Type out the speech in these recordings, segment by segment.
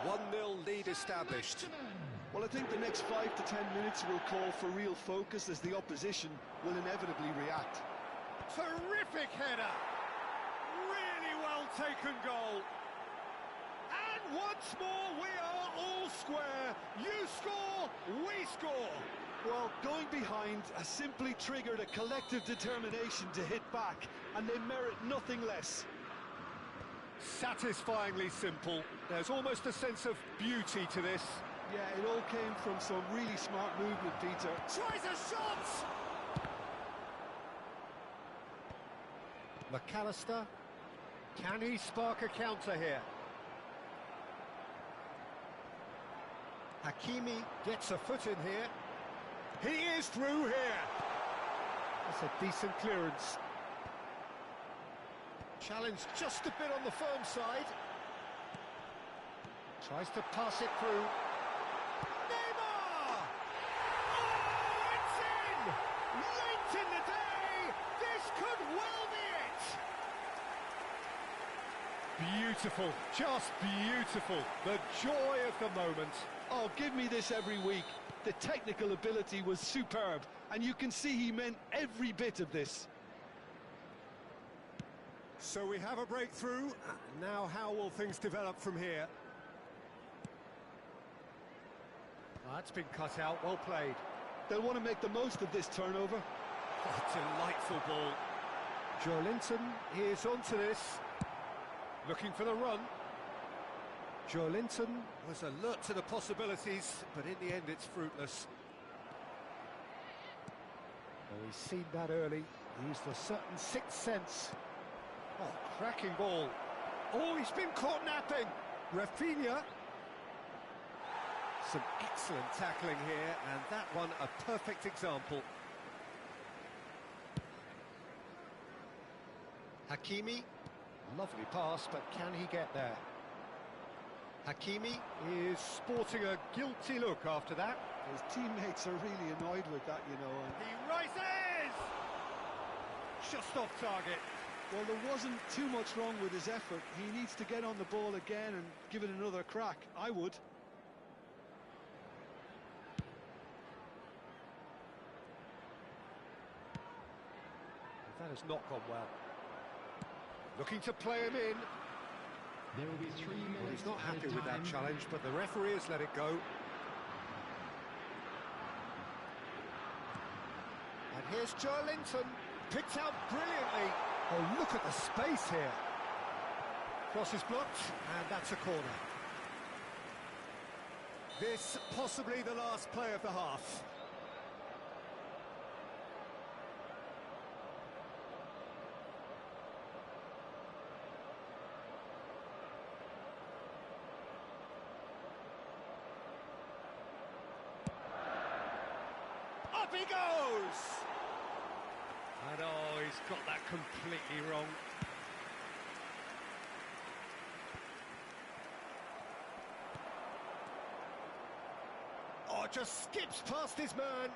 1-0 lead established. Well, I think the next 5 to 10 minutes will call for real focus as the opposition will inevitably react. Terrific header! Really well taken goal. And once more we are all square. You score, we score. Well, going behind has simply triggered a collective determination to hit back, and they merit nothing less. Satisfyingly simple. There's almost a sense of beauty to this. Yeah, it all came from some really smart movement, Peter. Tries a shot! McAllister. Can he spark a counter here? Hakimi gets a foot in here. He is through here. That's a decent clearance. Challenge just a bit on the firm side. Tries to pass it through. Neymar! Oh, it's in! Late in the day! This could well be it! Beautiful, just beautiful. The joy of the moment. Oh, give me this every week. The technical ability was superb, and you can see he meant every bit of this. So we have a breakthrough. Now how will things develop from here? That's been cut out, well played. They'll want to make the most of this turnover. Oh, delightful ball. Joelinton is onto this. Looking for the run. Joelinton was alert to the possibilities, but in the end it's fruitless. Oh, he's seen that early. Used a certain sixth sense. Oh, cracking ball. Oh, he's been caught napping. Rafinha. Some excellent tackling here, and that one a perfect example. Hakimi. Lovely pass, but can he get there? Hakimi is sporting a guilty look after that. His teammates are really annoyed with that, you know. He rises! Just off target. Well, there wasn't too much wrong with his effort. He needs to get on the ball again and give it another crack. I would. That has not gone well. Looking to play him in. There will be 3 minutes. Well, he's not happy with that challenge, but the referee has let it go. And here's Joelinton, picked out brilliantly. Oh, look at the space here. Cross is blocked, and that's a corner. This possibly the last play of the half. Up he goes! And oh, he's got that completely wrong. Oh, just skips past his man.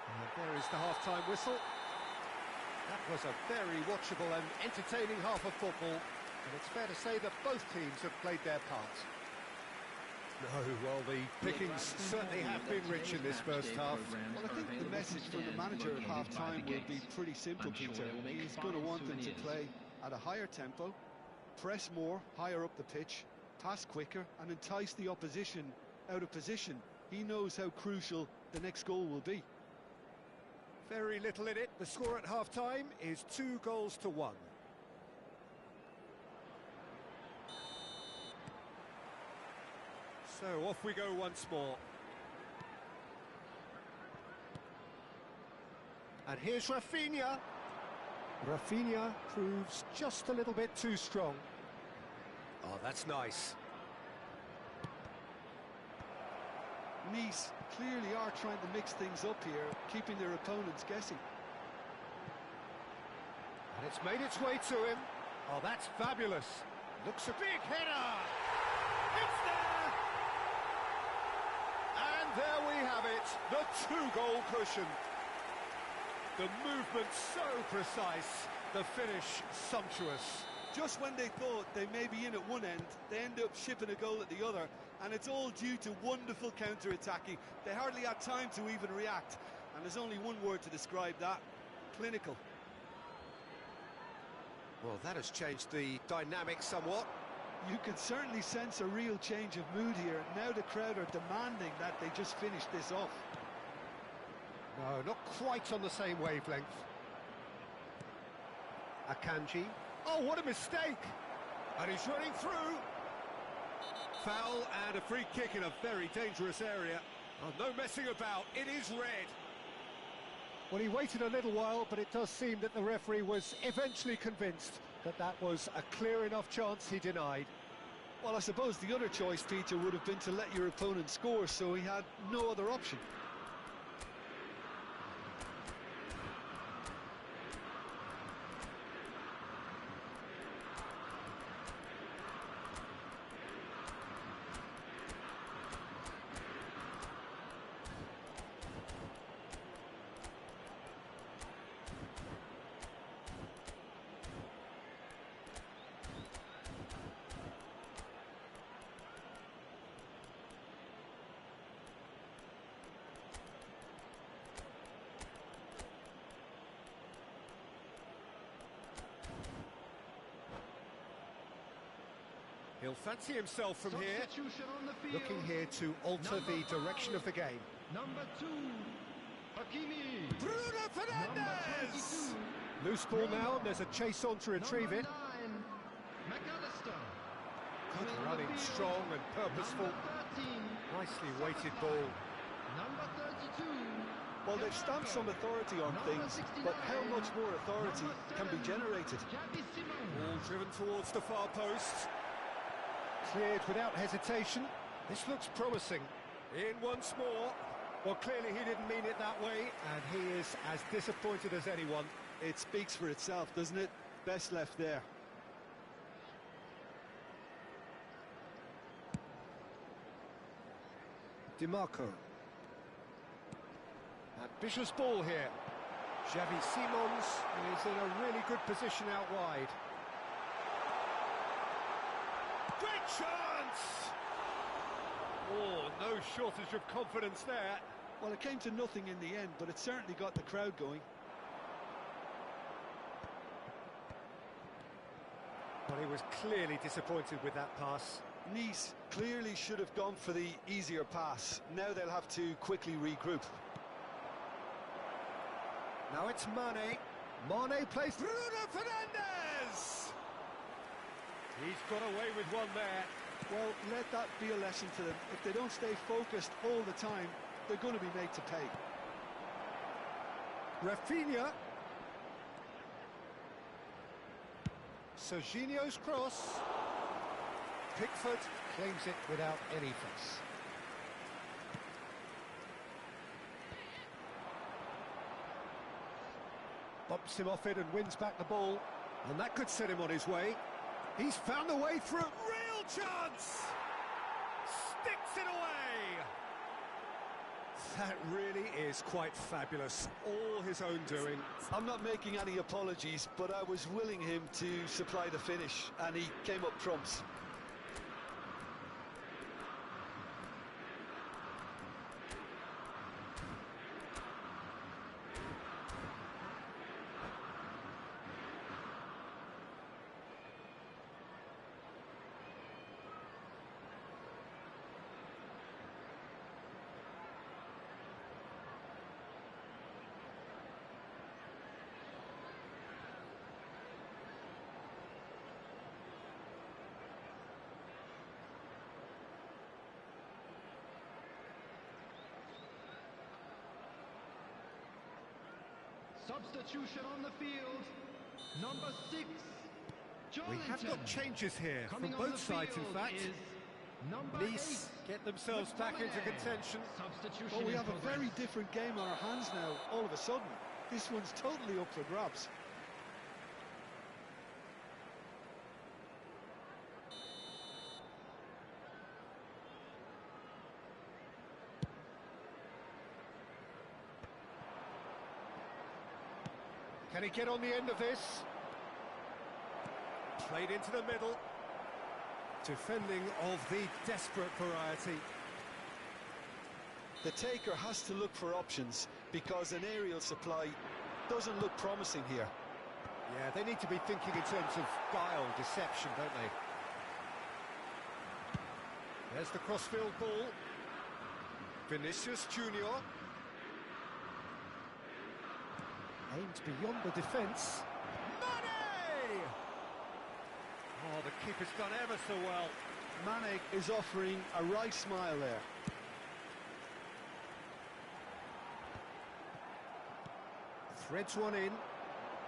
And there is the half-time whistle. That was a very watchable and entertaining half of football. And it's fair to say that both teams have played their part. No, well, the pickings certainly have been rich in this first half. Well, I think the message from the manager at half-time will be pretty simple, Peter. He's going to want them to play at a higher tempo, press more, higher up the pitch, pass quicker, and entice the opposition out of position. He knows how crucial the next goal will be. Very little in it. The score at half-time is 2-1. So off we go once more. And here's Rafinha. Rafinha proves just a little bit too strong. Oh, that's nice. Nice clearly are trying to mix things up here, keeping their opponents guessing. And it's made its way to him. Oh, that's fabulous. Looks a big header. It's there. And there we have it, the 2-goal cushion. The movement so precise, the finish sumptuous. Just when they thought they may be in at one end, they end up shipping a goal at the other, and it's all due to wonderful counter-attacking. They hardly had time to even react, and there's only one word to describe that: clinical. Well, that has changed the dynamic somewhat. You can certainly sense a real change of mood here. Now the crowd are demanding that they just finish this off. No, not quite on the same wavelength. Akanji. Oh, what a mistake! And he's running through. Foul and a free kick in a very dangerous area. Oh, no messing about, it is red. Well, he waited a little while, but it does seem that the referee was eventually convinced that that was a clear enough chance he denied. Well, I suppose the other choice, Peter, would have been to let your opponent score, so he had no other option. He'll fancy himself from here, looking here to alter the direction of the game. Number 2, Hakimi. Bruno Fernandes! Loose ball now, and there's a chase on to retrieve it. Good running, strong and purposeful. Nicely weighted ball. Number 32. Well, they've stamped some authority on things, but how much more authority can be generated? Ball driven towards the far post. Cleared without hesitation. This looks promising. In once more. Well, clearly he didn't mean it that way, and he is as disappointed as anyone. It speaks for itself, doesn't it? Best left there. DiMarco. Ambitious ball here. Xavi Simons is in a really good position out wide. Great chance! Oh, no shortage of confidence there. Well, it came to nothing in the end, but it certainly got the crowd going. Well, he was clearly disappointed with that pass. Nice clearly should have gone for the easier pass. Now they'll have to quickly regroup. Now it's Mane. Mane plays Bruno Fernandes! He's got away with one there. Well, let that be a lesson to them. If they don't stay focused all the time, they're going to be made to pay. Rafinha. Serginho's cross. Pickford claims it without any fuss. Bumps him off it and wins back the ball. And that could set him on his way. He's found a way through. Real chance! Sticks it away! That really is quite fabulous. All his own doing. I'm not making any apologies, but I was willing him to supply the finish, and he came up trumps. Substitution on the field. Number 6. We have got changes here from both sides, in fact. Nice get themselves back into contention. Well, we have a very different game on our hands now, all of a sudden. This one's totally up for grabs. Can he get on the end of this? Played into the middle. Defending of the desperate variety. The taker has to look for options because an aerial supply doesn't look promising here. Yeah, they need to be thinking in terms of guile, deception, don't they? There's the crossfield ball. Vinicius Junior. Aimed beyond the defence. Mane! Oh, the keeper's done ever so well. Mane is offering a right smile there. Threads one in.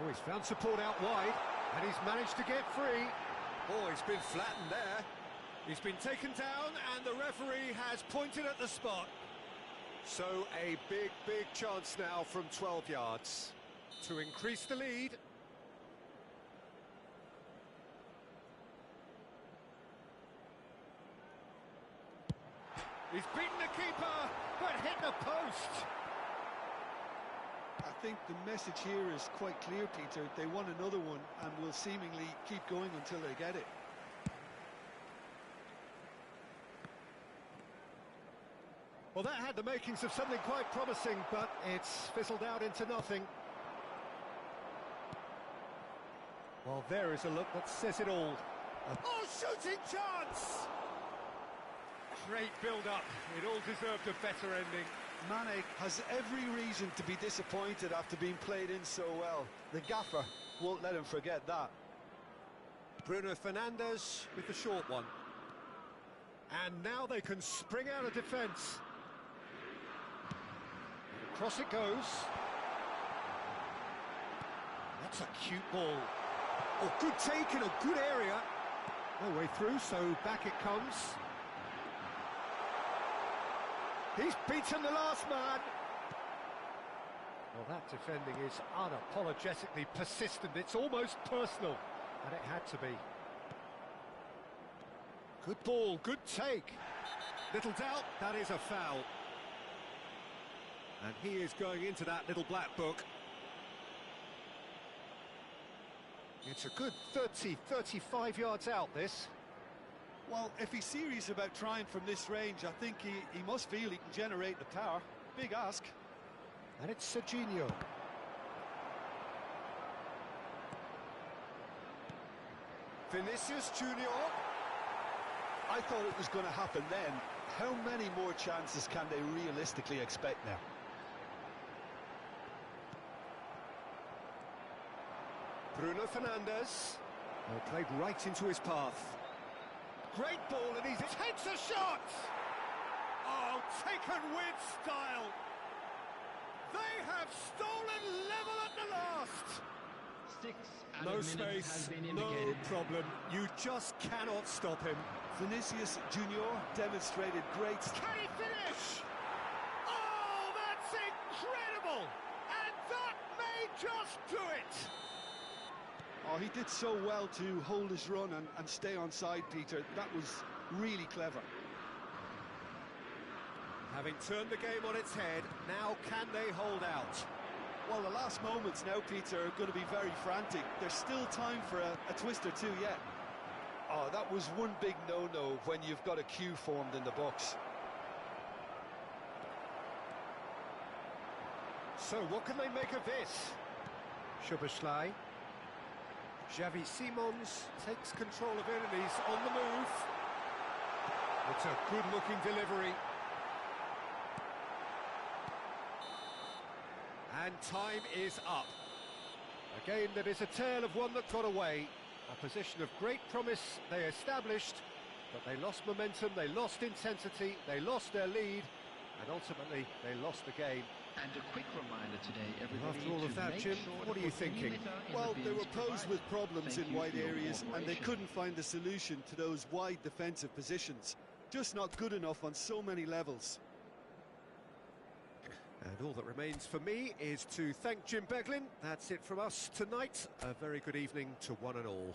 Oh, he's found support out wide, and he's managed to get free. Oh, he's been flattened there. He's been taken down, and the referee has pointed at the spot. So a big, big chance now from 12 yards to increase the lead. He's beaten the keeper, but hit the post. I think the message here is quite clear, Peter. They want another one and will seemingly keep going until they get it. Well, that had the makings of something quite promising, but it's fizzled out into nothing. Well, there is a look that says it all. Oh, shooting chance! Great build-up. It all deserved a better ending. Mane has every reason to be disappointed after being played in so well. The gaffer won't let him forget that. Bruno Fernandes with the short one. And now they can spring out of defence. Across it goes. That's a cute ball. Oh, good take in a good area. No way through, so back it comes. He's beaten the last man. Well, that defending is unapologetically persistent. It's almost personal, and it had to be. Good ball, good take. Little doubt, that is a foul. And he is going into that little black book. It's a good 30, 35 yards out, this. Well, if he's serious about trying from this range, I think he must feel he can generate the power. Big ask. And it's Serginho. Vinicius Junior. I thought it was going to happen then. How many more chances can they realistically expect now? Bruno Fernandes. Well, played right into his path. Great ball, and he takes a shot! Oh, taken with style! They have stolen level at the last! 6 No added minutes has space, been no indicated. problem. You just cannot stop him. Vinicius Junior demonstrated great... Can he finish? Oh, that's incredible! And that may just do it! Oh, he did so well to hold his run and stay on side, Peter. That was really clever. Having turned the game on its head, now can they hold out? Well, the last moments now, Peter, are going to be very frantic. There's still time for a twist or two yet. Oh, that was one big no-no when you've got a queue formed in the box. So, what can they make of this? Szoboszlai. Xavi Simons takes control of it and he's on the move. It's a good-looking delivery. And time is up. A game that is a tale of one that got away. A position of great promise they established, but they lost momentum, they lost intensity, they lost their lead, and ultimately they lost the game. And a quick reminder today, everybody, After all of to that, make Jim, sure what to are you put any thinking? litter in Well, the they bins were posed provided. with problems Thank in you wide for your areas, and they cooperation. couldn't find the solution to those wide defensive positions. Just not good enough on so many levels. And all that remains for me is to thank Jim Beglin. That's it from us tonight. A very good evening to one and all.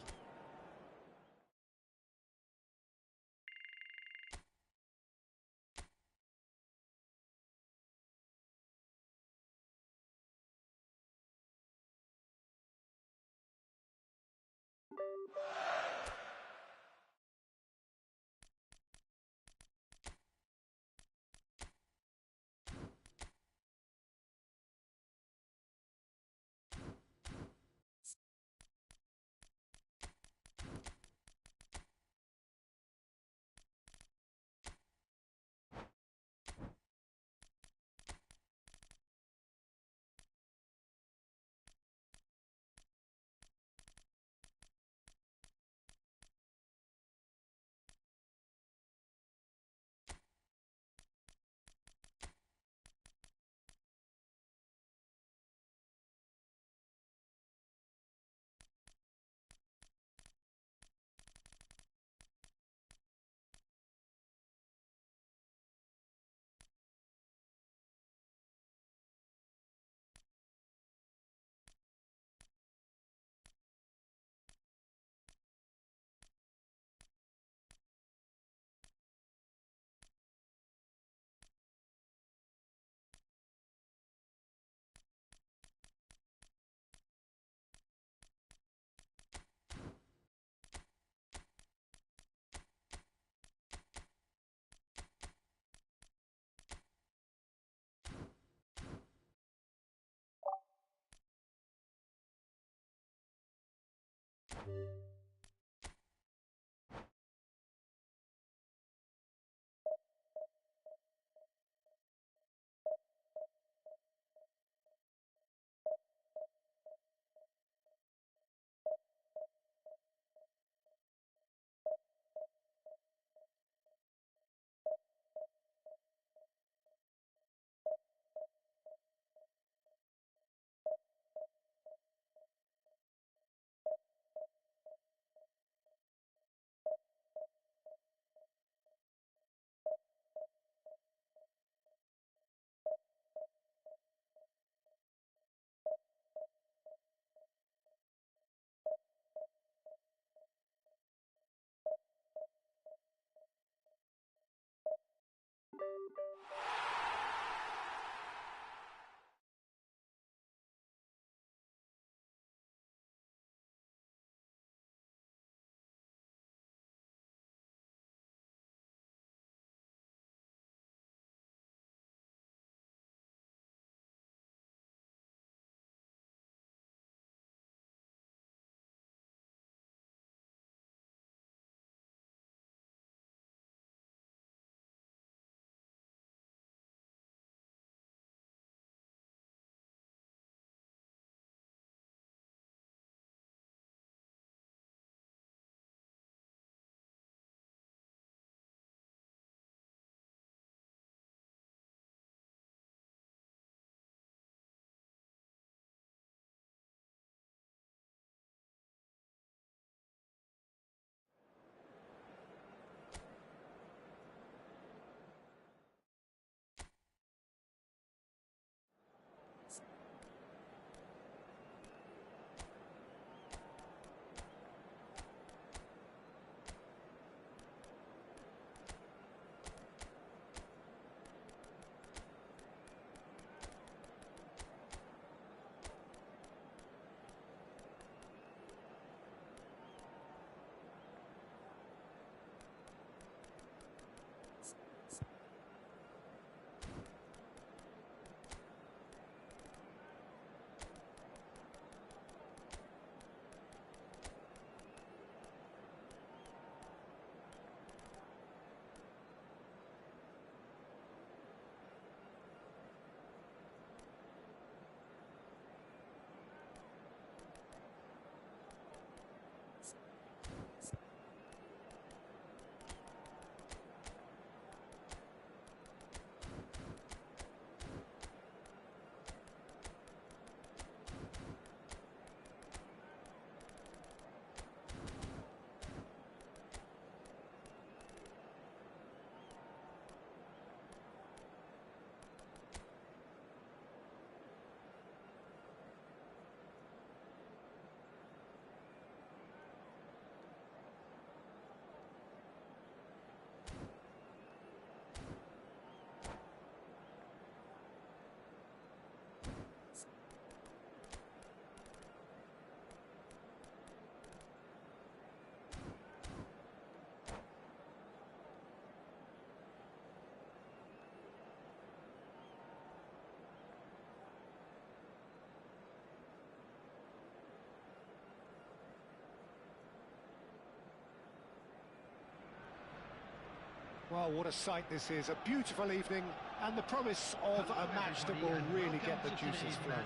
Well, what a sight this is. A beautiful evening and the promise of a match that will really get the juices flowing.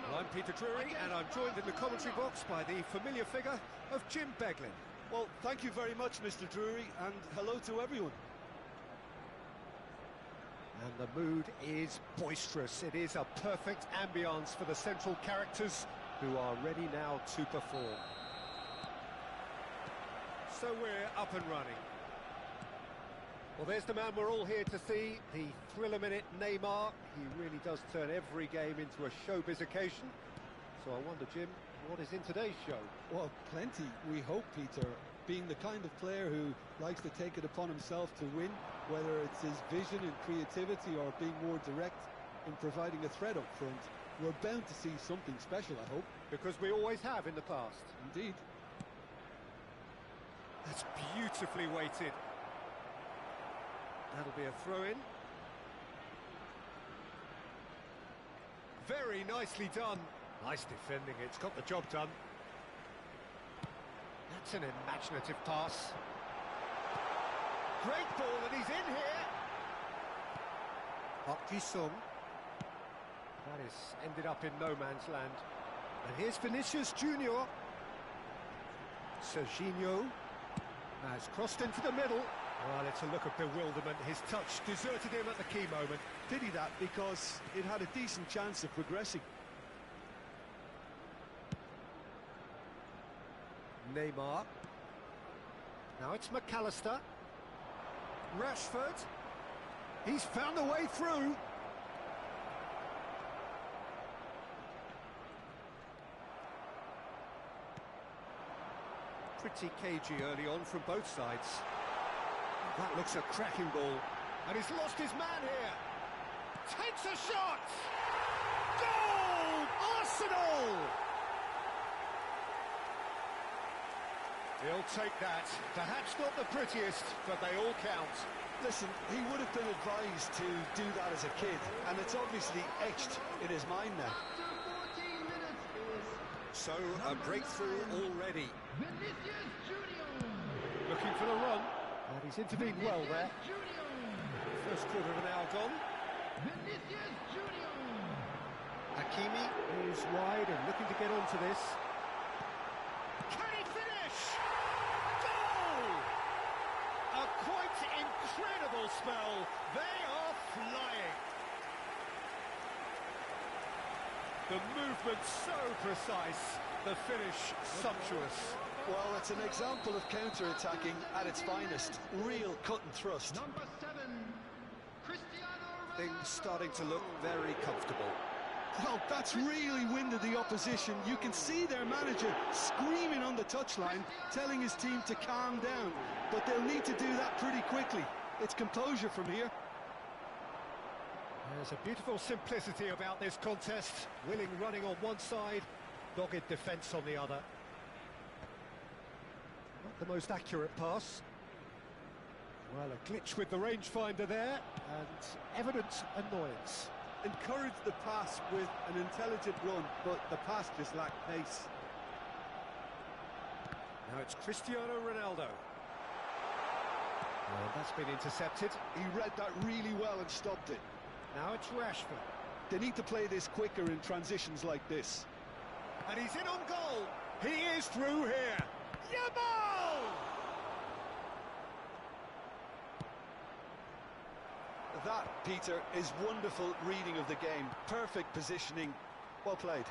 Well, I'm Peter Drury, and I'm joined in the commentary box by the familiar figure of Jim Beglin. Well, thank you very much, Mr. Drury, and hello to everyone. And the mood is boisterous. It is a perfect ambience for the central characters who are ready now to perform. So we're up and running. Well, there's the man we're all here to see, the thriller-minute Neymar. He really does turn every game into a showbiz occasion. So I wonder, Jim, what is in today's show? Well, plenty, we hope, Peter. Being the kind of player who likes to take it upon himself to win, whether it's his vision and creativity or being more direct in providing a threat up front, we're bound to see something special, I hope. Because we always have in the past. Indeed. That's beautifully weighted. That'll be a throw-in. Very nicely done. Nice defending, it's got the job done. That's an imaginative pass. Great ball, and he's in here. Park Ji-sung. That is ended up in no man's land. And here's Vinicius Junior. Serginho has crossed into the middle. Well, it's a look of bewilderment. His touch deserted him at the key moment. Pity that, because it had a decent chance of progressing. Neymar. Now it's McAllister. Rashford. He's found a way through. Pretty cagey early on from both sides. That looks a cracking ball. And he's lost his man here. Takes a shot! Goal! Arsenal! He'll take that. Perhaps not the prettiest, but they all count. Listen, he would have been advised to do that as a kid, and it's obviously etched in his mind now. After 14 minutes is So, a breakthrough already. Vinicius Junior. Looking for the run. And he's intervened well there. Junior. First quarter of an hour gone. Vinicius Junior. Hakimi is wide and looking to get onto this. Can he finish? Goal! A quite incredible spell. They are flying. The movement so precise, the finish sumptuous. Well, it's an example of counter-attacking at its finest. Real cut and thrust. Number 7, Cristiano Ronaldo. Things starting to look very comfortable. Well, that's really winded the opposition. You can see their manager screaming on the touchline, telling his team to calm down. But they'll need to do that pretty quickly. It's composure from here. There's a beautiful simplicity about this contest. Willing running on one side, dogged defence on the other. Not the most accurate pass. Well, a glitch with the rangefinder there, and evident annoyance. Encouraged the pass with an intelligent run, but the pass just lacked pace. Now it's Cristiano Ronaldo. Well, that's been intercepted. He read that really well and stopped it. Now it's Rashford. They need to play this quicker in transitions like this. And he's in on goal. He is through here. Yamal! That, Peter, is wonderful reading of the game. Perfect positioning. Well played.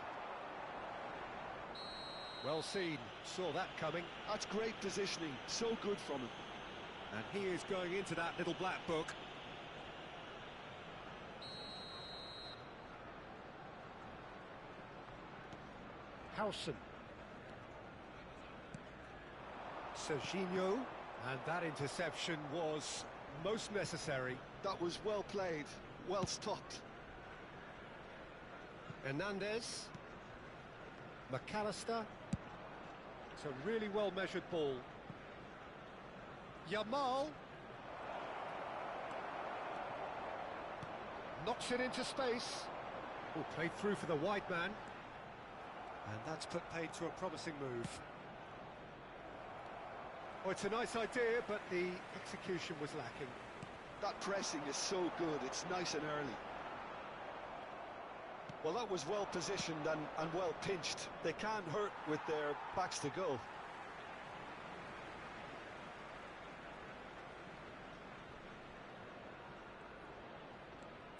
Well seen. Saw that coming. That's great positioning. So good from him. And he is going into that little black book. Howson. Serginho. And that interception was most necessary. That was well played, well stopped. Hernandez. McAllister. It's a really well-measured ball. Yamal. Knocks it into space. Oh, played through for the wide man. And that's put paid to a promising move. Oh, it's a nice idea, but the execution was lacking. That pressing is so good, it's nice and early. Well, that was well positioned and well pinched. They can't hurt with their backs to goal.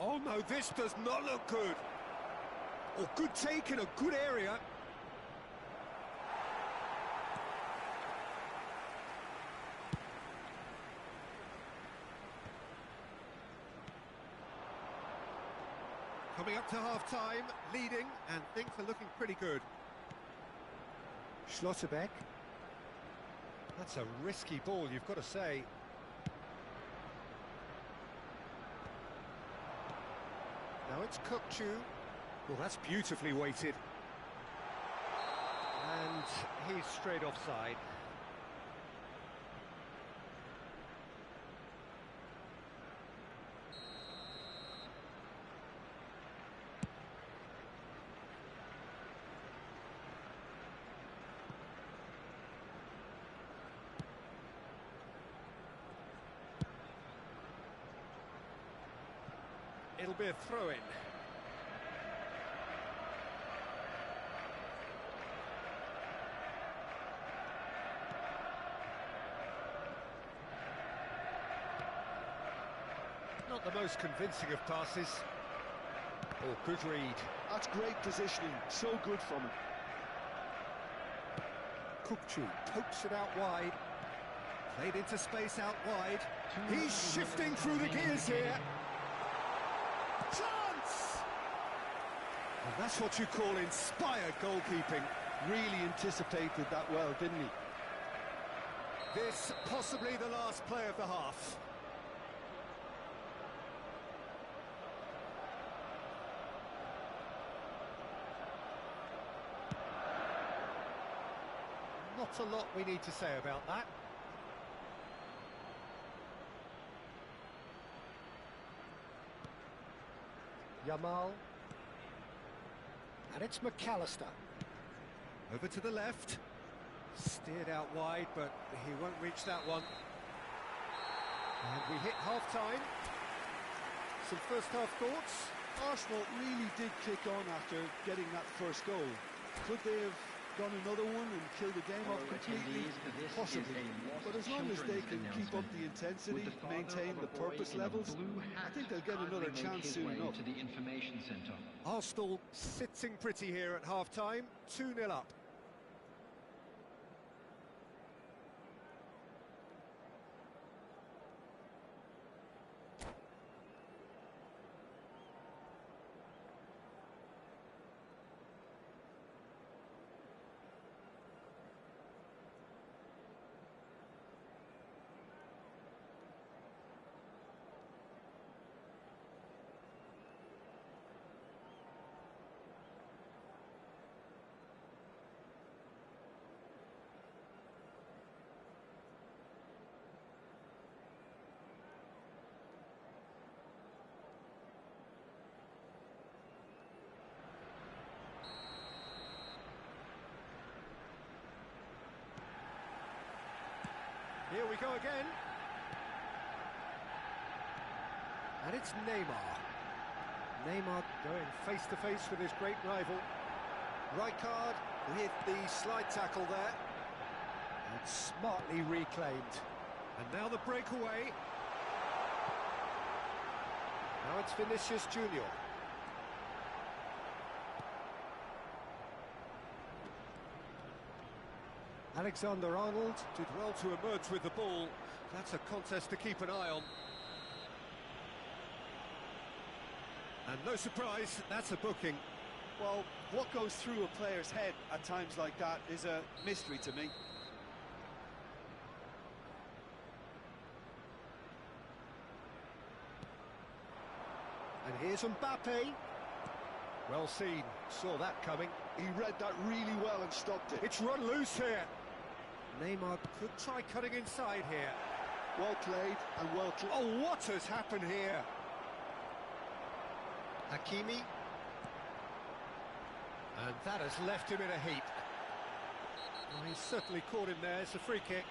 Oh no, this does not look good. Oh, good take in a good area. Coming up to half-time, leading, and things are looking pretty good. Schlotterbeck. That's a risky ball, you've got to say. Now it's Kukçu. Well, that's beautifully weighted. And he's straight offside. it'll be a throw-in. Not the most convincing of passes. Oh, good read. That's great positioning, so good from him. Kukcu pokes it out wide. Played into space out wide. He's shifting through the gears here. Chance! And that's what you call inspired goalkeeping. Really anticipated that well, didn't he? This possibly the last play of the half. Not a lot we need to say about that. Yamal. And it's McAllister. Over to the left. Steered out wide, but he won't reach that one. And we hit half-time. Some first-half thoughts? Arsenal really did kick on after getting that first goal. Could they have done another one and killed the game off completely? Possibly. But as long as they can keep up the intensity, maintain the purpose levels, I think they'll get another chance soon enough. Arsenal sitting pretty here at half-time, 2-0 up. Here we go again. And it's Neymar. Neymar going face-to-face with his great rival. Rijkaard with the slide tackle there. And smartly reclaimed. And now the breakaway. Now it's Vinicius Junior. Alexander-Arnold did well to emerge with the ball. That's a contest to keep an eye on. And no surprise, that's a booking. Well, what goes through a player's head at times like that is a mystery to me. And here's Mbappe. Well seen, saw that coming. He read that really well and stopped it. It's run loose here. Neymar could try cutting inside here. Well played and well... Oh, what has happened here? Hakimi. And that has left him in a heap. Well, he's certainly caught him there. It's a free kick.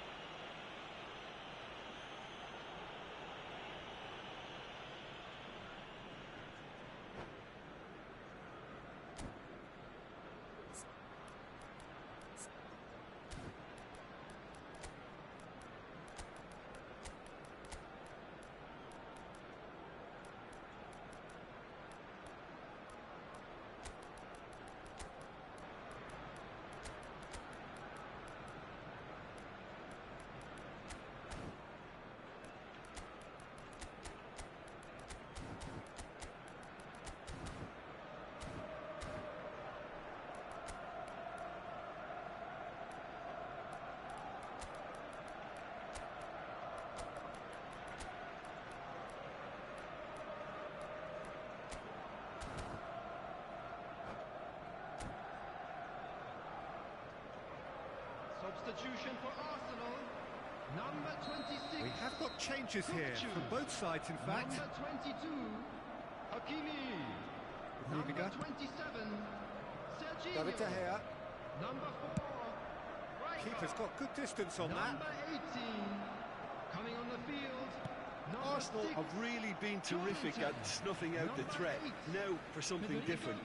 Substitution for Arsenal, number 26. We have got changes here from both sides, in fact. Number 22, Hakimi. Number 27, Sergio. David De Gea. Number 4, Rijkaard. Keeper's got good distance on that. Number 18, coming on the field. Number Arsenal have really been terrific at snuffing out the threat. Now for something different.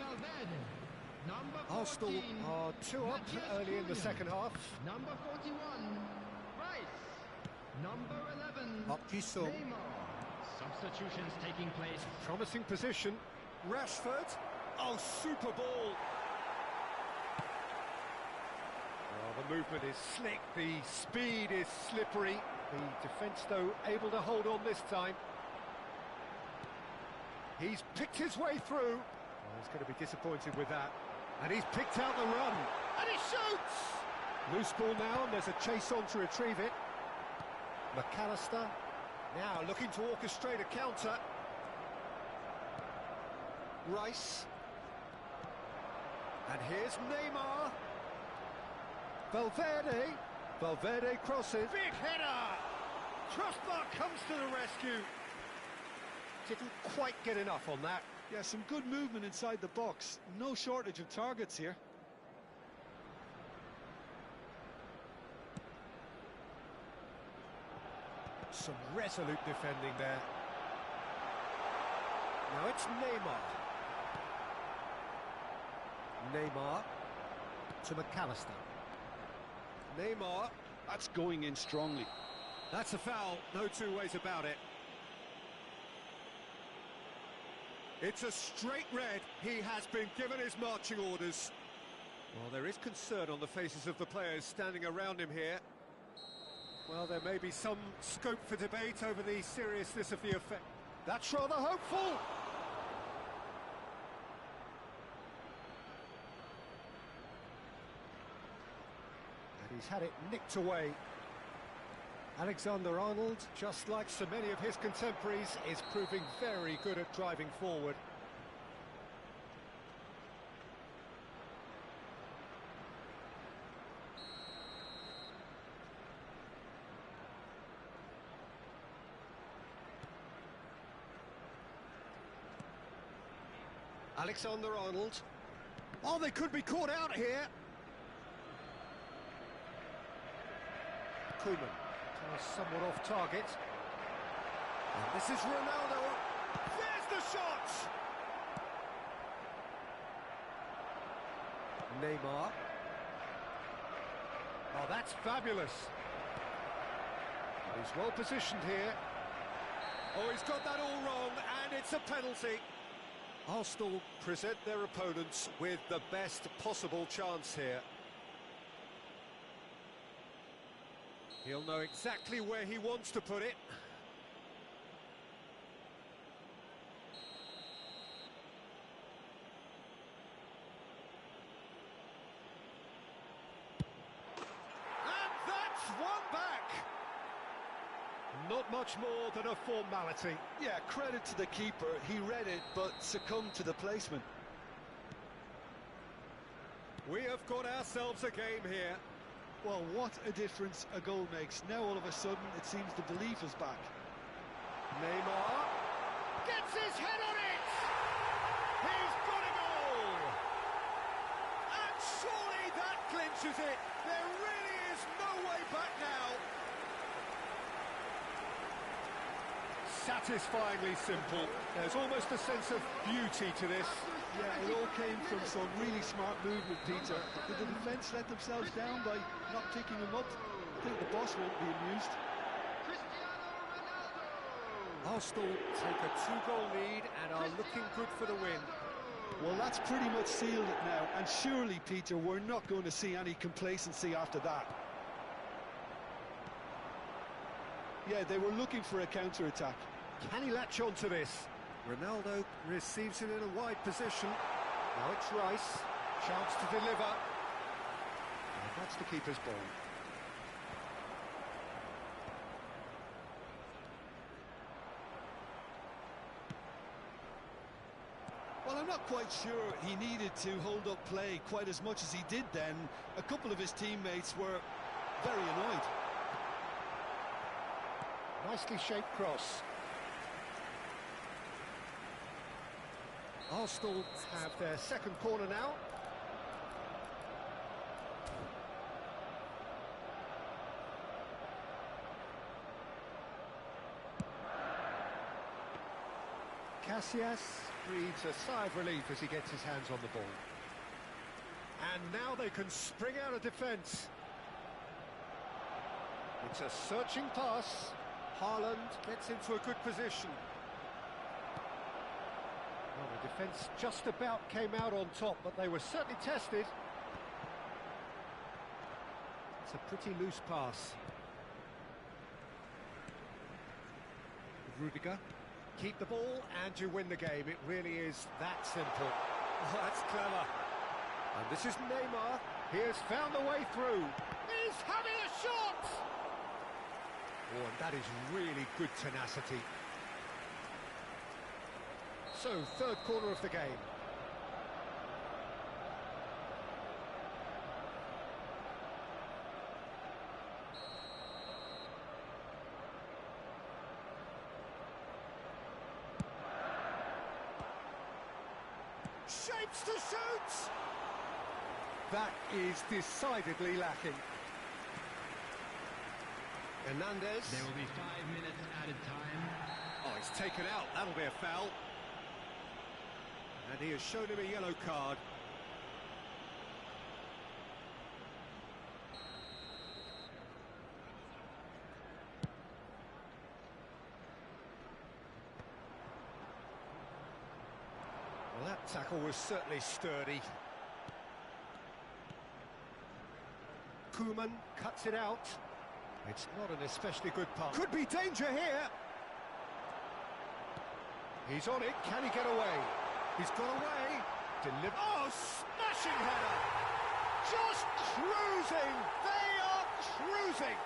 Arsenal are 2 up early in the second half. Number 41, Rice. Number 11, Up-Jisung. Neymar. Substitutions taking place. Promising position. Rashford. Oh, super ball. Well, the movement is slick, the speed is slippery. The defence, though, able to hold on this time. He's picked his way through. Oh, he's going to be disappointed with that. And he's picked out the run. And he shoots! Loose ball now, and there's a chase on to retrieve it. McAllister now looking to orchestrate a counter. Rice. And here's Neymar. Valverde crosses. Big header! Crossbar comes to the rescue. Didn't quite get enough on that. Yeah, some good movement inside the box. No shortage of targets here. Some resolute defending there. Now it's Neymar. Neymar to McAllister. Neymar. That's going in strongly. That's a foul, no two ways about it. It's a straight red. He has been given his marching orders. Well, there is concern on the faces of the players standing around him here. Well, there may be some scope for debate over the seriousness of the effect. That's rather hopeful. And he's had it nicked away. Alexander-Arnold, just like so many of his contemporaries, is proving very good at driving forward. Alexander-Arnold. Oh, they could be caught out here. Koeman. Somewhat off target. And this is Ronaldo. There's the shot! Neymar. Oh, that's fabulous. He's well positioned here. Oh, he's got that all wrong, and it's a penalty. Arsenal present their opponents with the best possible chance here. He'll know exactly where he wants to put it. And that's one back. Not much more than a formality. Yeah, credit to the keeper. He read it, but succumbed to the placement. We have got ourselves a game here. Well, what a difference a goal makes. Now all of a sudden it seems the belief is back. Neymar gets his head on it! He's got a goal! And surely that clinches it! There really is no way back now! Satisfyingly simple. There's almost a sense of beauty to this. Yeah, it all came from some really smart movement, Peter. Did the defence let themselves down by not picking him up? I think the boss won't be amused. Arsenal take a 2-goal lead and are looking good for the win. Well, that's pretty much sealed it now. And surely, Peter, we're not going to see any complacency after that. Yeah, they were looking for a counter-attack. Can he latch on to this? Ronaldo receives it in a wide position. Now it's Rice. Chance to deliver. And that's the keeper's ball. Well, I'm not quite sure he needed to hold up play quite as much as he did then. A couple of his teammates were very annoyed. Nicely shaped cross. Arsenal have their second corner now. Casillas breathes a sigh of relief as he gets his hands on the ball. And now they can spring out of defence. It's a searching pass. Haaland gets into a good position. Well, the defence just about came out on top, but they were certainly tested. It's a pretty loose pass. Rudiger. Keep the ball and you win the game. It really is that simple. Oh, that's clever. And this is Neymar. He has found a way through. He's having a shot! Oh, and that is really good tenacity. So, third corner of the game. Shapes to shoot! That is decidedly lacking. Hernandez. There will be 5 minutes added time. Oh, he's taken out. That'll be a foul. And he has shown him a yellow card. Well, that tackle was certainly sturdy. Koeman cuts it out. It's not an especially good pass. Could be danger here. He's on it. Can he get away? He's got away. Oh, smashing header. Just cruising. They are cruising.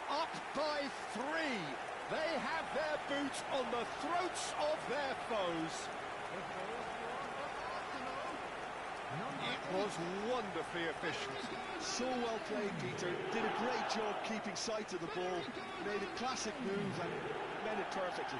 Up by 3. They have their boots on the throats of their foes. It was wonderfully efficient. So well played, Peter. Did a great job keeping sight of the ball. Made a classic move and made it perfectly.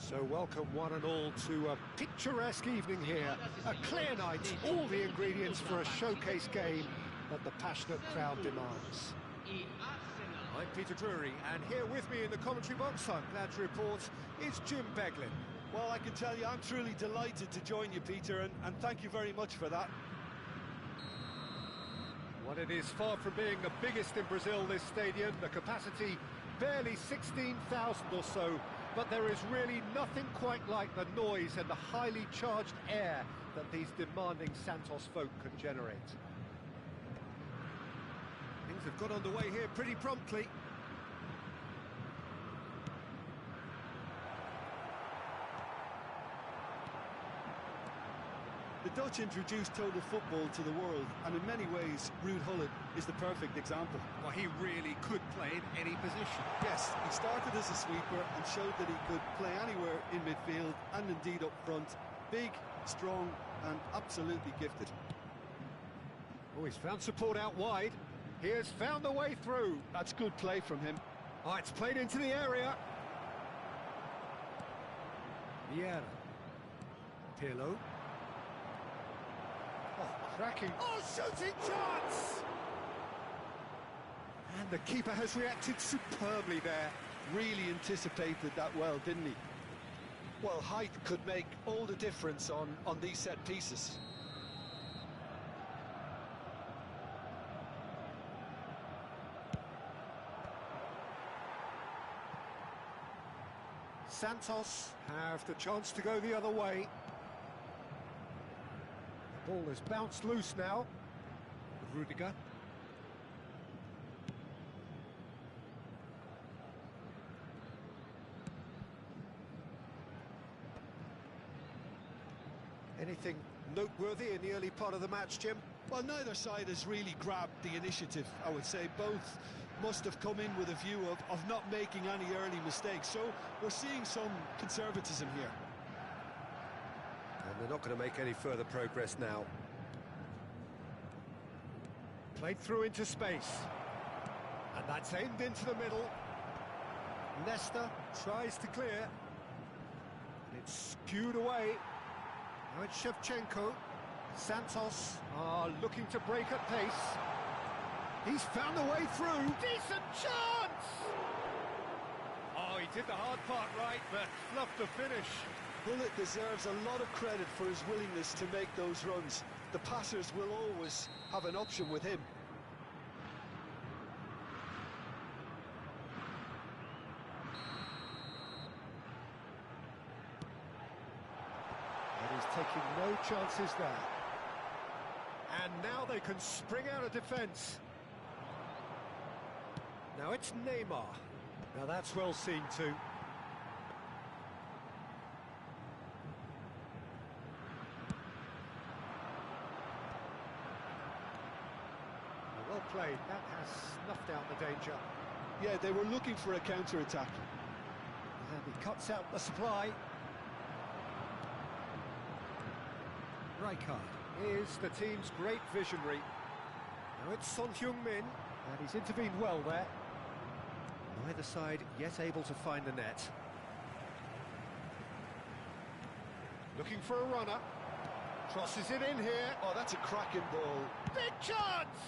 So welcome one and all to a picturesque evening here. A clear night, all the ingredients for a showcase game that the passionate crowd demands. I'm Peter Drury, and here with me in the commentary box, I'm glad to report, is Jim Beglin. Well, I can tell you I'm truly delighted to join you, Peter, and thank you very much for that. Well, it is far from being the biggest in Brazil, this stadium. The capacity barely 16,000 or so, but there is really nothing quite like the noise and the highly charged air that these demanding Santos folk can generate. Things have got underway here pretty promptly. The Dutch introduced total football to the world, and in many ways, Ruud Gullit is the perfect example. Well, he really could play in any position. Yes, he started as a sweeper and showed that he could play anywhere in midfield and indeed up front. Big, strong, and absolutely gifted. Oh, he's found support out wide. He has found the way through. That's good play from him. Oh, it's played into the area. Vieira. Pirlo. Oh, cracking. Oh, shooting chance! And the keeper has reacted superbly there. Really anticipated that well, didn't he? Well, height could make all the difference on these set pieces. Santos have the chance to go the other way. The ball has bounced loose now. Rudiger. Anything noteworthy in the early part of the match, Jim? Well, neither side has really grabbed the initiative, I would say. Both must have come in with a view of not making any early mistakes. So we're seeing some conservatism here. And they're not going to make any further progress now. Played through into space. And that's aimed into the middle. Nesta tries to clear. And it's skewed away. Now it's Shevchenko. Santos are looking to break at pace. He's found a way through. Decent chance! Oh, he did the hard part right, but fluffed the finish. Gullit deserves a lot of credit for his willingness to make those runs. The passers will always have an option with him. And he's taking no chances there. And now they can spring out of defence. Now it's Neymar. Now that's well seen too. Well played. That has snuffed out the danger. Yeah, they were looking for a counter-attack. And he cuts out the supply. Rijkaard is the team's great visionary. Now it's Son Heung-min, and he's intervened well there. Neither side yet able to find the net. Looking for a runner. Crosses it in here. Oh, that's a cracking ball. Big chance!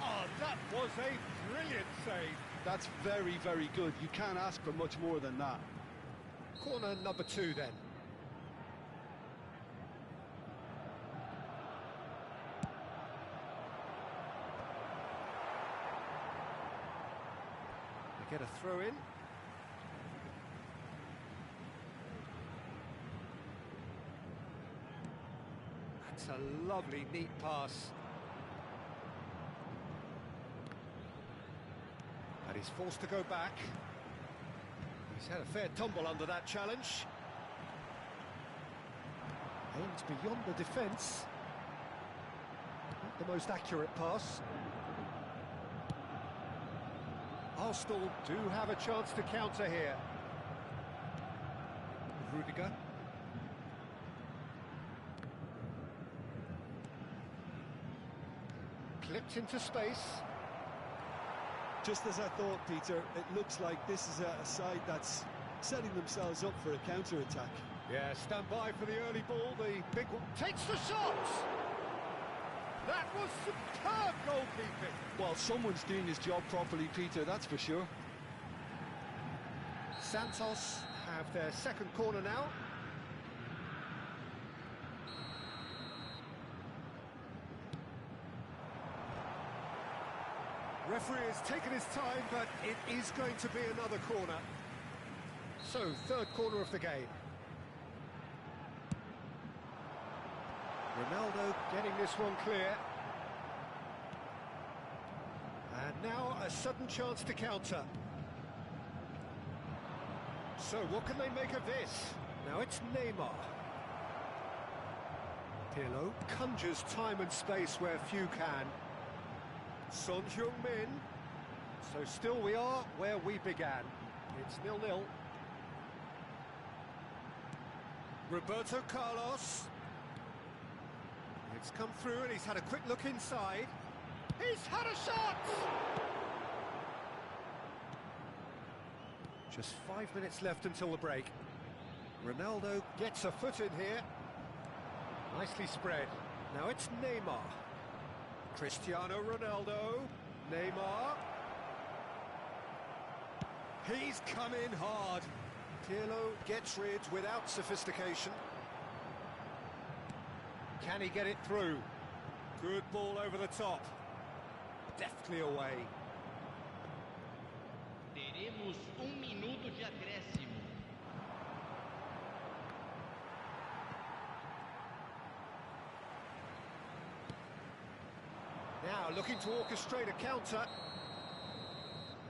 Oh, that was a brilliant save. That's very, very good. You can't ask for much more than that. Corner number 2 then. They get a throw in. That's a lovely, neat pass. And he's forced to go back. He's had a fair tumble under that challenge. Aimed beyond the defence. Not the most accurate pass. Arsenal do have a chance to counter here. Rudiger. Clipped into space. Just as I thought, Peter, it looks like this is a side that's setting themselves up for a counter-attack. Yeah, stand by for the early ball, the big one. Takes the shot! That was superb goalkeeping! Well, someone's doing his job properly, Peter, that's for sure. Santos have their second corner now. Referee has taken his time, but it is going to be another corner. So, third corner of the game. Ronaldo getting this one clear. And now a sudden chance to counter. So, what can they make of this? Now it's Neymar. Pirlo conjures time and space where few can. Son Heung-min. So still we are where we began. It's 0-0. Roberto Carlos. It's come through and he's had a quick look inside. He's had a shot! Just 5 minutes left until the break. Ronaldo gets a foot in here. Nicely spread. Now it's Neymar. Cristiano Ronaldo. Neymar. He's come in hard. Pirlo gets rid without sophistication. Can he get it through? Good ball over the top. Deftly away. Teremos minuto de acréscimo. Now looking to orchestrate a counter.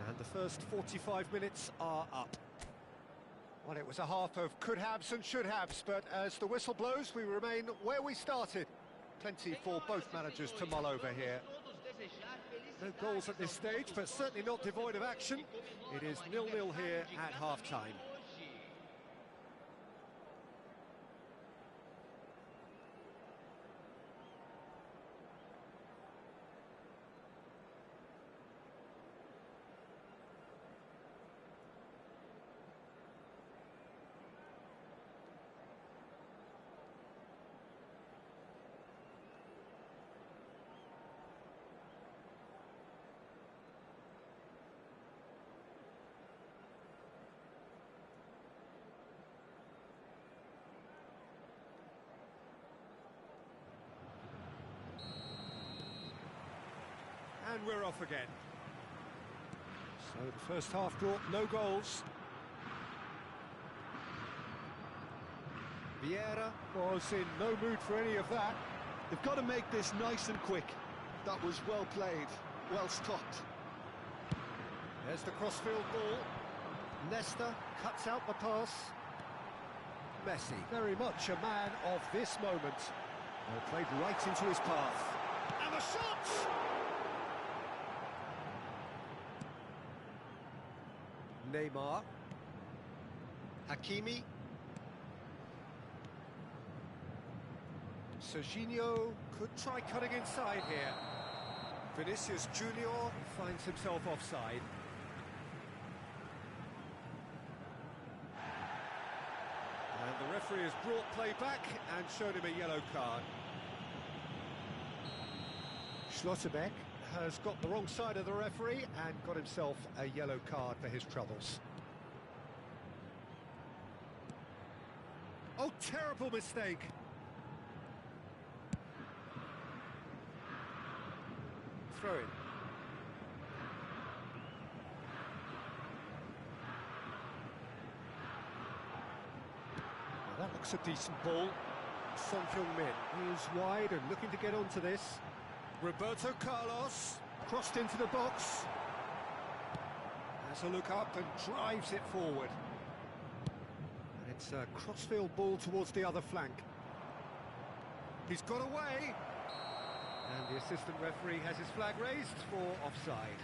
And the first 45 minutes are up. Well, it was a half of could-haves and should-haves, but as the whistle blows, we remain where we started. Plenty for both managers to mull over here. No goals at this stage, but certainly not devoid of action. It is 0-0 here at half-time. And we're off again. So the first half brought no goals. Vieira was in no mood for any of that. They've got to make this nice and quick. That was well played, well stopped. There's the crossfield ball. Leicester cuts out the pass. Messi, very much a man of this moment. Well, played right into his path. And the shot! Neymar. Hakimi. Serginho could try cutting inside here. Vinicius Junior finds himself offside. And the referee has brought play back and shown him a yellow card. Schlotterbeck has got the wrong side of the referee and got himself a yellow card for his troubles. Oh, terrible mistake! Throw in. Well, that looks a decent ball. Son Heung-min is wide and looking to get onto this. Roberto Carlos crossed into the box. Has a look up and drives it forward. And it's a crossfield ball towards the other flank. He's got away. And the assistant referee has his flag raised for offside.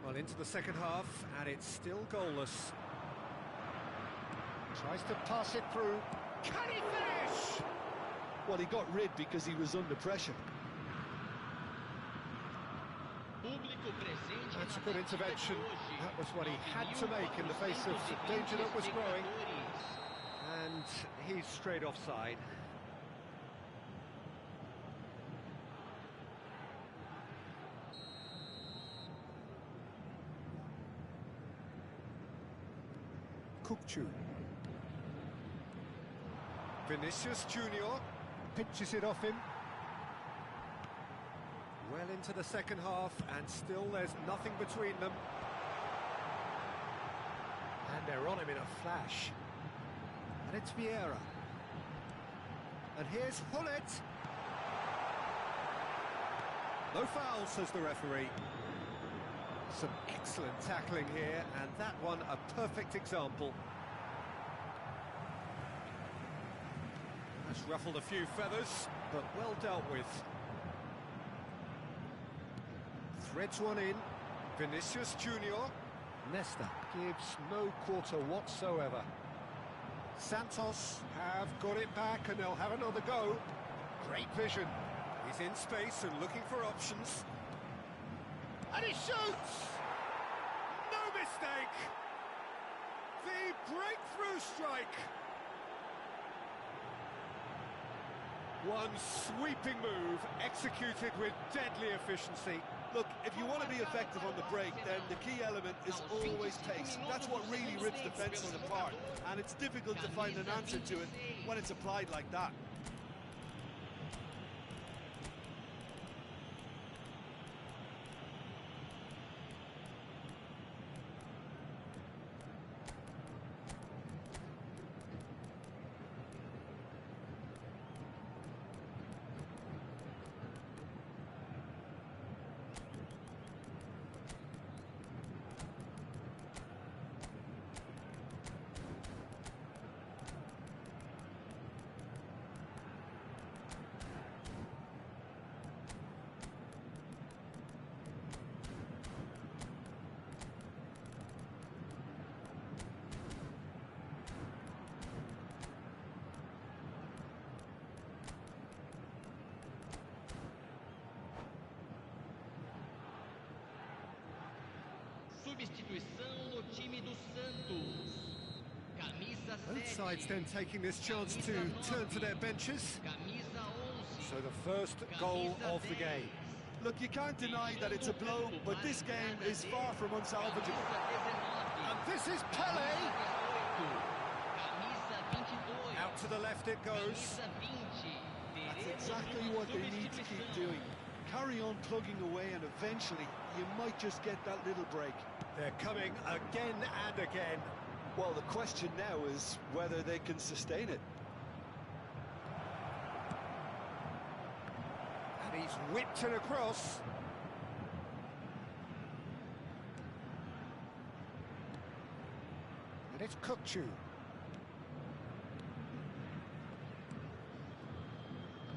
Well, into the second half, and it's still goalless. Tries to pass it through. Can he finish? Well, he got rid because he was under pressure. That's a good intervention. That was what he had to make in the face of danger that was growing. And he's straight offside. Kukçu. Vinicius Junior pinches it off him. Well into the second half, and still there's nothing between them. And they're on him in a flash. And it's Vieira. And here's Hullet. No foul, says the referee. Some excellent tackling here, and that one a perfect example. That's ruffled a few feathers, but well dealt with. Threads one in. Vinicius Junior. Nesta gives no quarter whatsoever. Santos have got it back, and they'll have another go. Great vision. He's in space and looking for options. And he shoots! No mistake! The breakthrough strike! One sweeping move, executed with deadly efficiency. Look, if you want to be effective on the break, then the key element is always pace. That's what really rips defences apart, and it's difficult to find an answer to it when it's applied like that. Substituição no time do Santos. Camisa 7. Both sides then taking this chance to turn to their benches. Camisa 11. So the first goal of the game. Look, you can't deny that it's a blow, but this game is far from unsalvageable. And this is Pele. Out to the left it goes. That's exactly what they need to keep doing. Carry on plugging away, and eventually you might just get that little break. They're coming again and again. Well, the question now is whether they can sustain it. And he's whipped it across. And it's Kukçu.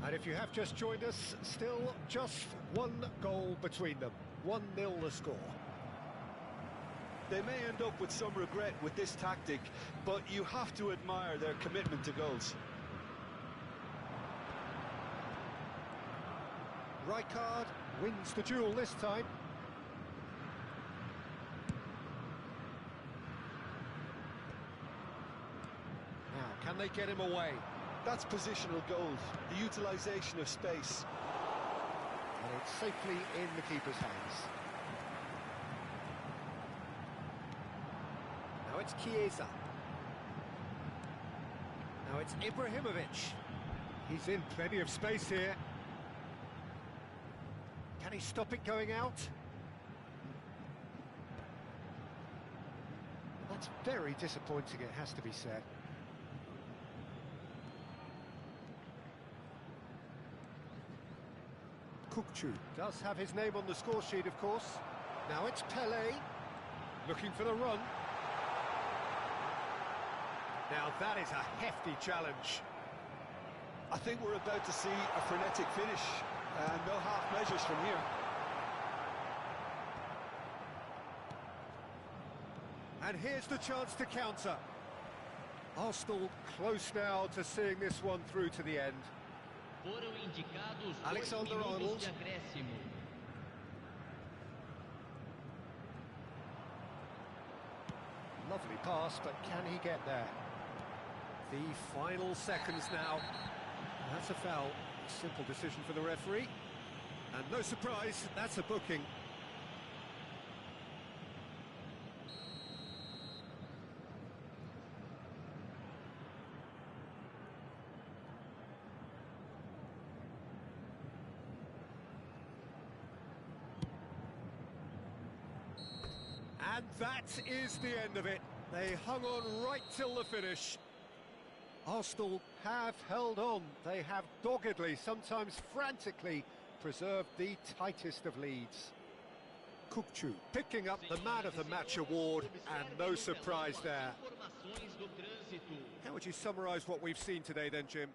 And if you have just joined us, still just one goal between them. 1-0 the score. They may end up with some regret with this tactic, but you have to admire their commitment to goals. Rijkaard wins the duel this time. Now, can they get him away? That's positional goals, the utilisation of space. And it's safely in the keeper's hands. Now it's Chiesa. Now it's Ibrahimovic. He's in plenty of space here. Can he stop it going out? That's very disappointing, it has to be said. Kukçu does have his name on the score sheet, of course. Now it's Pele, looking for the run. Now that is a hefty challenge. I think we're about to see a frenetic finish, and no half measures from here. And here's the chance to counter. Arsenal close now to seeing this one through to the end. Foram indicados 2 Alexander-Arnold. minutos de acréscimo. Lovely pass, but can he get there? The final seconds now. That's a foul. Simple decision for the referee. And no surprise, that's a booking. And that is the end of it. They hung on right till the finish. Arsenal have held on. They have doggedly, sometimes frantically, preserved the tightest of leads. Kukçu picking up the Man of the Match award, and no surprise there. How would you summarise what we've seen today then, Jim?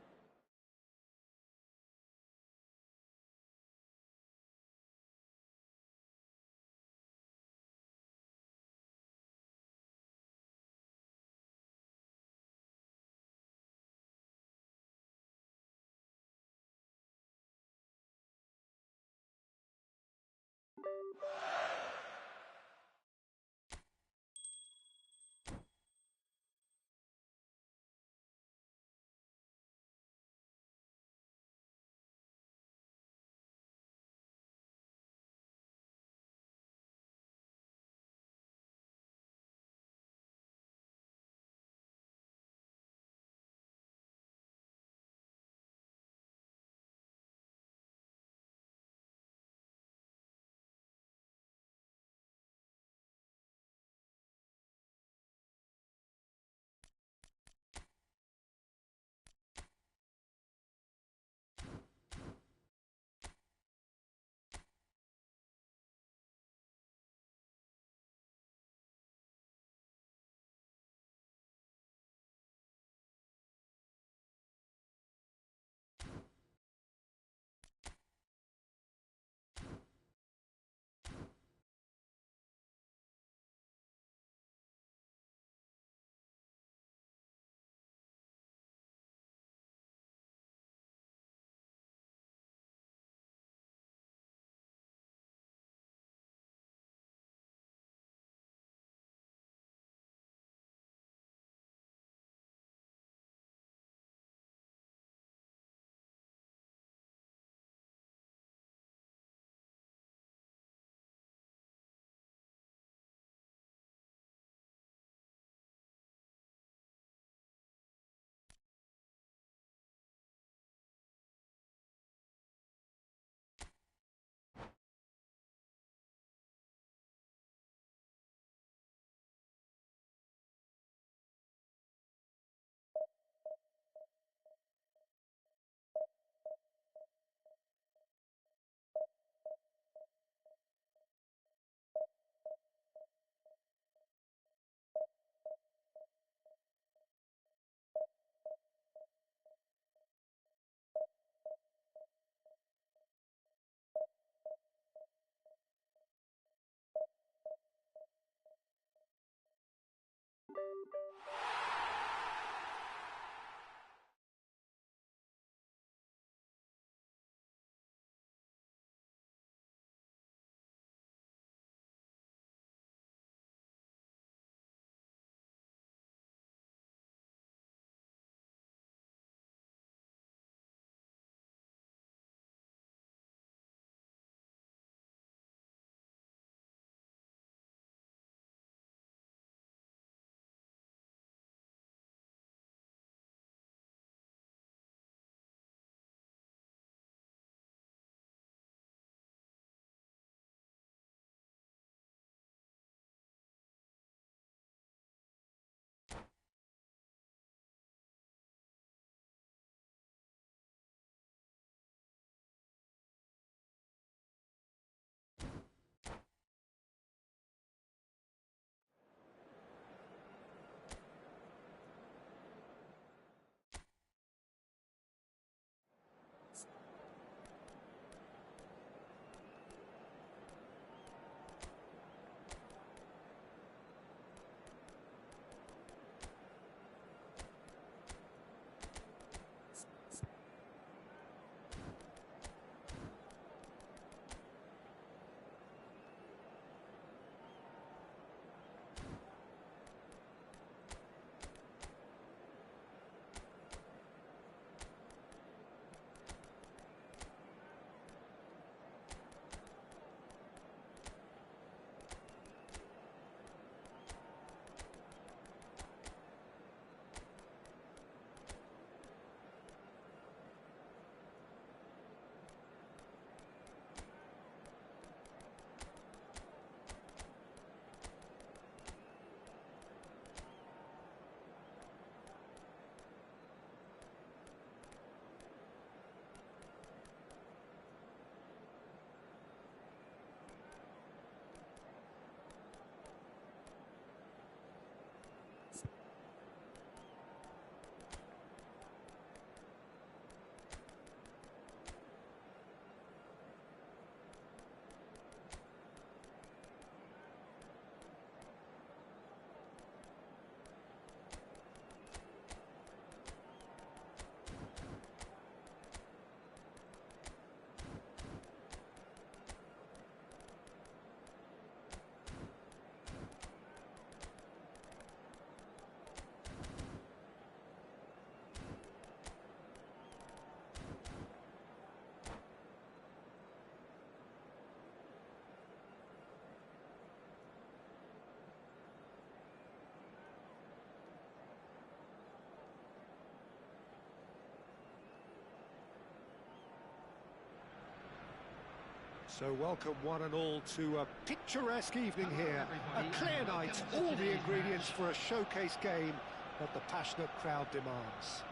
So welcome one and all to a picturesque evening here. A clear night, all the ingredients for a showcase game that the passionate crowd demands.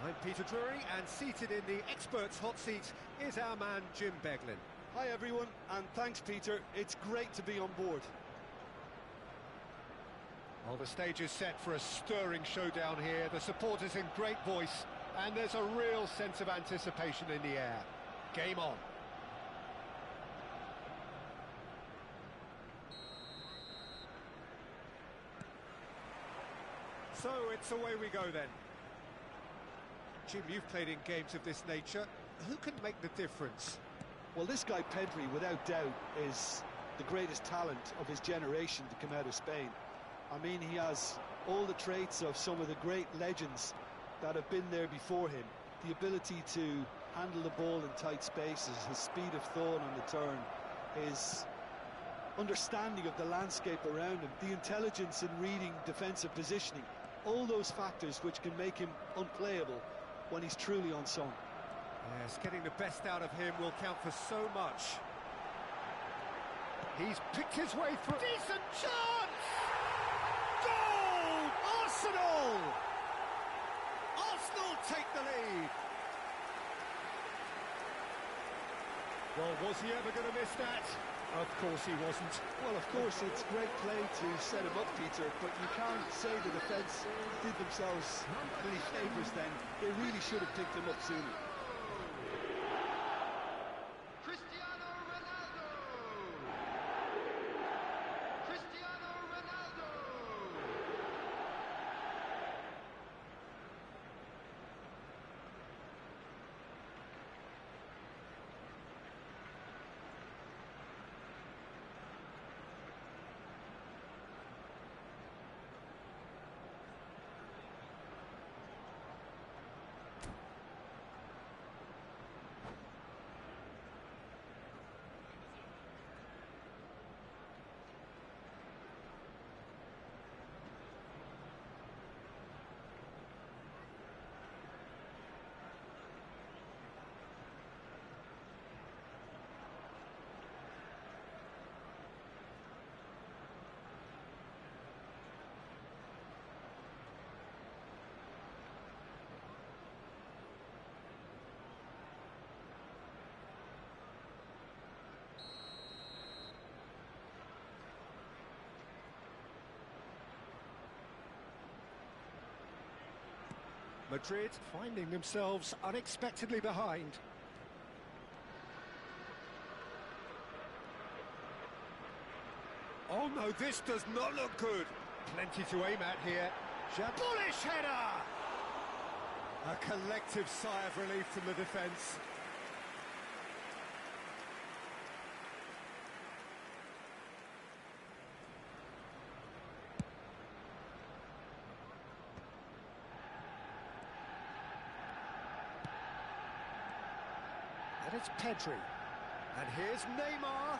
I'm Peter Drury, and seated in the experts' hot seat is our man Jim Beglin. Hi everyone, and thanks Peter, it's great to be on board. Well, the stage is set for a stirring showdown here, the supporters in great voice, and there's a real sense of anticipation in the air. Game on. So it's away we go then. Jim, you've played in games of this nature. Who can make the difference? Well, this guy Pedri, without doubt, is the greatest talent of his generation to come out of Spain. I mean, he has all the traits of some of the great legends that have been there before him. The ability to handle the ball in tight spaces, his speed of thought on the turn, his understanding of the landscape around him, the intelligence in reading defensive positioning, all those factors which can make him unplayable when he's truly on song. Yes, getting the best out of him will count for so much. He's picked his way through. Decent chance! Goal! Arsenal! Arsenal take the lead. Well, was he ever going to miss that? Of course he wasn't. Well, of course, it's great play to set him up, Peter, but you can't say the defence did themselves many favours then. They really should have picked him up sooner. Cristiano Ronaldo! Cristiano Ronaldo! Madrid finding themselves unexpectedly behind. Oh no, this does not look good. Plenty to aim at here. Bullish header! A collective sigh of relief from the defence. And it's Pedri. And here's Neymar.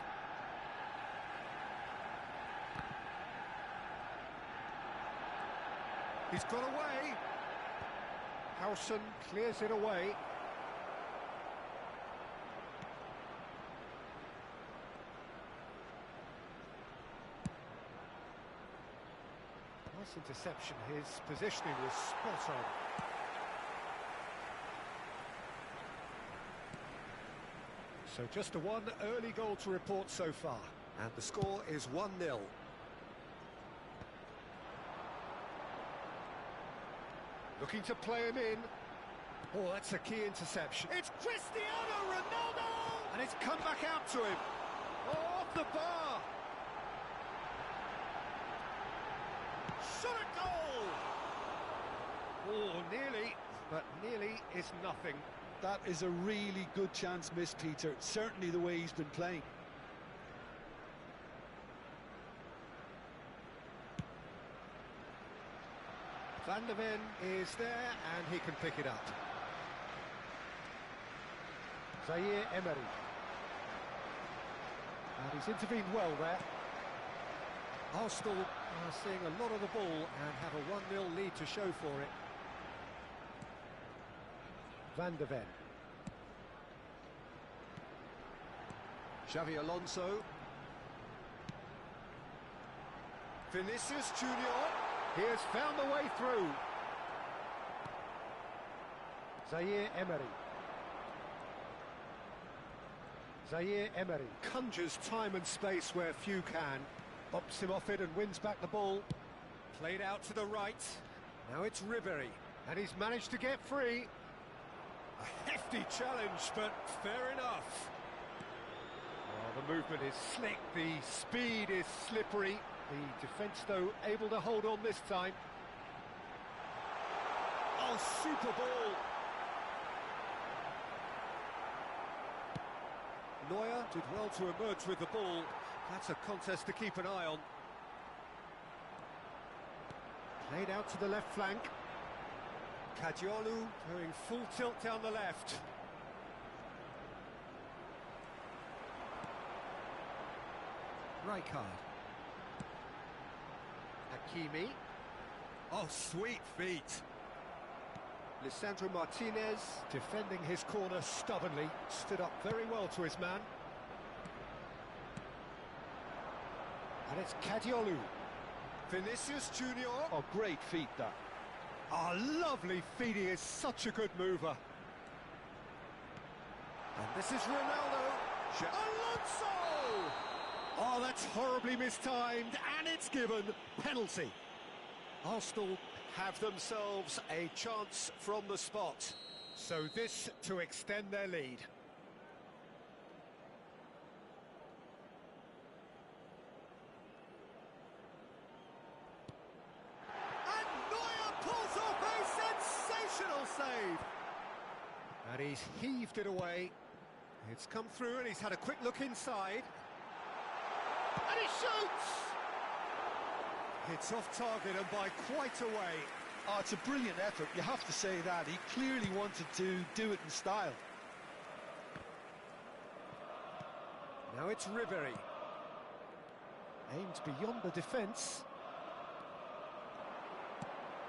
He's got away. Howson clears it away. Nice interception. His positioning was spot on. So just a one early goal to report so far. And the score is 1-0. Looking to play him in. Oh, that's a key interception. It's Cristiano Ronaldo! And it's come back out to him. Oh, off the bar. Shot a goal! Oh, nearly, but nearly is nothing. That is a really good chance missed, Peter. Certainly the way he's been playing. Van der Ven is there, and he can pick it up. Zaire Emery. And he's intervened well there. Arsenal are seeing a lot of the ball and have a 1-0 lead to show for it. Van der Ven. Xavi Alonso. Vinicius Junior. He has found the way through. Zaire Emery. Zaire Emery conjures time and space where few can. Bumps him off it and wins back the ball. Played out to the right. Now it's Ribery. And he's managed to get free. A hefty challenge, but fair enough. Oh, the movement is slick, the speed is slippery. The defence, though, able to hold on this time. Oh, super ball. Neuer did well to emerge with the ball. That's a contest to keep an eye on. Played out to the left flank. Cadiolu going full tilt down the left. Rijkaard. Hakimi. Oh, sweet feet. Lisandro Martinez defending his corner stubbornly. Stood up very well to his man. And it's Cadiolu. Vinicius Junior. Oh, great feet, that. Oh, lovely feet. He is such a good mover. And this is Ronaldo. Alonso! Oh, that's horribly mistimed, and it's given. Penalty. Arsenal have themselves a chance from the spot. So this to extend their lead. And Neuer pulls off a sensational save. And he's heaved it away. It's come through and he's had a quick look inside. And he shoots! It's off target and by quite a way. Oh, it's a brilliant effort, you have to say that. He clearly wanted to do it in style. Now it's Ribery. Aimed beyond the defence.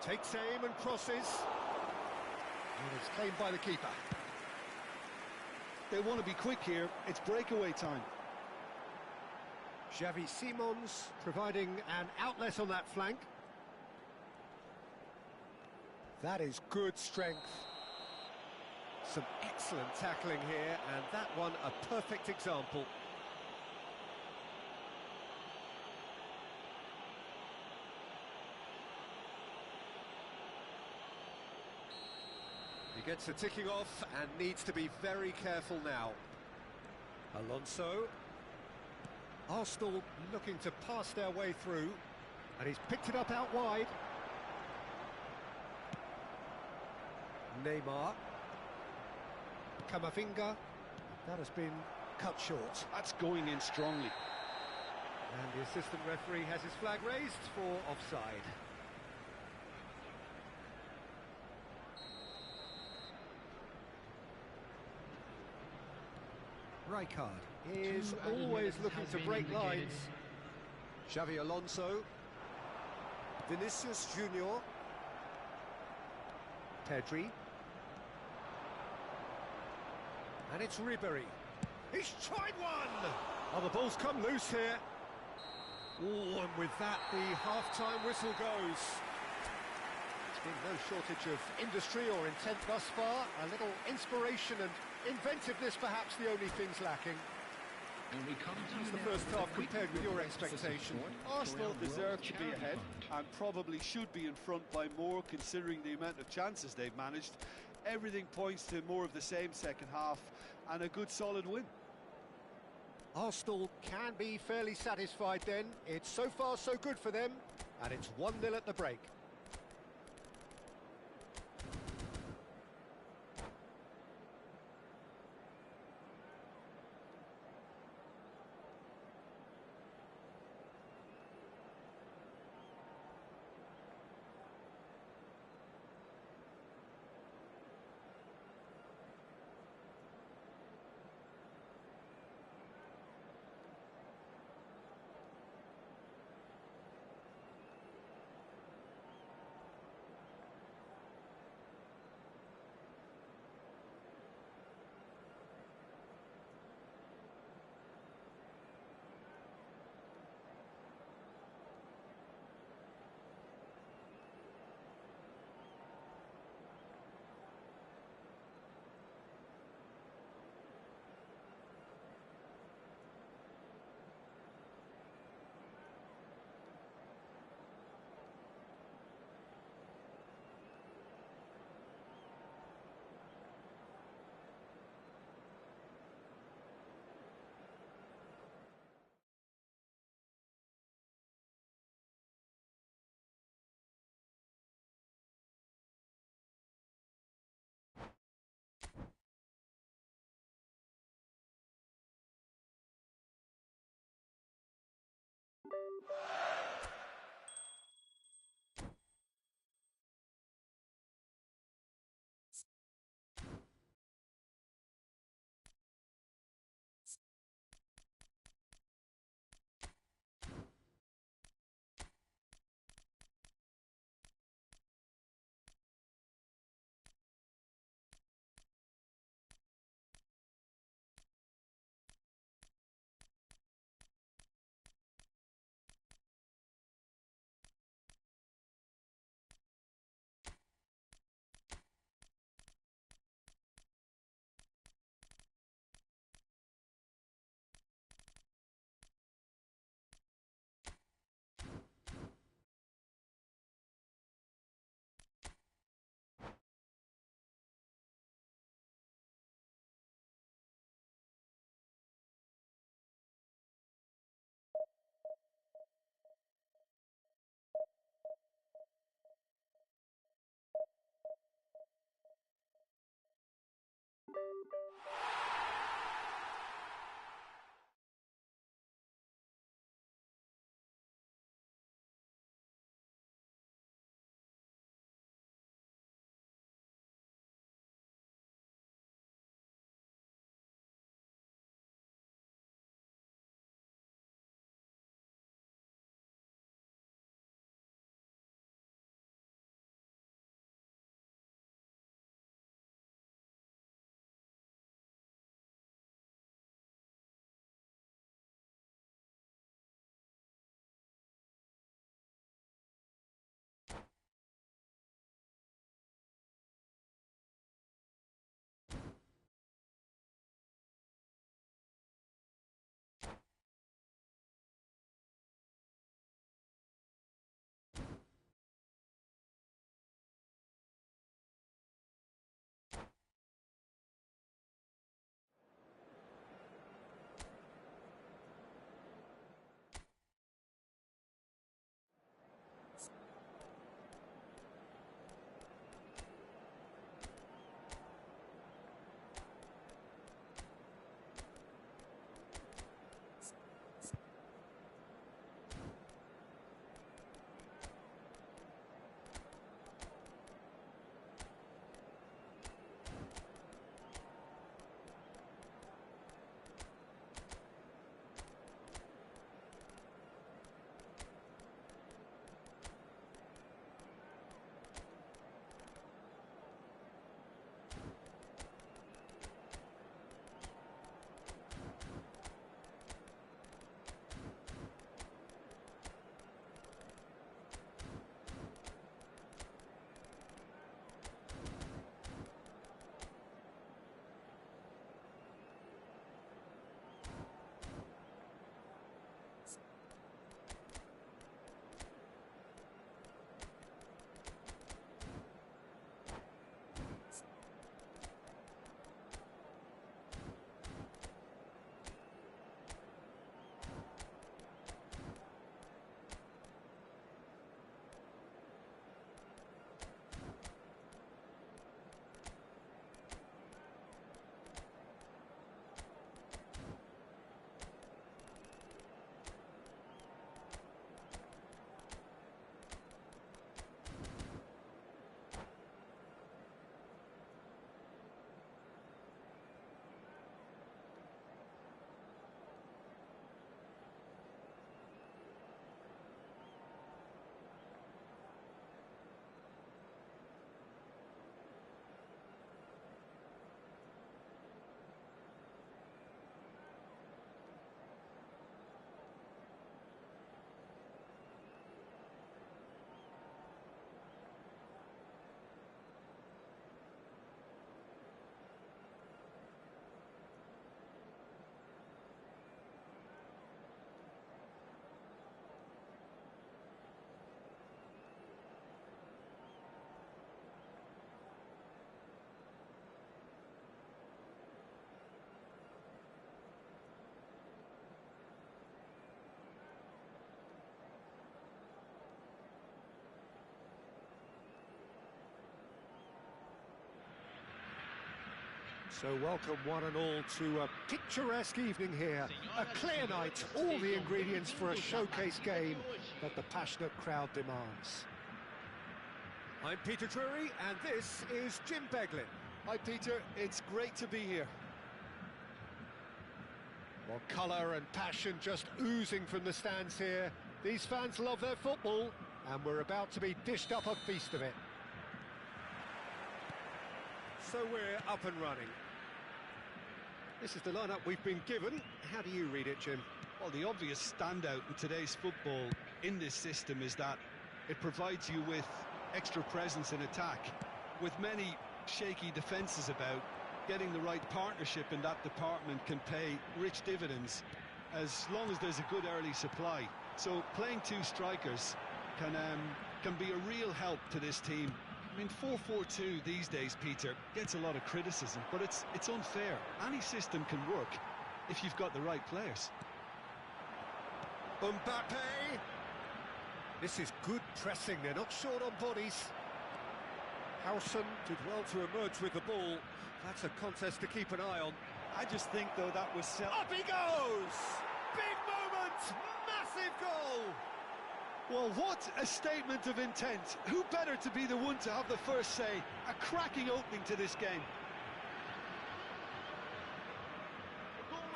Takes aim and crosses. And it's claimed by the keeper. They want to be quick here, it's breakaway time. Xavi Simons providing an outlet on that flank. That is good strength. Some excellent tackling here, and that one a perfect example. He gets a ticking off and needs to be very careful now. Alonso. Arsenal looking to pass their way through, and he's picked it up out wide. Neymar. Camavinga. That has been cut short. That's going in strongly. And the assistant referee has his flag raised for offside. Rijkaard is always looking to break lines. Xavi Alonso. Vinicius Junior. Pedri. And it's Ribery. He's tried one! Oh, the ball's come loose here. Oh, and with that, the half-time whistle goes. There's been no shortage of industry or intent thus far. A little inspiration and inventiveness, perhaps the only things lacking. How's the first half compared with your expectation? Arsenal deserve to be ahead and probably should be in front by more considering the amount of chances they've managed. Everything points to more of the same second half and a good solid win. Arsenal can be fairly satisfied then. It's so far so good for them, and it's 1-0 at the break. So welcome one and all to a picturesque evening here. A clear night, all the ingredients for a showcase game that the passionate crowd demands. I'm Peter Drury and this is Jim Beglin. Hi Peter, it's great to be here. Well, colour and passion just oozing from the stands here. These fans love their football and we're about to be dished up a feast of it. So we're up and running. This is the lineup we've been given. How do you read it, Jim? Well, the obvious standout in today's football in this system is that it provides you with extra presence in attack. With many shaky defences about, getting the right partnership in that department can pay rich dividends as long as there's a good early supply. So playing two strikers can be a real help to this team. I mean, 4-4-2 these days, Peter, gets a lot of criticism, but it's unfair. Any system can work if you've got the right players. Mbappe! This is good pressing, they're not short on bodies. Howson did well to emerge with the ball. That's a contest to keep an eye on. I just think, though, that was... Up he goes! Big moment! Massive goal! Well, what a statement of intent. Who better to be the one to have the first say? A cracking opening to this game.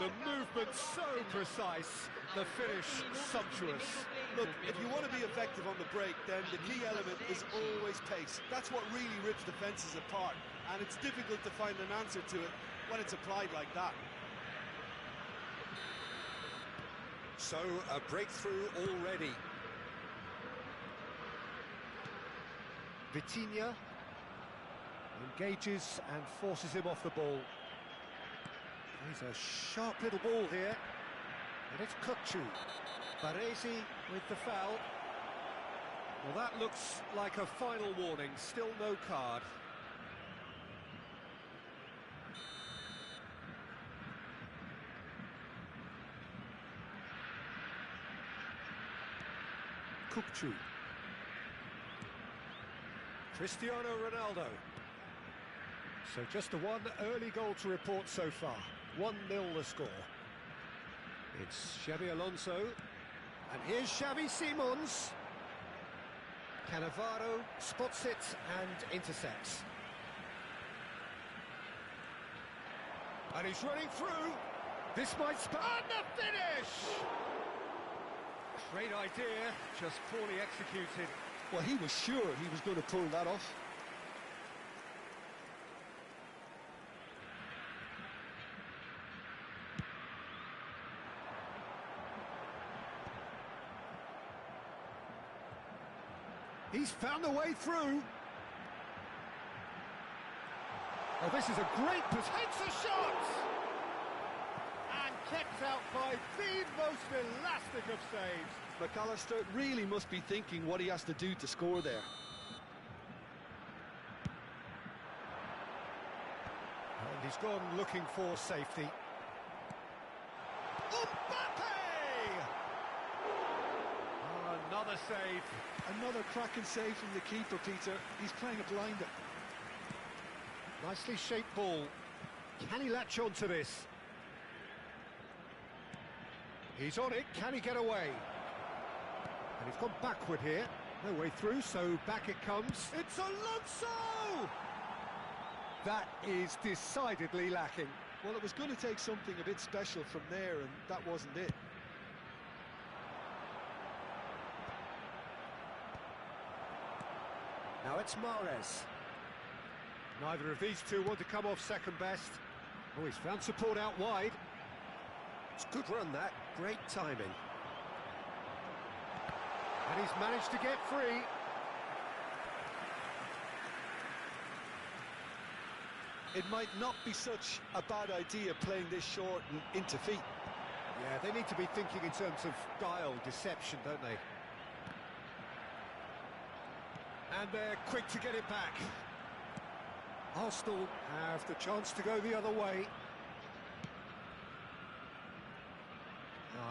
The movement so precise, the finish sumptuous. Look, if you want to be effective on the break, then the key element is always pace. That's what really rips defences apart, and it's difficult to find an answer to it when it's applied like that. So, a breakthrough already. Vitinha engages and forces him off the ball. He's a sharp little ball here, and it's Kukçu. Baresi with the foul. Well, that looks like a final warning, still no card. Kukçu. Cristiano Ronaldo. So just the one early goal to report so far. 1-0 the score. It's Xabi Alonso. And here's Xavi Simons. Cannavaro spots it and intercepts. And he's running through. This might spell. And the finish! Great idea, just poorly executed. Well, he was sure he was going to pull that off. He's found a way through. Oh, this is a great potential shot! And kept out by the most elastic of saves. McAllister really must be thinking what he has to do to score there. And he's gone looking for safety. Mbappe! Oh, another save. Another cracking save from the keeper, Peter. He's playing a blinder. Nicely shaped ball. Can he latch on to this? He's on it. Can he get away? And he's gone backward here. No way through, so back it comes. It's Alonso! That is decidedly lacking. Well, it was going to take something a bit special from there, and that wasn't it. Now it's Mahrez. Neither of these two want to come off second best. Oh, he's found support out wide. It's a good run, that. Great timing. And he's managed to get free. It might not be such a bad idea playing this short and into feet. Yeah, they need to be thinking in terms of guile, deception, don't they? And they're quick to get it back. Arsenal have the chance to go the other way.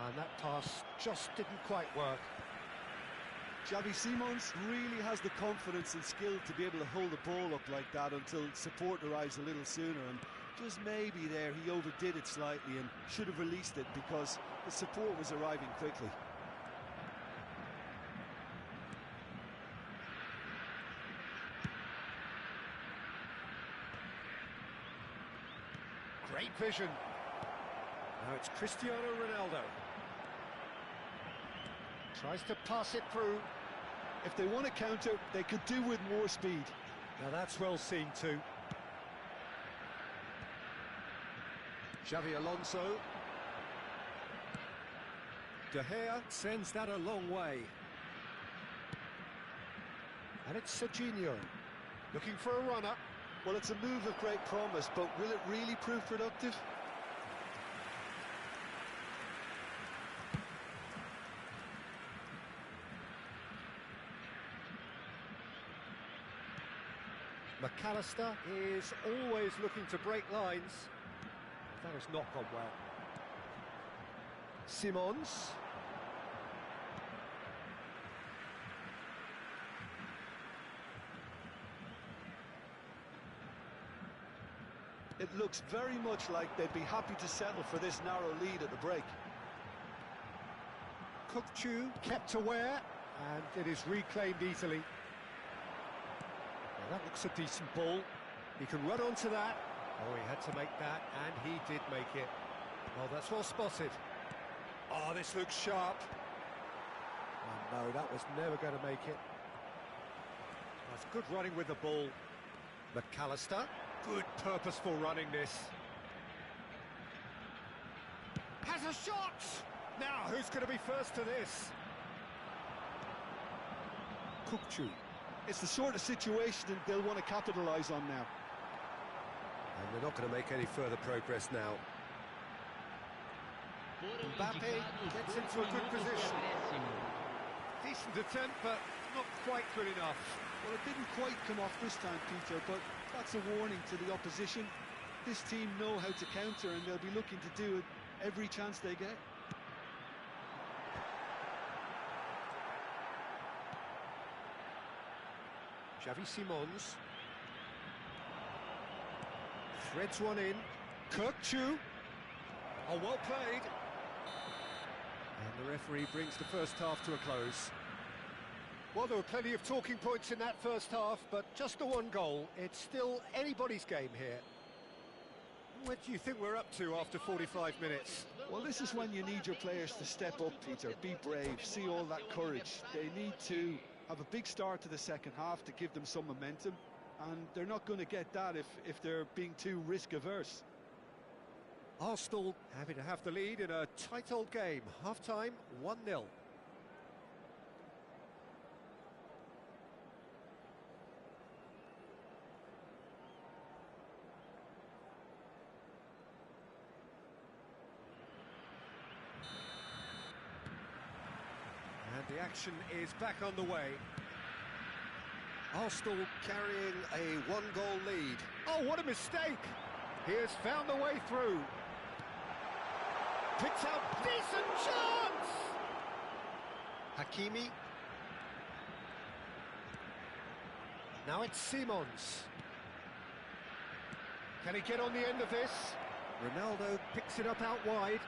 And that pass just didn't quite work. Xavi Simons really has the confidence and skill to be able to hold the ball up like that until support arrives a little sooner, and Just maybe there he overdid it slightly and should have released it because the support was arriving quickly. Great vision. Now it's Cristiano Ronaldo. Tries to pass it through. If they want to counter, they could do with more speed. Now that's well seen too. Xavi Alonso. De Gea sends that a long way. And it's Serginho looking for a runner. Well, it's a move of great promise, but will it really prove productive? McAllister is always looking to break lines. That has not gone well. Simons. It looks very much like they'd be happy to settle for this narrow lead at the break. Kukçu kept aware, and it is reclaimed easily. Now that looks a decent ball. He can run onto that. Oh, he had to make that, and he did make it. Well, that's well spotted. Oh, this looks sharp. Oh, no, that was never going to make it. That's good running with the ball. McAllister, good purposeful running this. Has a shot! Now, who's going to be first to this? Kukçu. It's the sort of situation that they'll want to capitalise on now. And they're not going to make any further progress now. Mbappe gets into a good position. Decent attempt, but not quite good enough. Well, it didn't quite come off this time, Peter, but that's a warning to the opposition. This team know how to counter, and they'll be looking to do it every chance they get. Xavi Simons. Threads one in. Kukçu. Oh, well played. And the referee brings the first half to a close. Well, there were plenty of talking points in that first half, but just the one goal. It's still anybody's game here. What do you think we're up to after 45 minutes? Well, this is when you need your players to step up, Peter. Be brave, see all that courage. They need to have a big start to the second half to give them some momentum, and they're not going to get that if they're being too risk-averse. Arsenal happy to have the lead in a tight old game. Half-time, 1-0. And the action is back on the way. Arsenal carrying a one-goal lead. Oh, what a mistake! He has found the way through. Picks out decent chance! Hakimi. Now it's Simons. Can he get on the end of this? Ronaldo picks it up out wide.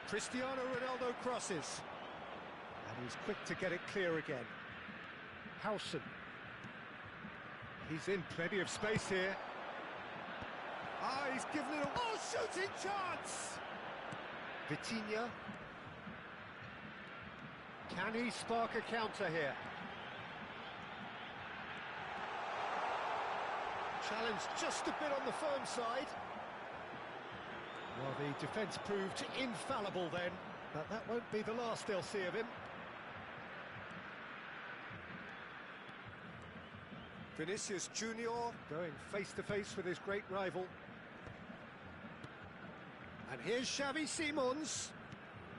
Cristiano Ronaldo crosses. And he's quick to get it clear again. Howson. He's in plenty of space here. Ah, he's given it a... Oh, shooting chance! Vitinha. Can he spark a counter here? Challenge just a bit on the firm side. Well, the defence proved infallible then, but that won't be the last they'll see of him. Vinicius Junior going face-to-face with his great rival. And here's Xavi Simons.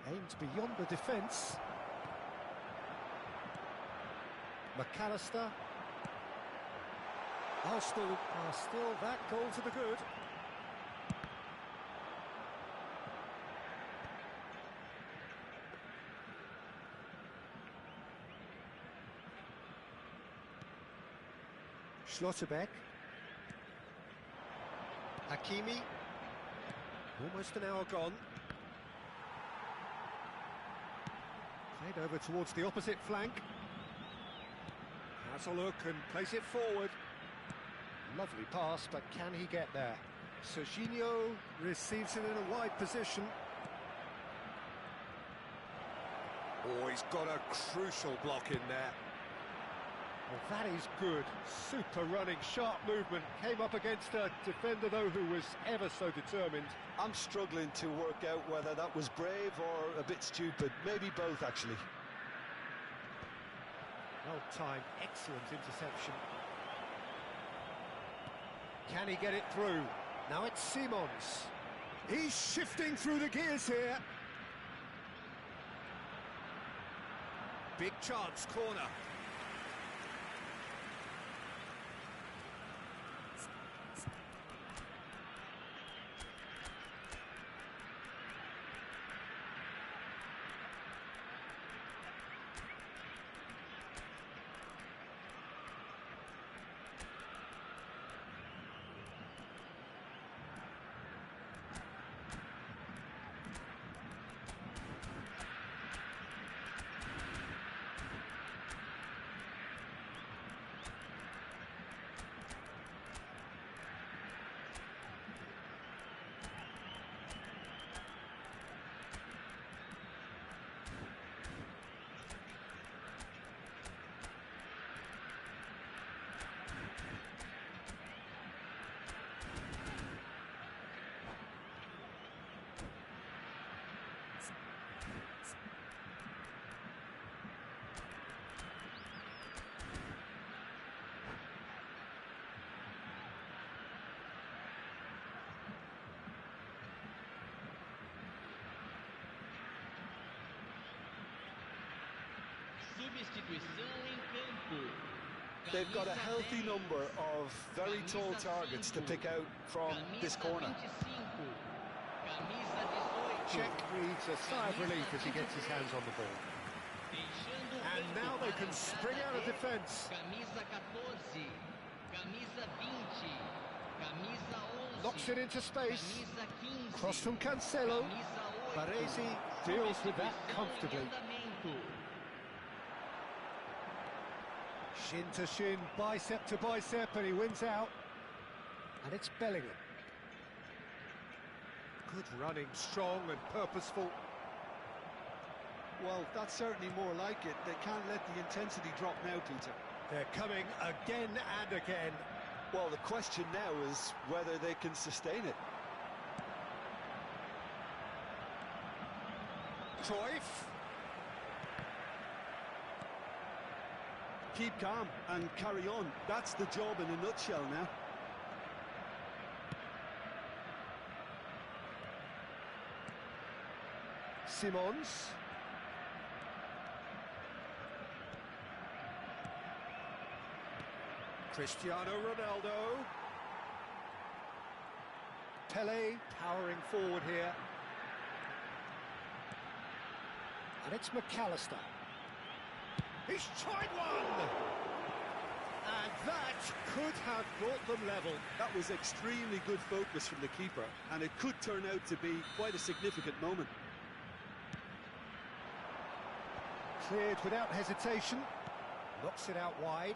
Aimed beyond the defence. McAllister. Arsenal are still that goal to the good. Schlotterbeck. Hakimi. Hakimi. Almost an hour gone. Played over towards the opposite flank. Has a look and plays it forward. Lovely pass, but can he get there? Serginho receives it in a wide position. Oh, he's got a crucial block in there. Well, that is good. Super running, sharp movement. Came up against a defender, though, who was ever so determined. I'm struggling to work out whether that was brave or a bit stupid. Maybe both, actually. Well timed, excellent interception. Can he get it through? Now it's Simons. He's shifting through the gears here. Big chance, corner. Substituição em campo. They've got a healthy number of very tall targets to pick out from this corner. Czech breathes a sigh of relief as he gets his hands on the ball. And now they can spring out of defence. Camisa 14, camisa 20, camisa 11. Knocks it into space. Camisa 15. Cross from Cancelo. Camisa 8. Baresi deals with that comfortably. Shin to shin, bicep to bicep, and he wins out. And it's Bellingham. Good running, strong and purposeful. Well, that's certainly more like it. They can't let the intensity drop now, Peter. They're coming again and again. Well, the question now is whether they can sustain it. Cruyff. Keep calm and carry on. That's the job in a nutshell now. Simons. Cristiano Ronaldo. Pele powering forward here. And it's McAllister. He's tried one! And that could have brought them level. That was extremely good focus from the keeper, and it could turn out to be quite a significant moment. Cleared without hesitation. Knocks it out wide.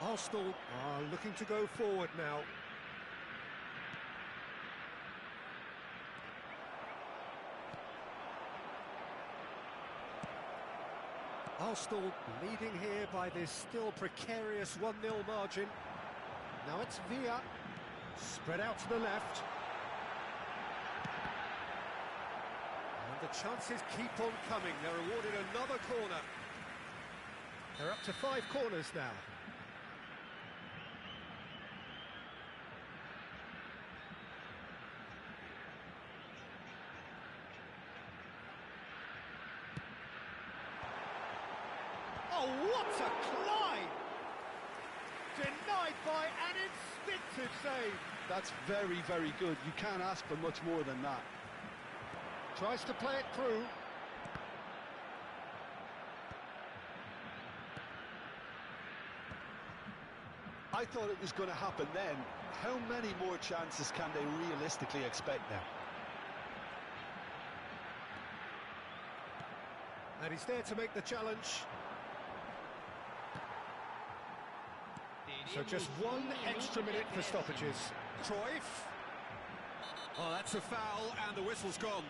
Arsenal are looking to go forward now. Arsenal leading here by this still precarious 1-0 margin. Now it's Villa. Spread out to the left. And the chances keep on coming. They're awarded another corner. They're up to 5 corners now. Oh, what a climb! Denied by an instinctive save. That's very, very good. You can't ask for much more than that. Tries to play it through. I thought it was going to happen then. How many more chances can they realistically expect now? And he's there to make the challenge. So just 1 extra minute for stoppages. Cruyff. Oh, that's a foul, and the whistle's gone.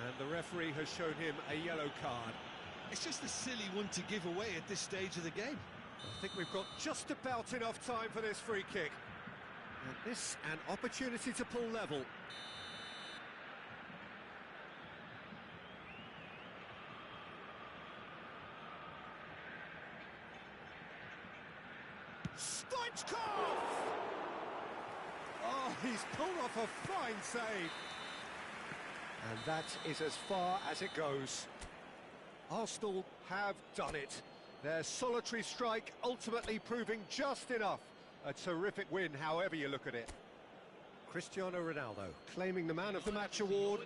And the referee has shown him a yellow card. It's just a silly one to give away at this stage of the game. I think we've got just about enough time for this free kick. And this, an opportunity to pull level. Stoichkov! Oh, he's pulled off a fine save. And that is as far as it goes. Arsenal have done it. Their solitary strike ultimately proving just enough. A terrific win, however you look at it. Cristiano Ronaldo claiming the Man of the Match award.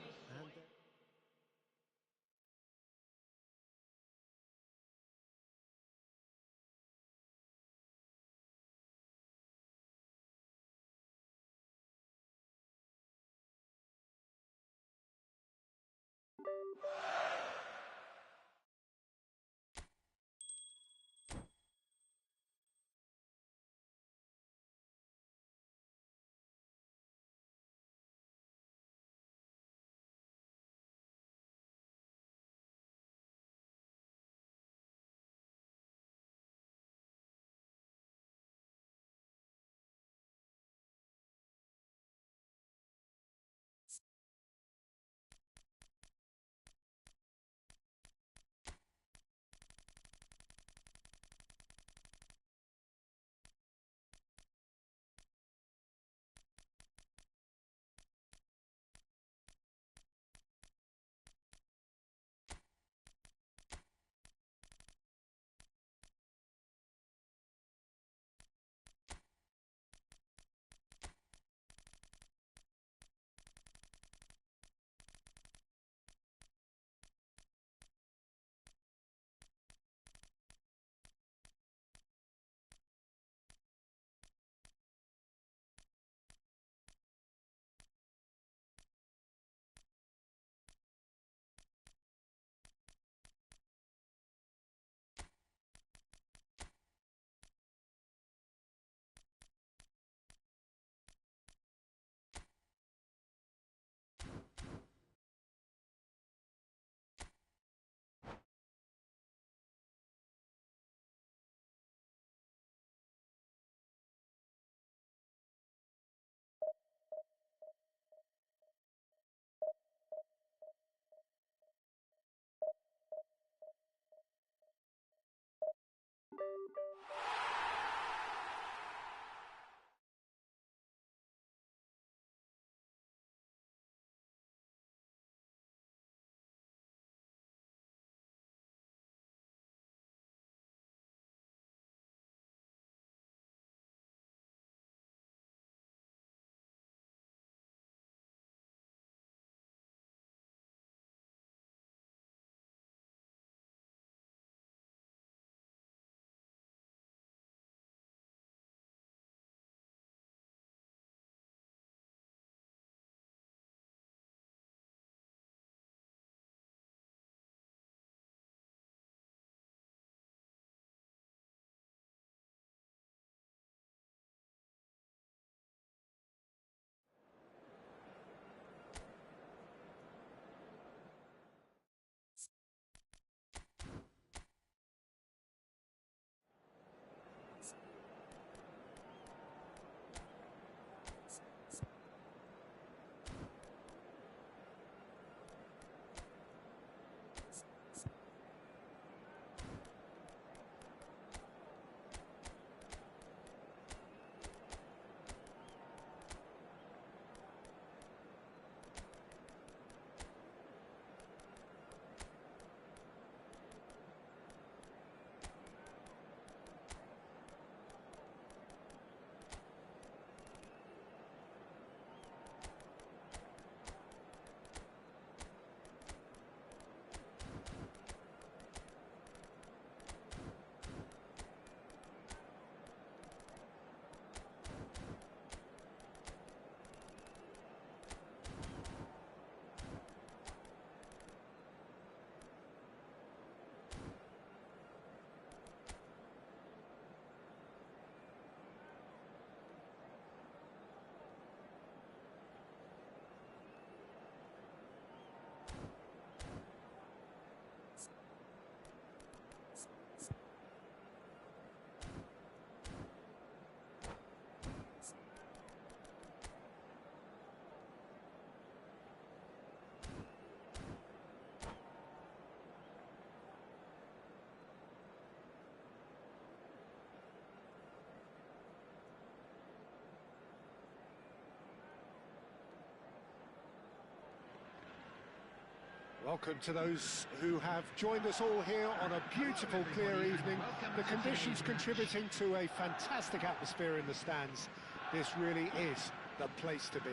Welcome to those who have joined us all here on a beautiful, clear evening. The conditions contributing to a fantastic atmosphere in the stands. This really is the place to be.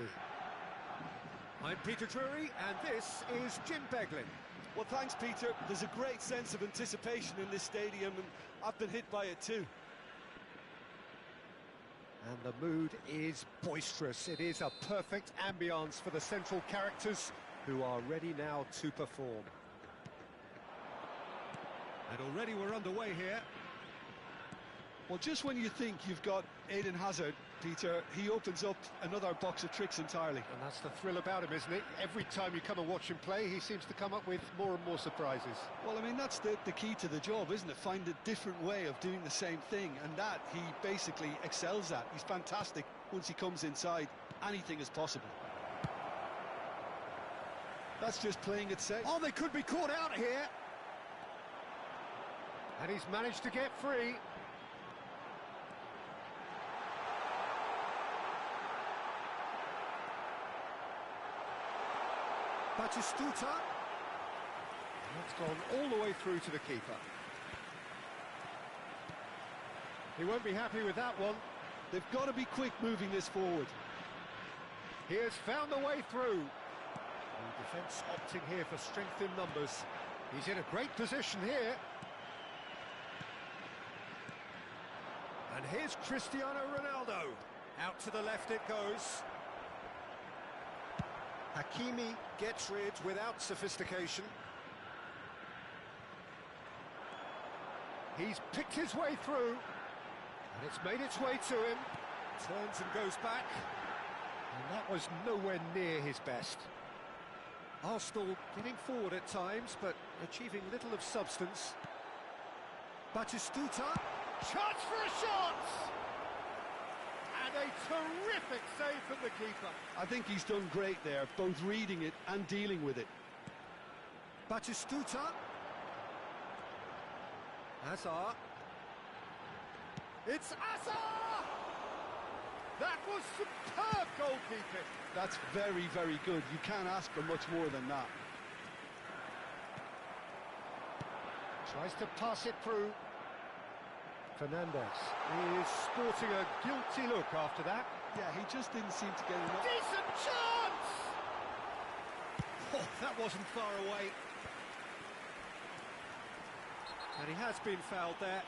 I'm Peter Drury, and this is Jim Beglin. Well, thanks, Peter. There's a great sense of anticipation in this stadium, and I've been hit by it too. And the mood is boisterous. It is a perfect ambience for the central characters who are ready now to perform. And already we're underway here. Well, just when you think you've got Eden Hazard, Peter, he opens up another box of tricks entirely. And that's the thrill about him, isn't it? Every time you come and watch him play, he seems to come up with more and more surprises. Well, I mean, that's the key to the job, isn't it? Find a different way of doing the same thing, and that he basically excels at. He's fantastic. Once he comes inside, anything is possible. That's just playing it safe. Oh, they could be caught out here. And he's managed to get free. Batistuta. That's gone all the way through to the keeper. He won't be happy with that one. They've got to be quick moving this forward. He has found a way through. The defence opting here for strength in numbers. He's in a great position here. And here's Cristiano Ronaldo. Out to the left it goes. Hakimi gets rid without sophistication. He's picked his way through. And it's made its way to him. Turns and goes back. And that was nowhere near his best. Arsenal getting forward at times, but achieving little of substance. Batistuta. Chance for a shot! And a terrific save from the keeper. I think he's done great there, both reading it and dealing with it. Batistuta. Hazard. It's Hazard! That was superb goalkeeping. That's very, very good. You can't ask for much more than that. Tries to pass it through. Fernandes is sporting a guilty look after that. Yeah, he just didn't seem to get enough. Decent chance! Oh, that wasn't far away. And he has been fouled there.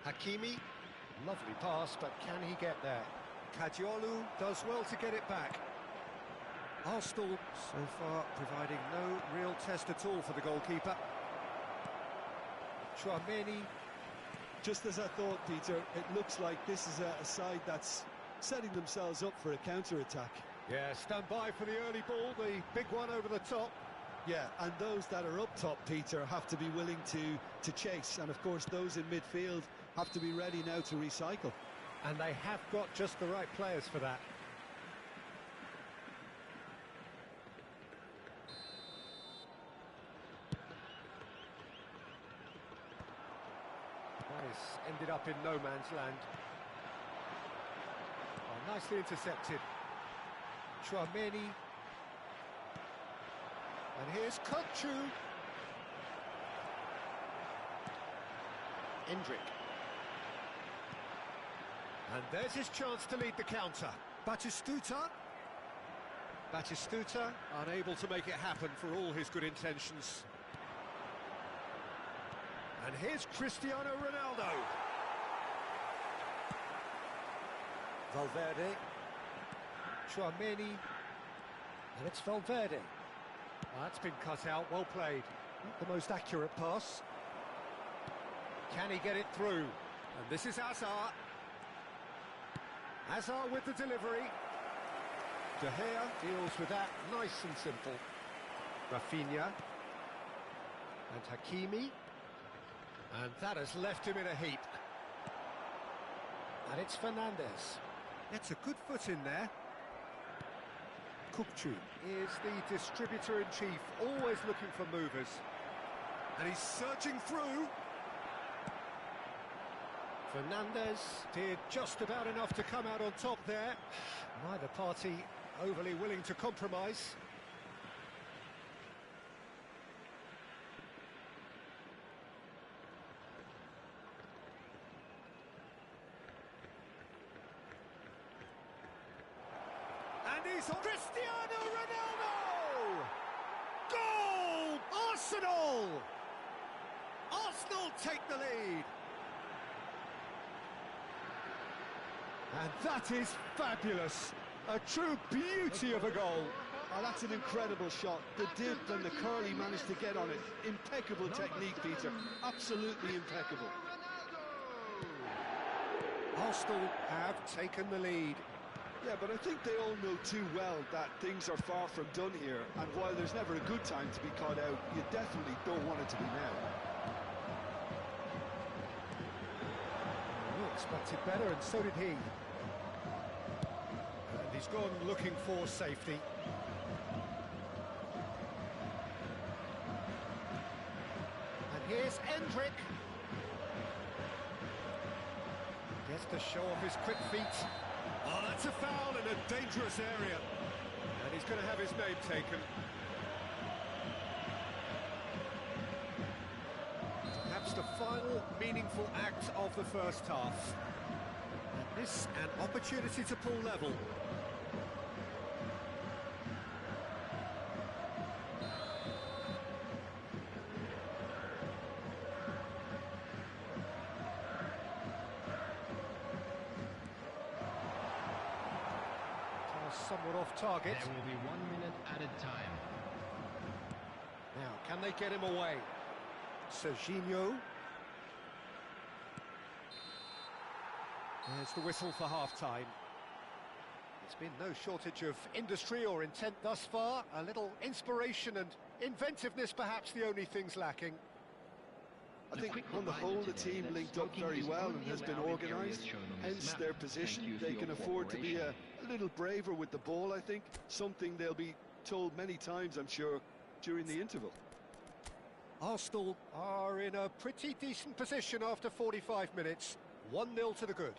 Hakimi, lovely pass, but can he get there? Kadiolu does well to get it back. Arsenal so far providing no real test at all for the goalkeeper. Chouameni. Just as I thought, Peter, it looks like this is a side that's setting themselves up for a counter-attack. Yeah, stand by for the early ball, the big one over the top. Yeah, and those that are up top, Peter, have to be willing to chase. And, of course, those in midfield have to be ready now to recycle. And they have got just the right players for that. Nice, ended up in no man's land. Oh, nicely intercepted. Chouameni. And here's Kutchu. Endrick. And there's his chance to lead the counter. Batistuta. Batistuta unable to make it happen for all his good intentions. And here's Cristiano Ronaldo. Valverde. Chouameni. And it's Valverde. That's been cut out, well played. Not the most accurate pass. Can he get it through? And this is Hazard. Hazard with the delivery. De Gea deals with that nice and simple. Rafinha. And Hakimi. And that has left him in a heap. And it's Fernandes. Gets a good foot in there. Kukçu is the distributor-in-chief, always looking for movers. And he's searching through. Fernandez did just about enough to come out on top there. Neither party overly willing to compromise. And he's on Cristiano Ronaldo! Goal! Arsenal! Arsenal take the lead. And that is fabulous. A true beauty of a goal. Oh, that's an incredible shot. The dip and the curl he managed to get on it. Impeccable technique, Peter. Absolutely impeccable. Arsenal have taken the lead. Yeah, but I think they all know too well that things are far from done here. And while there's never a good time to be caught out, you definitely don't want it to be now. Oh, expected better, and so did he. And he's gone looking for safety. And here's Endrick. Gets to show off his quick feet. Oh, that's a foul in a dangerous area. And he's going to have his name taken. Perhaps the final meaningful act of the first half. And this, an opportunity to pull level. Somewhat off target. There will be 1 minute added time. Now, can they get him away? Serginho. There's the whistle for half-time. There's been no shortage of industry or intent thus far. A little inspiration and inventiveness, perhaps the only things lacking. I think on the whole the team linked up very well and has been organised, hence their position. They can afford to be a little braver with the ball, I think, something they'll be told many times, I'm sure, during the interval. Arsenal are in a pretty decent position after 45 minutes. 1-0 to the good.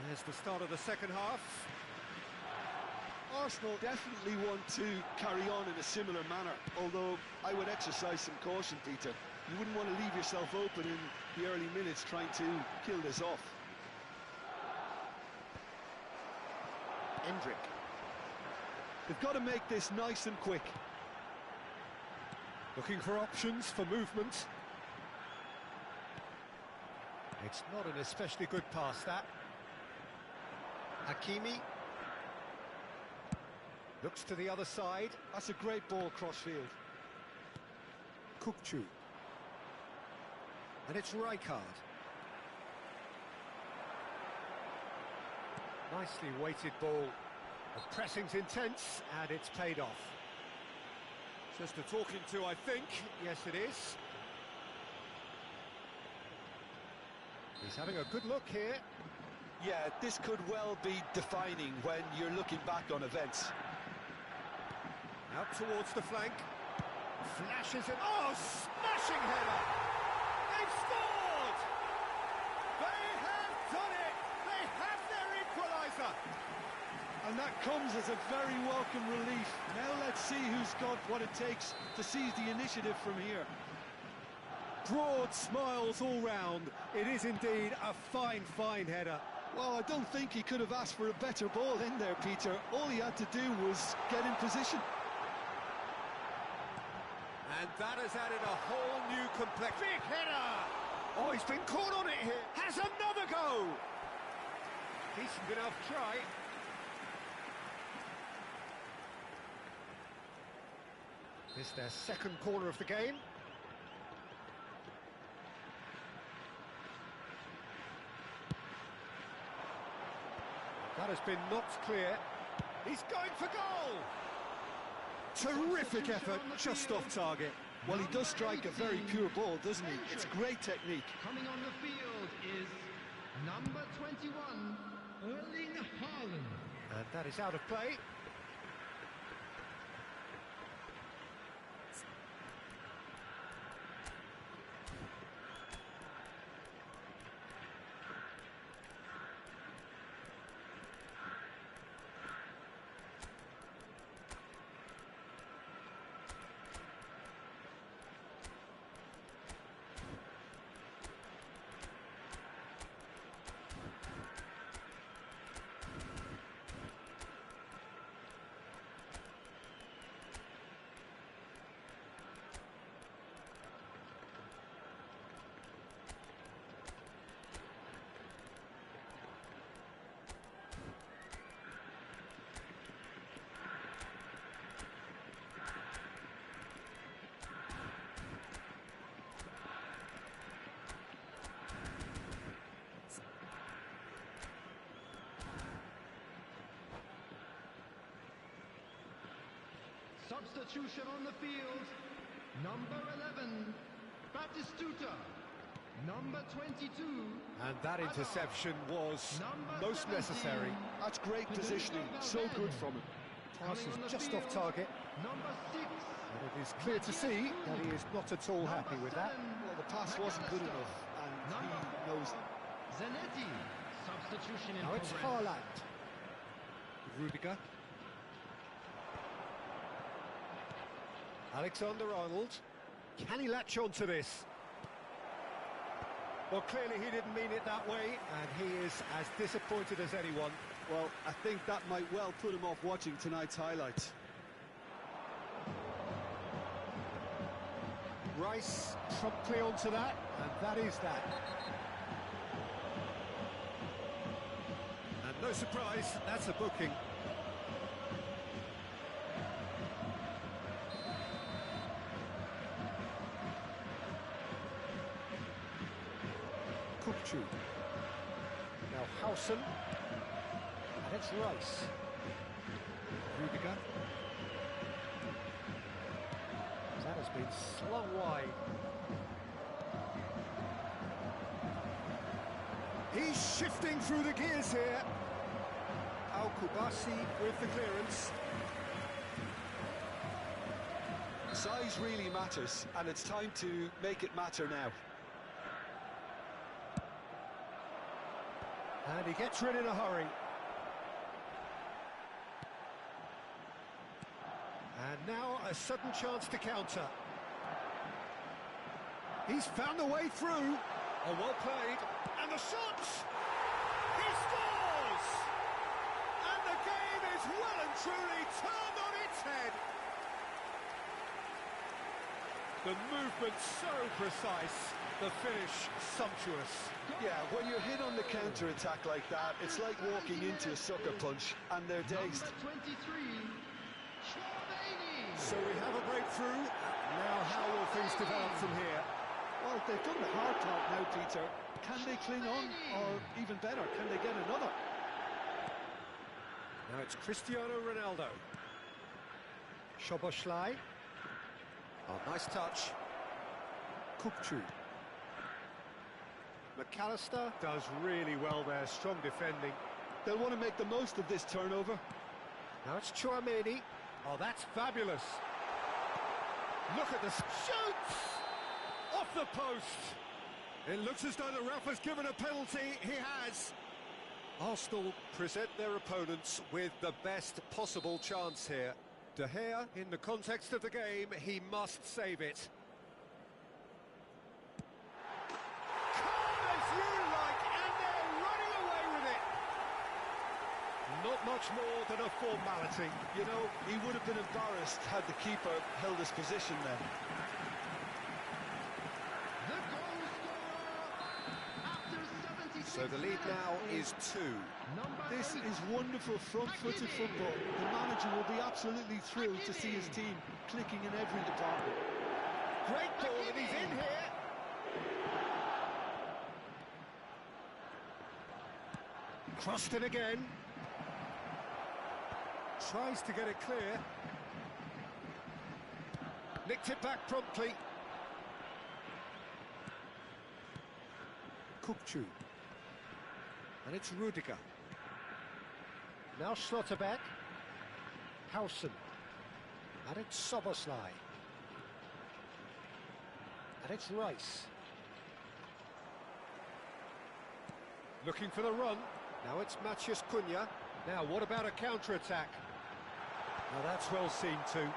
There's the start of the second half. Arsenal definitely want to carry on in a similar manner, although I would exercise some caution, Peter. You wouldn't want to leave yourself open in the early minutes trying to kill this off. Endrick. They've got to make this nice and quick. Looking for options for movement. It's not an especially good pass, that. Hakimi. Looks to the other side. That's a great ball cross-field. Kukçu. And it's Rijkaard. Nicely weighted ball. The pressing's intense, and it's paid off. Just a talking to, I think. Yes, it is. He's having a good look here. Yeah, this could well be defining when you're looking back on events. Out towards the flank. Flashes it. Oh, smashing header! They've scored! They have done it! They have their equaliser! And that comes as a very welcome relief. Now let's see who's got what it takes to seize the initiative from here. Broad smiles all round. It is indeed a fine, fine header. Well, I don't think he could have asked for a better ball in there, Peter. All he had to do was get in position. And that has added a whole new complex. Big header! Oh, he's been caught on it here. Has another go! Decent enough try. This is their second corner of the game. That has been knocked clear. He's going for goal! Terrific effort, just off target. Well, he does strike a very pure ball, doesn't he? It's great technique. Coming on the field is number 21, Erling Haaland. And that is out of play. Substitution on the field. Number 11, Batistuta. Number 22. And that interception was Number most 17. necessary. That's great positioning. So good from him. Pass Coming on is the just field, off target. Number 6. And it is clear to see that he is not at all happy with that. Well, the pass wasn't good enough, and he knows it. Zanetti. Substitution in Now it's progress. Haaland. Rudiger. Alexander-Arnold. Can he latch on to this? Well, clearly he didn't mean it that way, and he is as disappointed as anyone. Well, I think that might well put him off watching tonight's highlights. Rice promptly onto that, and that is that. And no surprise, that's a booking. Kupchu. Now Howson. And it's Rice. Rudiger. That has been slung wide. He's shifting through the gears here. Al-Kubasi with the clearance. Size really matters, and it's time to make it matter now. And he gets rid in a hurry. And now a sudden chance to counter. He's found a way through. Oh, well played. And the shot! He scores! And the game is well and truly turned on its head. The movement so precise, the finish sumptuous. Yeah, when you're hit on the counter-attack like that, it's like walking into a sucker punch, and they're dazed. Number 23, Schwabani. So we have a breakthrough. Now how will things develop from here? Well, they've done the hard part now, Peter. Can they cling on, or even better, can they get another? Now it's Cristiano Ronaldo. Szoboszlai. Oh, nice touch. Kupchu. McAllister does really well there, strong defending. They'll want to make the most of this turnover. Now it's Chouameni. Oh, that's fabulous. Look at this. Shoots! Off the post. It looks as though the ref has given a penalty. He has. Arsenal present their opponents with the best possible chance here. De Gea, in the context of the game, he must save it. Calm as you like, and they're running away with it. Not much more than a formality. You know, he would have been embarrassed had the keeper held his position then. The goal scorer after 76 So the lead now is 2. This is wonderful front-footed football. The manager will be absolutely thrilled to see his team clicking in every department. Great ball, and he's in here. Crossed in again. Tries to get it clear. Nicked it back promptly. Kukcu. And it's Rudiger. Now Schlotterbeck. Howson. And it's Soboslai. And it's Rice. Looking for the run. Now it's Maciej Cunha. Now what about a counter-attack? Now that's well seen too.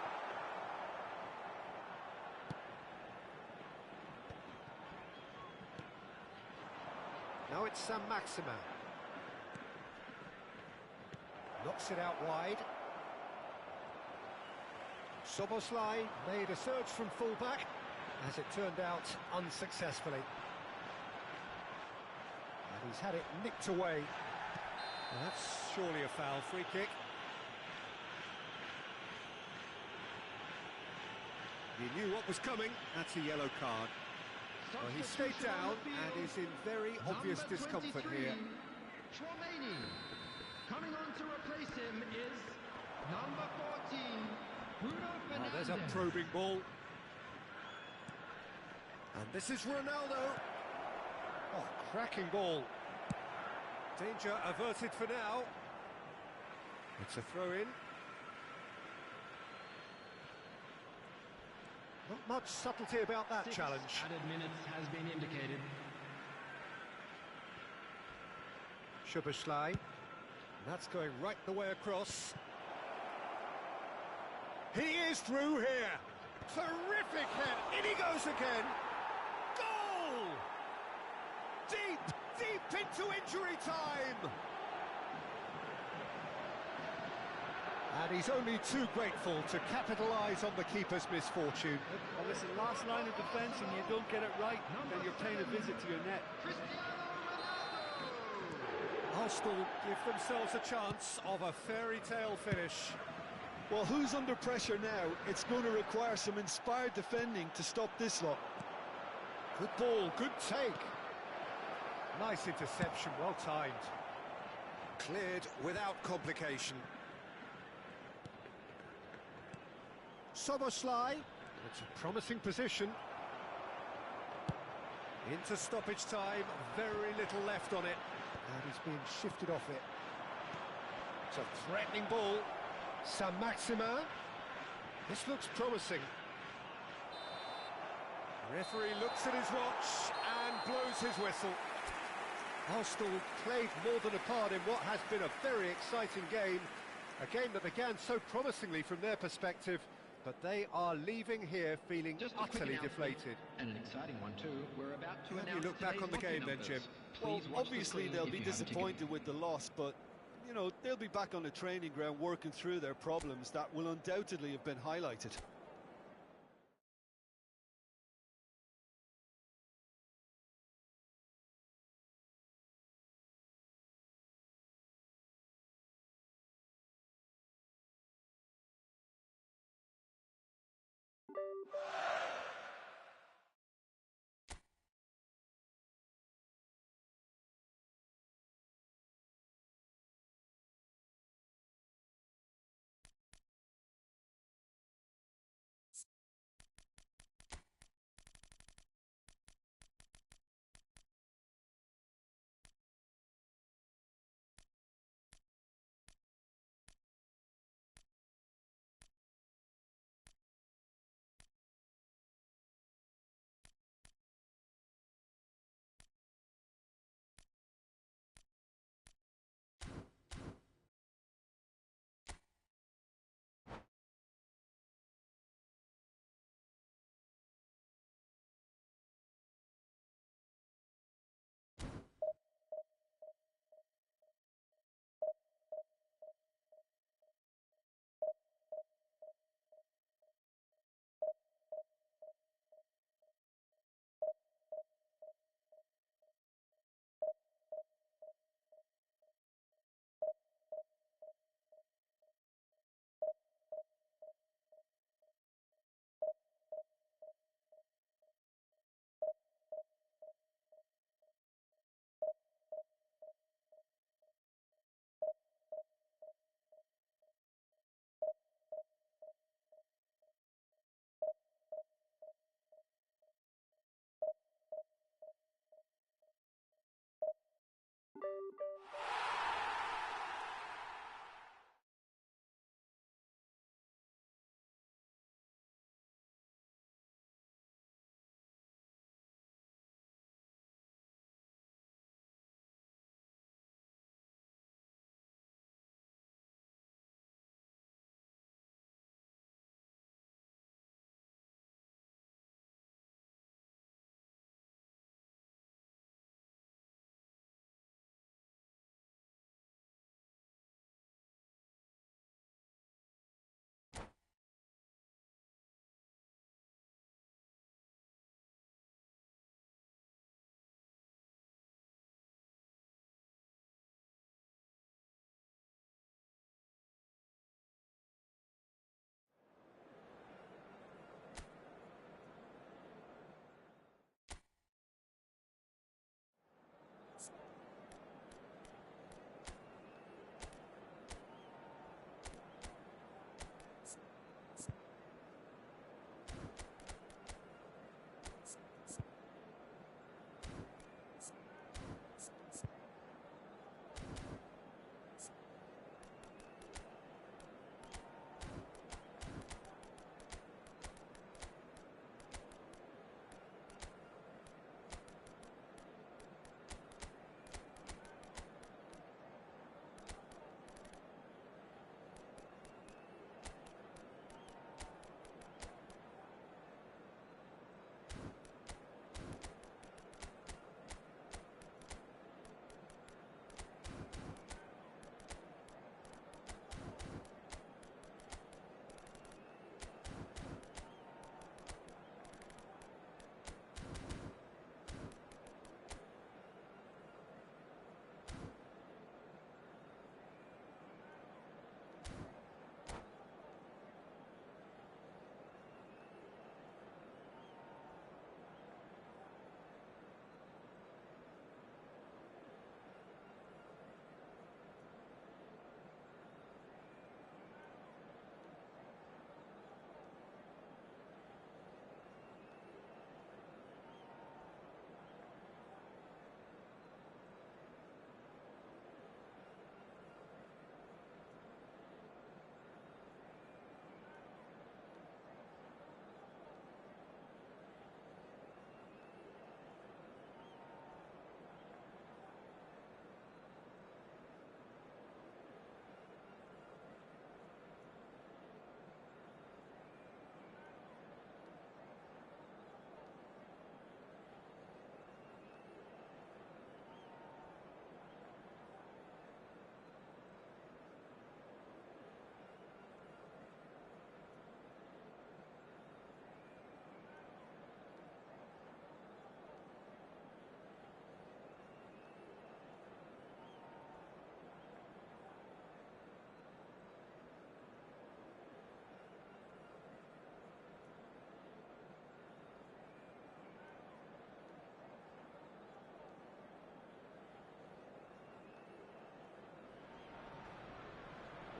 Now it's Sam Maximin. Knocks it out wide. Soboslai made a surge from fullback, as it turned out unsuccessfully. And he's had it nicked away. Well, that's surely a foul. Free kick. He knew what was coming. That's a yellow card. Well, he stayed down and is in very obvious discomfort here. Chouameni. Coming on to replace him is number 14, Bruno Fernandes. Oh, there's a probing ball. And this is Ronaldo. Oh, cracking ball. Danger averted for now. It's a throw-in. Not much subtlety about that challenge. Added minutes has been indicated. Szoboszlai. That's going right the way across. He is through here. Terrific head. In he goes again. Goal! Deep into injury time. And he's only too grateful to capitalise on the keeper's misfortune. Well, listen, last line of defence and you don't get it right, then you're paying a visit to your net. Arsenal give themselves a chance of a fairy tale finish. Well, who's under pressure now? It's going to require some inspired defending to stop this lot. Good ball, good take. Nice interception, well timed. Cleared without complication. Soboslai. It's a promising position. Into stoppage time, very little left on it. And he's being shifted off it. It's a threatening ball. Sam Maximin. This looks promising. The referee looks at his watch and blows his whistle. Arsenal played more than a part in what has been a very exciting game. A game that began so promisingly from their perspective, but they are leaving here feeling utterly deflated. And an exciting one too. We're about to How do you look back on the game then, Jim? Well, obviously they'll be disappointed with the loss, but, you know, they'll be back on the training ground working through their problems that will undoubtedly have been highlighted.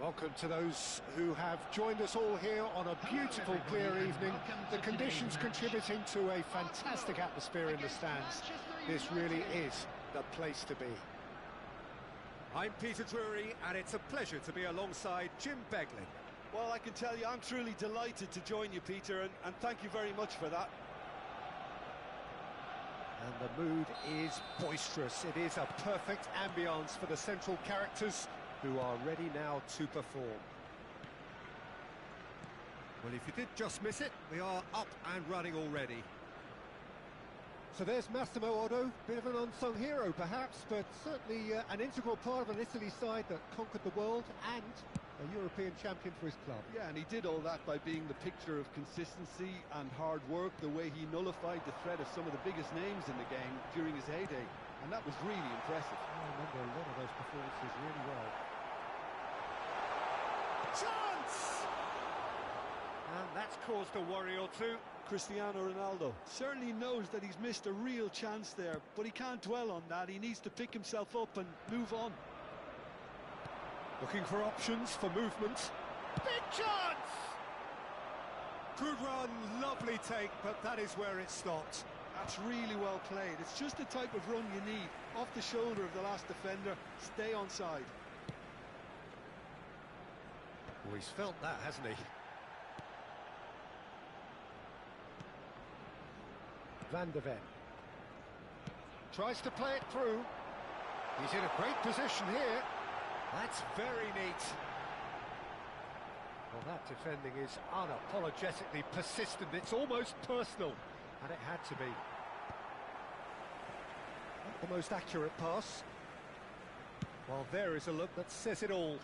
Welcome to those who have joined us all here on a beautiful, clear evening. The conditions contributing to a fantastic atmosphere in the stands. This really is the place to be. I'm Peter Drury, and it's a pleasure to be alongside Jim Beglin. Well, I can tell you, I'm truly delighted to join you, Peter, and thank you very much for that. And the mood is boisterous. It is a perfect ambience for the central characters who are ready now to perform. Well, if you did just miss it, we are up and running already. So there's Massimo Oddo, bit of an unsung hero perhaps, but certainly an integral part of an Italy side that conquered the world and a European champion for his club. Yeah, and he did all that by being the picture of consistency and hard work, the way he nullified the threat of some of the biggest names in the game during his heyday, and that was really impressive. I remember a lot of those performances really well. Chance! And that's caused a worry or two. Cristiano Ronaldo certainly knows that he's missed a real chance there, but he can't dwell on that. He needs to pick himself up and move on. Looking for options, for movement. Big chance! Good run, lovely take, but that is where it stopped. That's really well played. It's just the type of run you need. Off the shoulder of the last defender, stay onside. Oh, he's felt that, hasn't he? Van de Ven tries to play it through. He's in a great position here. That's very neat. Well, that defending is unapologetically persistent. It's almost personal, and it had to be. Not the most accurate pass. Well, there is a look that says it all.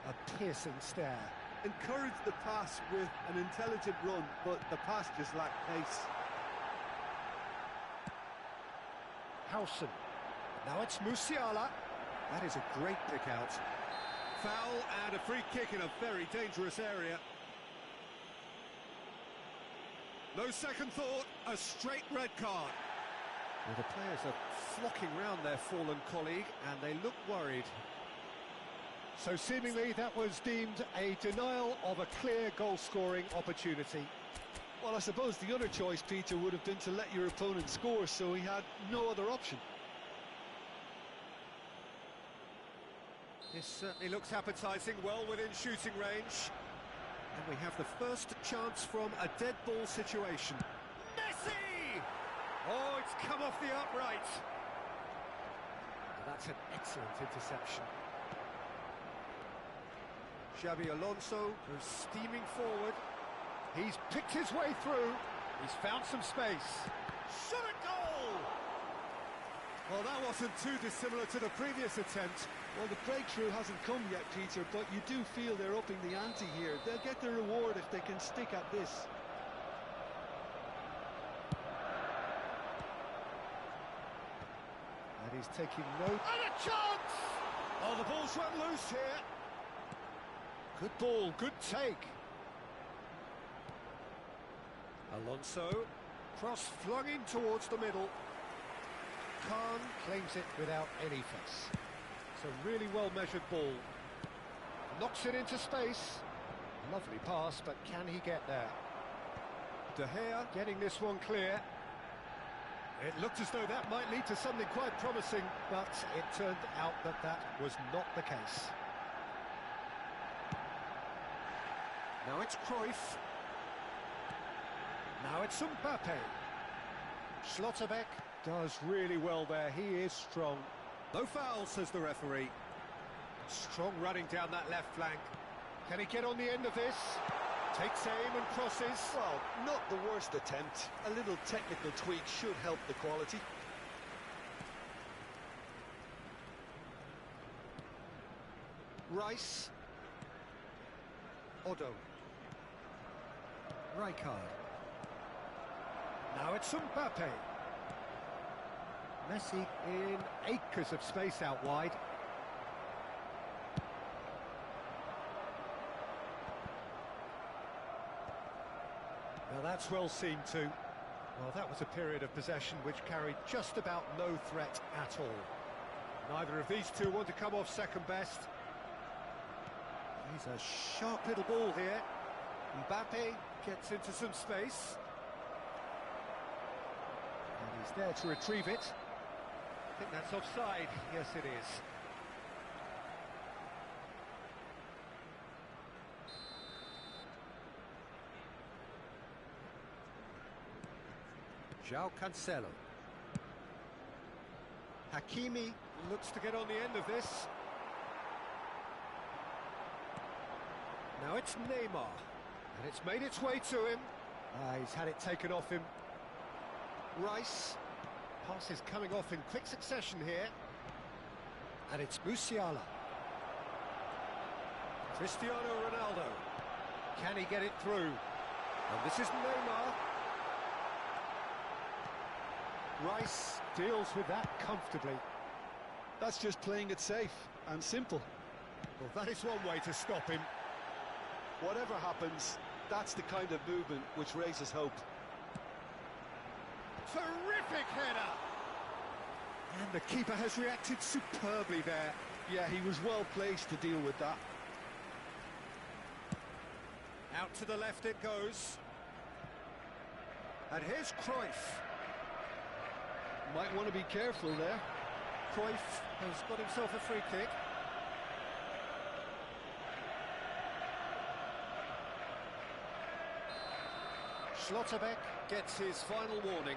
A piercing stare. Encourage the pass with an intelligent run, but the pass just lacked pace. Howson. Now it's Musiala. That is a great pick out. Foul and a free kick in a very dangerous area. No second thought, a straight red card. Well, the players are flocking round their fallen colleague and they look worried. So seemingly that was deemed a denial of a clear goal-scoring opportunity. Well, I suppose the other choice, Peter, would have been to let your opponent score, so he had no other option. This certainly looks appetising, well within shooting range. And we have the first chance from a dead ball situation. Messi! Oh, it's come off the upright. That's an excellent interception. Xabi Alonso goes steaming forward. He's picked his way through. He's found some space. Shot a goal! Well, that wasn't too dissimilar to the previous attempt. Well, the breakthrough hasn't come yet, Peter, but you do feel they're upping the ante here. They'll get their reward if they can stick at this. And he's taking note. And a chance! Oh, the ball's run loose here. Good ball, good take. Alonso, cross flung in towards the middle. Khan claims it without any fuss. It's a really well-measured ball. Knocks it into space. Lovely pass, but can he get there? De Gea Getting this one clear. It looked as though that might lead to something quite promising, But it turned out that that was not the case. now it's Cruyff. Now it's Mbappe. Schlotterbeck does really well there. He is strong. No foul, says the referee. Strong running down that left flank. Can he get on the end of this? Takes aim and crosses. Well, not the worst attempt. A little technical tweak should help the quality. Rice. Oddo. Rijkaard. Now it's Mbappe. Messi in acres of space out wide. Now that's well seen too. Well, that was a period of possession which carried just about no threat at all. Neither of these two want to come off second best. He's a sharp little ball here. Mbappe gets into some space. And he's there to retrieve it. I think that's offside. Yes, it is. João Cancelo. Hakimi looks to get on the end of this. Now it's Neymar, and it's made its way to him. He's had it taken off him. Rice, passes coming off in quick succession here. And it's Musiala. Cristiano Ronaldo. Can he get it through? And this is Neymar. Rice deals with that comfortably. That's just playing it safe and simple. Well, that is one way to stop him. Whatever happens, that's the kind of movement which raises hope. Terrific header! And the keeper has reacted superbly there. Yeah, he was well placed to deal with that. Out to the left it goes. And here's Cruyff. Might want to be careful there. Cruyff has got himself a free kick. Schlotterbeck gets his final warning.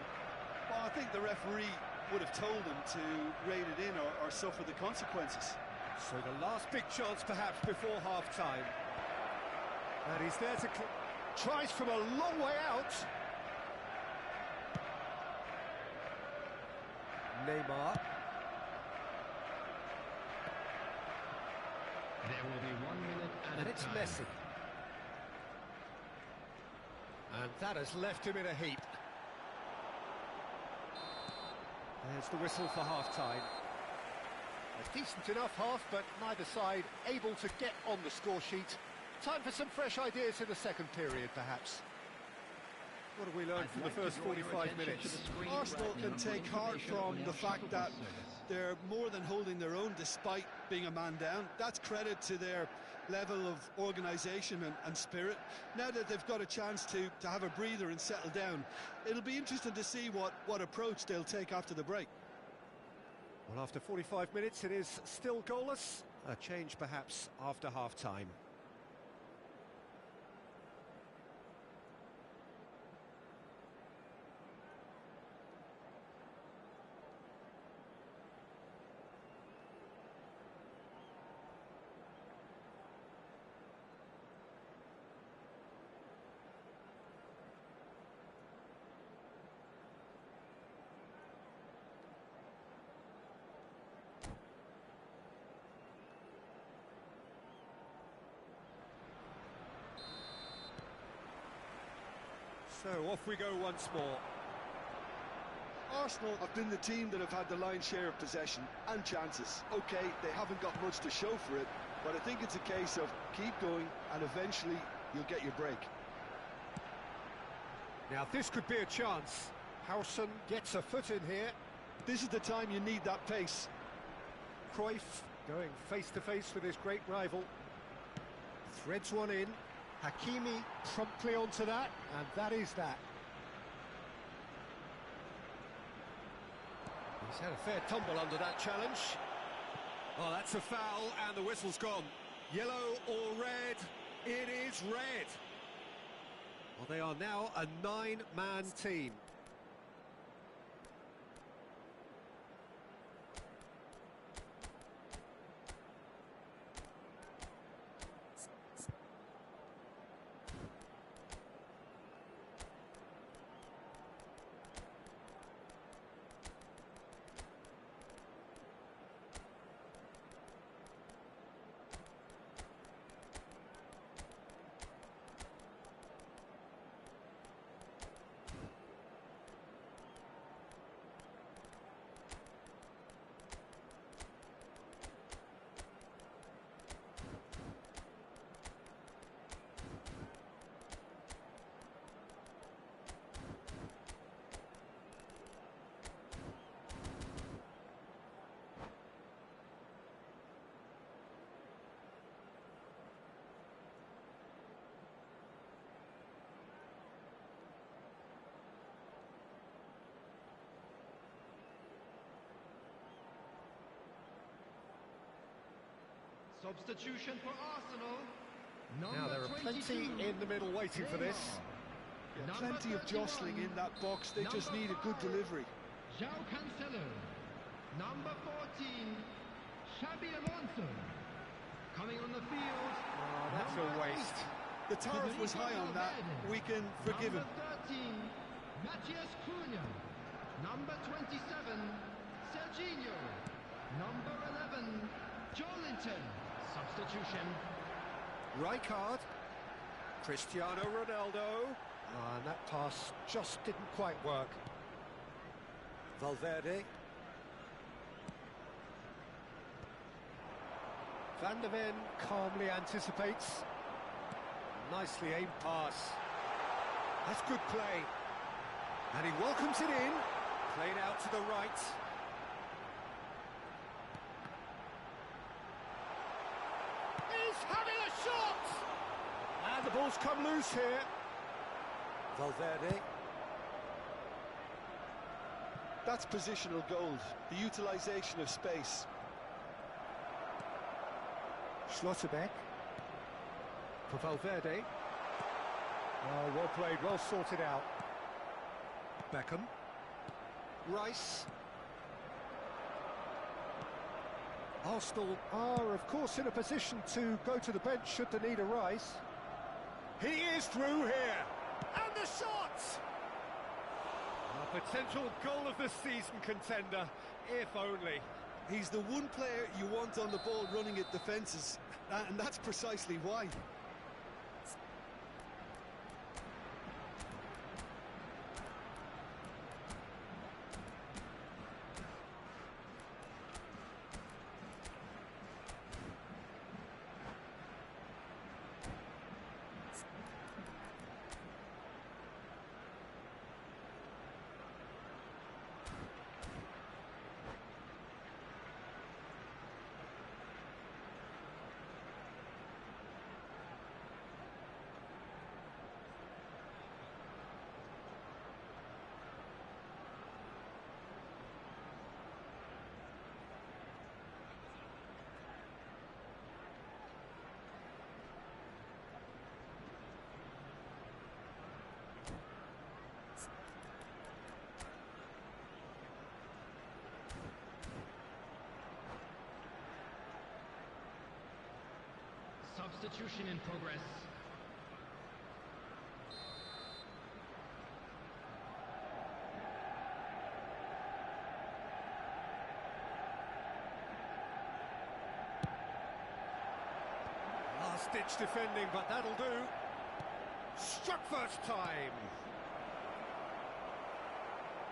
Well, I think the referee would have told him to rein it in or suffer the consequences. So the last big chance perhaps before half-time. And he's there to... tries from a long way out. Neymar. There will be 1 minute And it's time. Messi. And that has left him in a heap. There's the whistle for half-time. A decent enough half, but neither side able to get on the score sheet. Time for some fresh ideas in the second period, perhaps. What have we learned from the first 45 minutes? Arsenal can take heart from the fact that they're more than holding their own despite being a man down. That's credit to their level of organisation and spirit. Now that they've got a chance to have a breather and settle down, it'll be interesting to see what approach they'll take after the break. Well, after 45 minutes, it is still goalless. A change, perhaps, after half-time. So off we go once more. Arsenal have been the team that have had the lion's share of possession and chances. Okay, they haven't got much to show for it, but I think it's a case of keep going and eventually you'll get your break. Now this could be a chance. Howson gets a foot in here. This is the time you need that pace. Cruyff going face-to-face with his great rival. Threads one in. Hakimi promptly onto that, and that is that. He's had a fair tumble under that challenge. Oh, that's a foul, and the whistle's gone. Yellow or red? It is red. Well, they are now a 9-man team. Substitution for Arsenal. Now there are plenty in the middle waiting for this. Yeah, plenty of jostling in that box. They just need a good delivery. João Cancelo. Number 14, Xabi Alonso. Coming on the field. Oh, that's a waste. The tariff was high on that. We can forgive him. Number 13, Matthias Cunha. Number 27, Serginho. Number 11, Joelinton. Substitution. Rijkaard. Cristiano Ronaldo. And that pass just didn't quite work. Valverde. Van der Ven calmly anticipates. Nicely aimed pass. That's good play. And he welcomes it in. Played out to the right. He's having a shot! And the ball's come loose here. Valverde. That's positional gold, the utilisation of space. Schlotterbeck. For Valverde. Oh, well played, well sorted out. Beckham. Rice. Arsenal are, of course, in a position to go to the bench should the need arise. He is through here. And the shot! A potential goal of the season contender, if only. He's the one player you want on the ball running at defences, and that's precisely why. Substitution in progress. Last-ditch defending, but that'll do. Struck first time.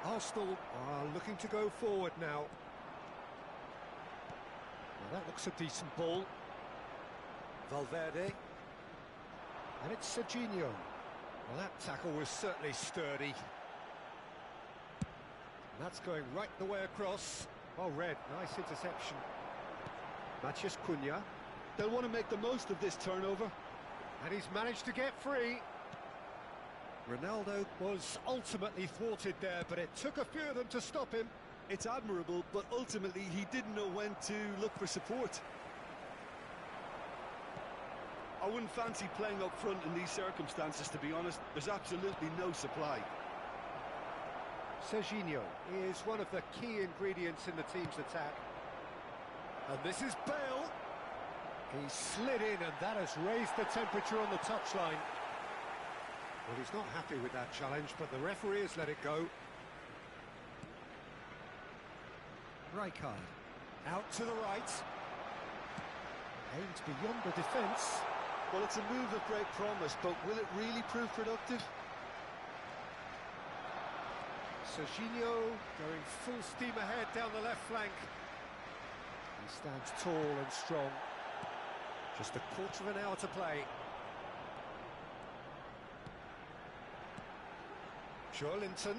Arsenal are looking to go forward now. Well, that looks a decent ball. Valverde. And it's Serginho. Well, that tackle was certainly sturdy. And that's going right the way across. Well read, nice interception. Matthias Cunha. They'll want to make the most of this turnover. And he's managed to get free. Ronaldo was ultimately thwarted there, but it took a few of them to stop him. It's admirable, but ultimately he didn't know when to look for support. I wouldn't fancy playing up front in these circumstances, to be honest. There's absolutely no supply. Serginho is one of the key ingredients in the team's attack. And this is Bale. He slid in, and that has raised the temperature on the touchline. Well, he's not happy with that challenge, but the referee has let it go. Rijkaard. Out to the right. Aimed beyond the defence. Well, it's a move of great promise, but will it really prove productive? Serginho going full steam ahead down the left flank. He stands tall and strong. Just a quarter of an hour to play. Joelinton.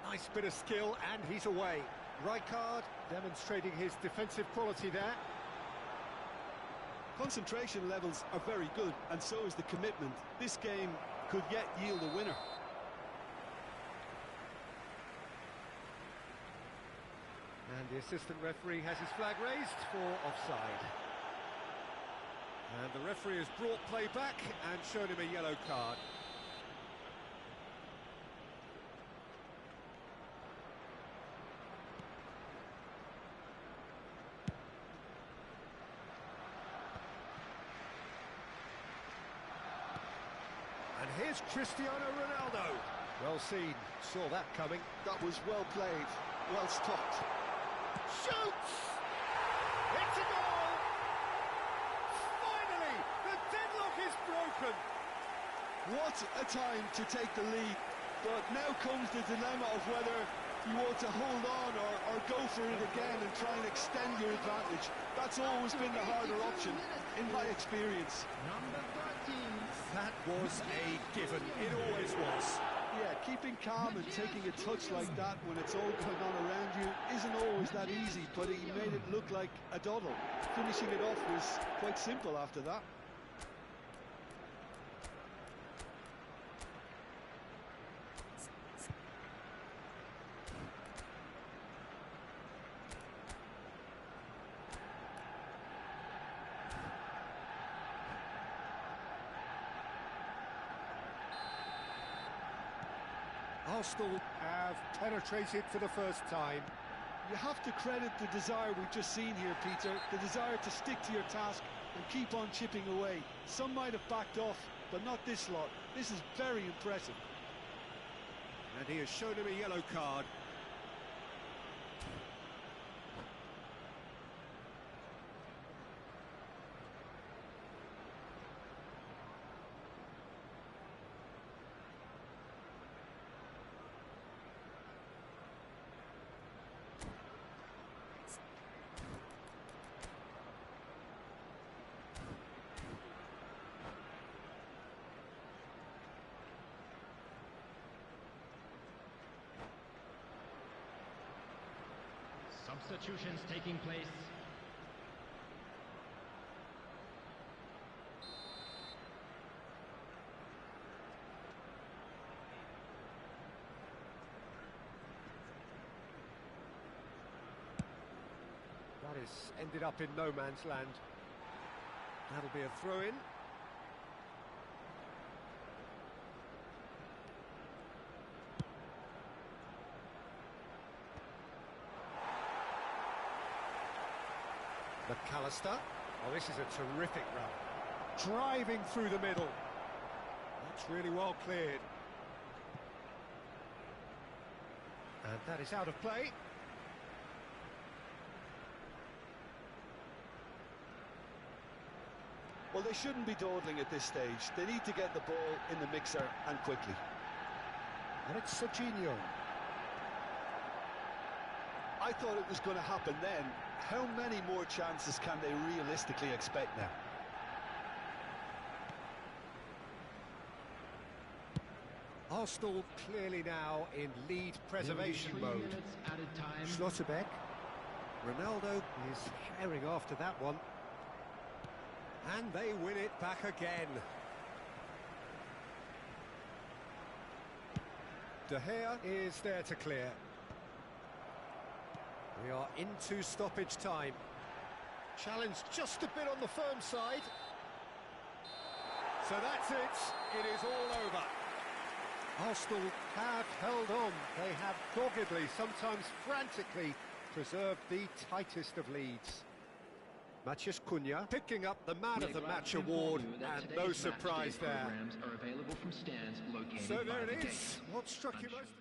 Nice bit of skill, and he's away. Rijkaard demonstrating his defensive quality there. Concentration levels are very good, and so is the commitment. This game could yet yield a winner. And the assistant referee has his flag raised for offside. And the referee has brought play back and shown him a yellow card. And here's Cristiano Ronaldo. Well seen, saw that coming. That was well played, well stopped. Shoots! It's a goal! Finally, the deadlock is broken. What a time to take the lead. But now comes the dilemma of whether you want to hold on or go for it again and try and extend your advantage. That's always been the harder option, in my experience. Number 13. That was a given, it always was. Yeah, keeping calm and taking a touch like that when it's all going on around you isn't always that easy, but he made it look like a doddle. Finishing it off was quite simple after that. Arsenal have penetrated for the first time. You have to credit the desire we've just seen here, Peter, the desire to stick to your task and keep on chipping away. Some might have backed off, but not this lot. This is very impressive. And he has shown him a yellow card. Substitutions taking place. That is ended up in no man's land. That'll be a throw-in. McAllister. Oh, this is a terrific run. Driving through the middle. That's really well cleared. And that is out of play. Well, they shouldn't be dawdling at this stage. They need to get the ball in the mixer and quickly. And it's Serginho. I thought it was going to happen then. How many more chances can they realistically expect now? Arsenal clearly now in lead preservation There will be 3 mode. minutes added time. Schlotterbeck. Ronaldo is herring after that one. And they win it back again. De Gea is there to clear. We are into stoppage time. Challenge just a bit on the firm side. So that's it. It is all over. Arsenal have held on. They have doggedly, sometimes frantically, preserved the tightest of leads. Matheus Cunha picking up the Man of the Match award, and no surprise there. Are available from stands located So by there the it gate. is. What struck you most?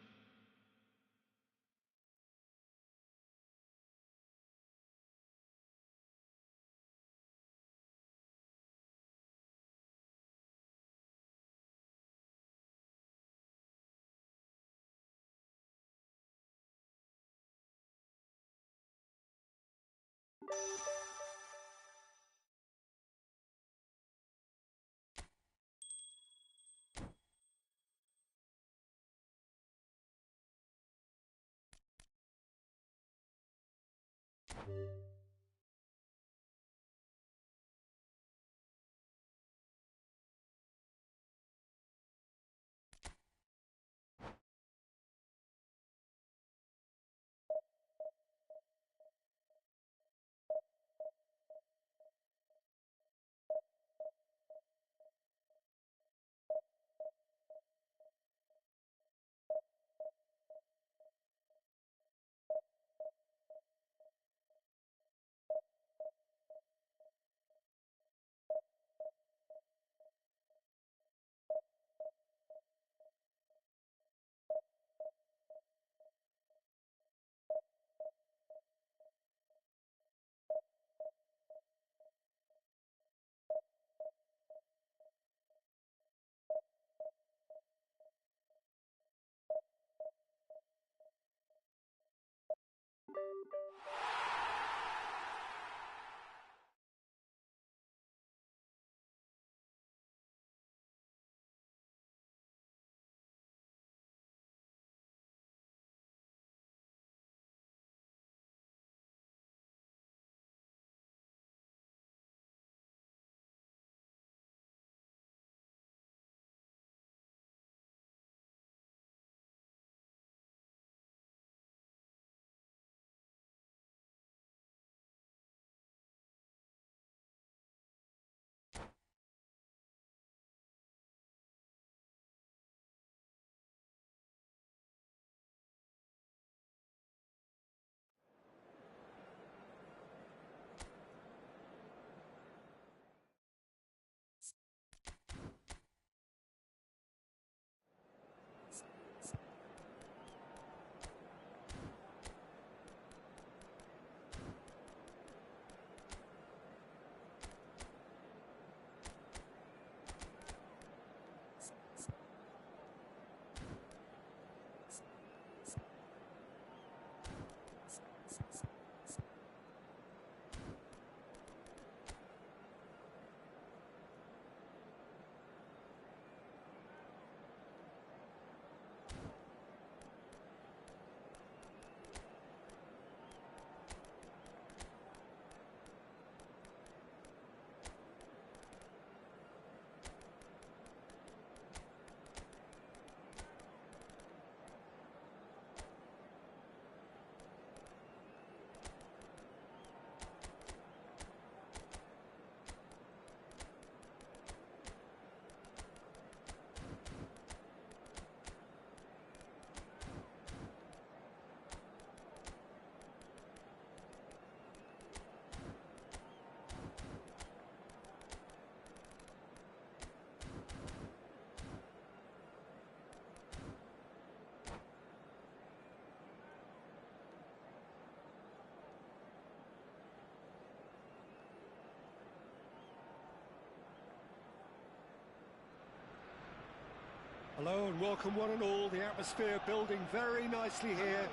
Hello and welcome one and all. The atmosphere building very nicely here.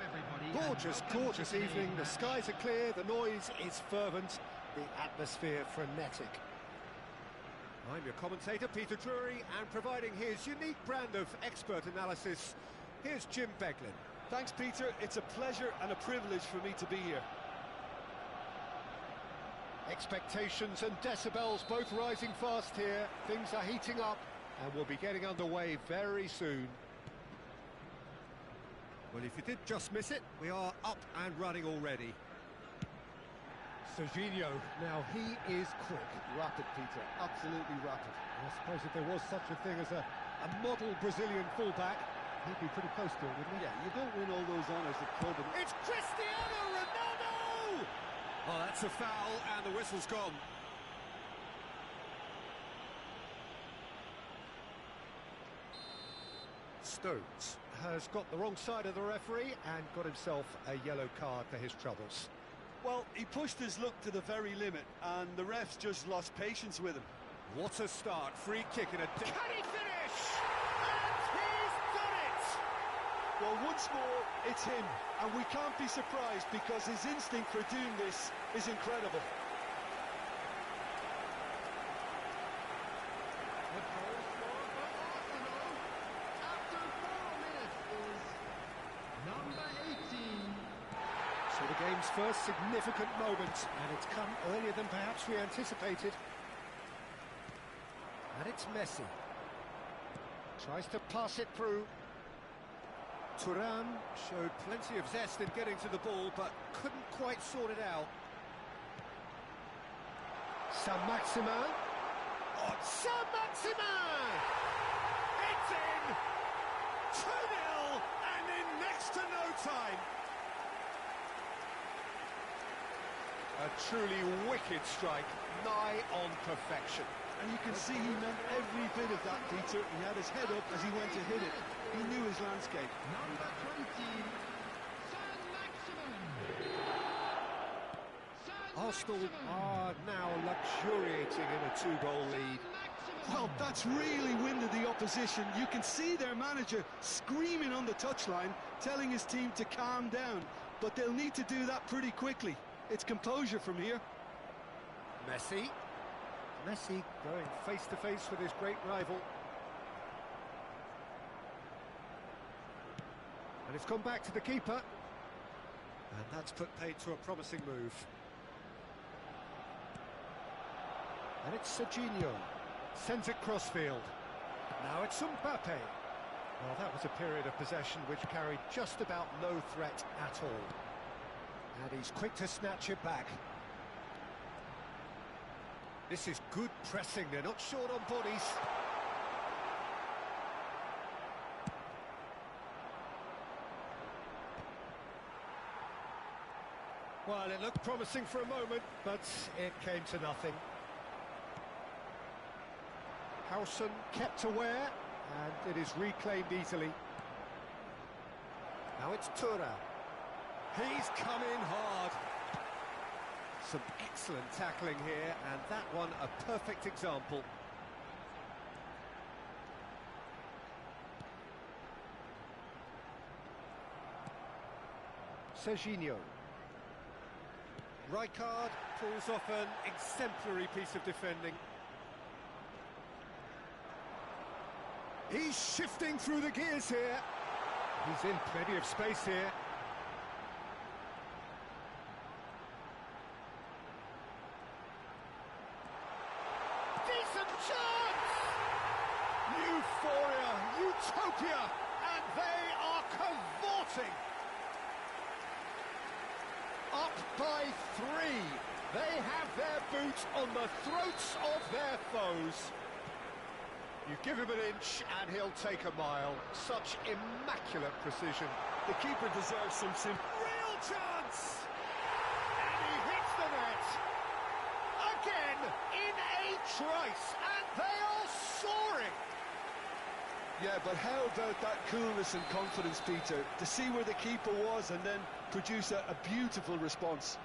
Gorgeous, gorgeous evening. The skies are clear, the noise is fervent, the atmosphere frenetic. I'm your commentator, Peter Drury, and providing his unique brand of expert analysis, here's Jim Beglin. Thanks, Peter. It's a pleasure and a privilege for me to be here. Expectations and decibels both rising fast here. Things are heating up and we'll be getting underway very soon. Well, if you did just miss it, we are up and running already. Serginho, now he is quick. Rapid, Peter. Absolutely rapid. I suppose if there was such a thing as a model Brazilian fullback, he'd be pretty close to it, wouldn't he? Yeah, you don't win all those honours at club. It's Cristiano Ronaldo! Oh, that's a foul and the whistle's gone. Stones has got the wrong side of the referee and got himself a yellow card for his troubles. Well, he pushed his luck to the very limit, and the refs just lost patience with him. What a start, free kick in a... Can he finish? And he's done it! Well, once more, it's him, and we can't be surprised because his instinct for doing this is incredible. So the game's first significant moment, and it's come earlier than perhaps we anticipated. And it's Messi. Tries to pass it through. Thuram showed plenty of zest in getting to the ball, but couldn't quite sort it out. Saint-Maximin. Oh, Saint-Maximin! It's in! 2-0, and in next to no time. A truly wicked strike, nigh on perfection. And you can see he meant every bit of that, Peter. He had his head up as he went to hit it. He knew his landscape. Number 20, Saint-Maximin. Arsenal are now luxuriating in a 2-goal lead. Well, that's really winded the opposition. You can see their manager screaming on the touchline, telling his team to calm down. But they'll need to do that pretty quickly. It's composure from here. Messi. Messi going face-to-face with his great rival. And it's gone back to the keeper. And that's put paid to a promising move. And it's Serginho. Sends it crossfield. Now it's Mbappe. Well, that was a period of possession which carried just about no threat at all. And he's quick to snatch it back. This is good pressing, they're not short on bodies. Well, it looked promising for a moment, but it came to nothing. Howson kept aware, and it is reclaimed easily. Now it's Thuram. He's come in hard. Some excellent tackling here, and that one a perfect example. Serginho. Rijkaard pulls off an exemplary piece of defending. He's shifting through the gears here. He's in plenty of space here. Decent chance! Euphoria, utopia, and they are cavorting. Up by 3. They have their boot on the throats of their foes. You give him an inch and he'll take a mile. Such immaculate precision. The keeper deserves some Real chance! And he hits the net. Again, in a trice, and they are soaring. Yeah, but how about that coolness and confidence, Peter? To see where the keeper was and then produce a beautiful response.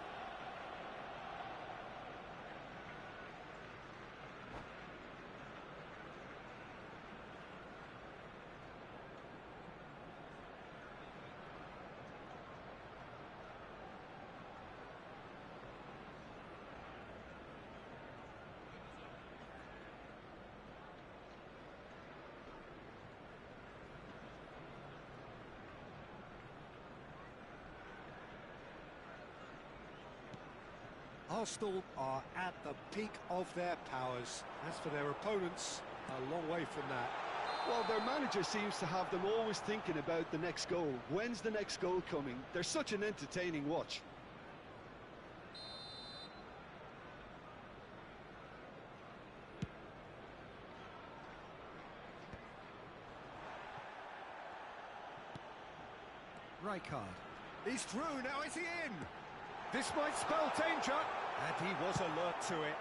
Arsenal are at the peak of their powers. As for their opponents, a long way from that. Well, their manager seems to have them always thinking about the next goal. When's the next goal coming? They're such an entertaining watch. Rijkaard. He's through, now is he in? This might spell danger. And he was alert to it.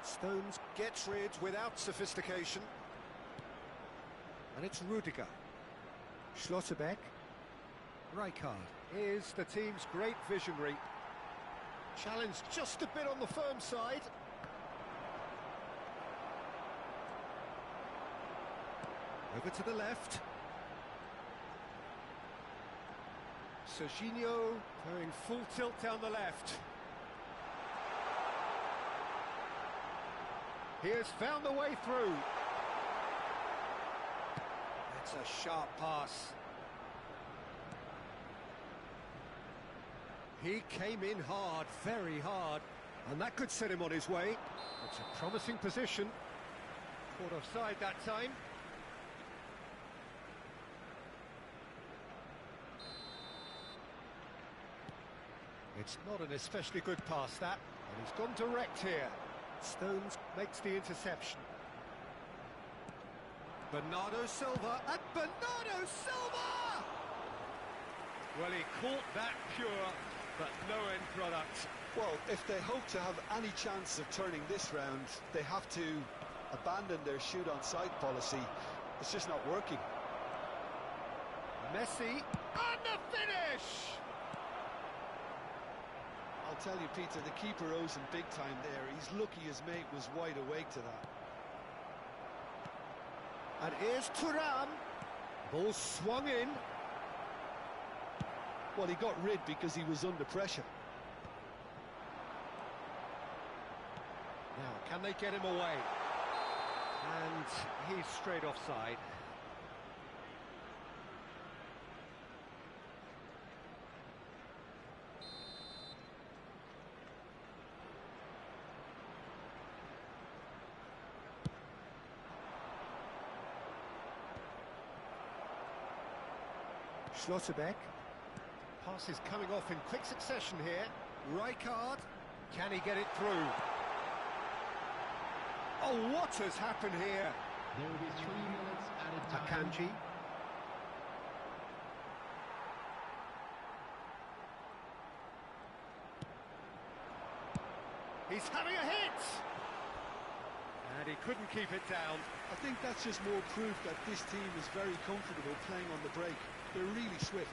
Stones gets rid without sophistication. And it's Rudiger. Schlotterbeck. Rijkaard is the team's great visionary. Challenged just a bit on the firm side. Over to the left. Serginho going full tilt down the left. He has found the way through. That's a sharp pass. He came in hard, very hard, and that could set him on his way. It's a promising position. Caught offside that time. It's not an especially good pass, that, and he's gone direct here. Stones makes the interception. Bernardo Silva, and Bernardo Silva! Well, he caught that pure, but no end product. Well, if they hope to have any chance of turning this round, they have to abandon their shoot-on-sight policy. It's just not working. Messi, and the finish! I'll tell you, Peter, the keeper owes him big time there. He's lucky his mate was wide awake to that. And here's Thuram. Ball swung in. Well, he got rid because he was under pressure. Now, can they get him away? And he's straight offside. Schlotterbeck. Pass is coming off in quick succession here. Rijkaard. Can he get it through? Oh, what has happened here? There will be 3 minutes added time. Akanji. He's having a hit! And he couldn't keep it down. I think that's just more proof that this team is very comfortable playing on the break. They're really swift.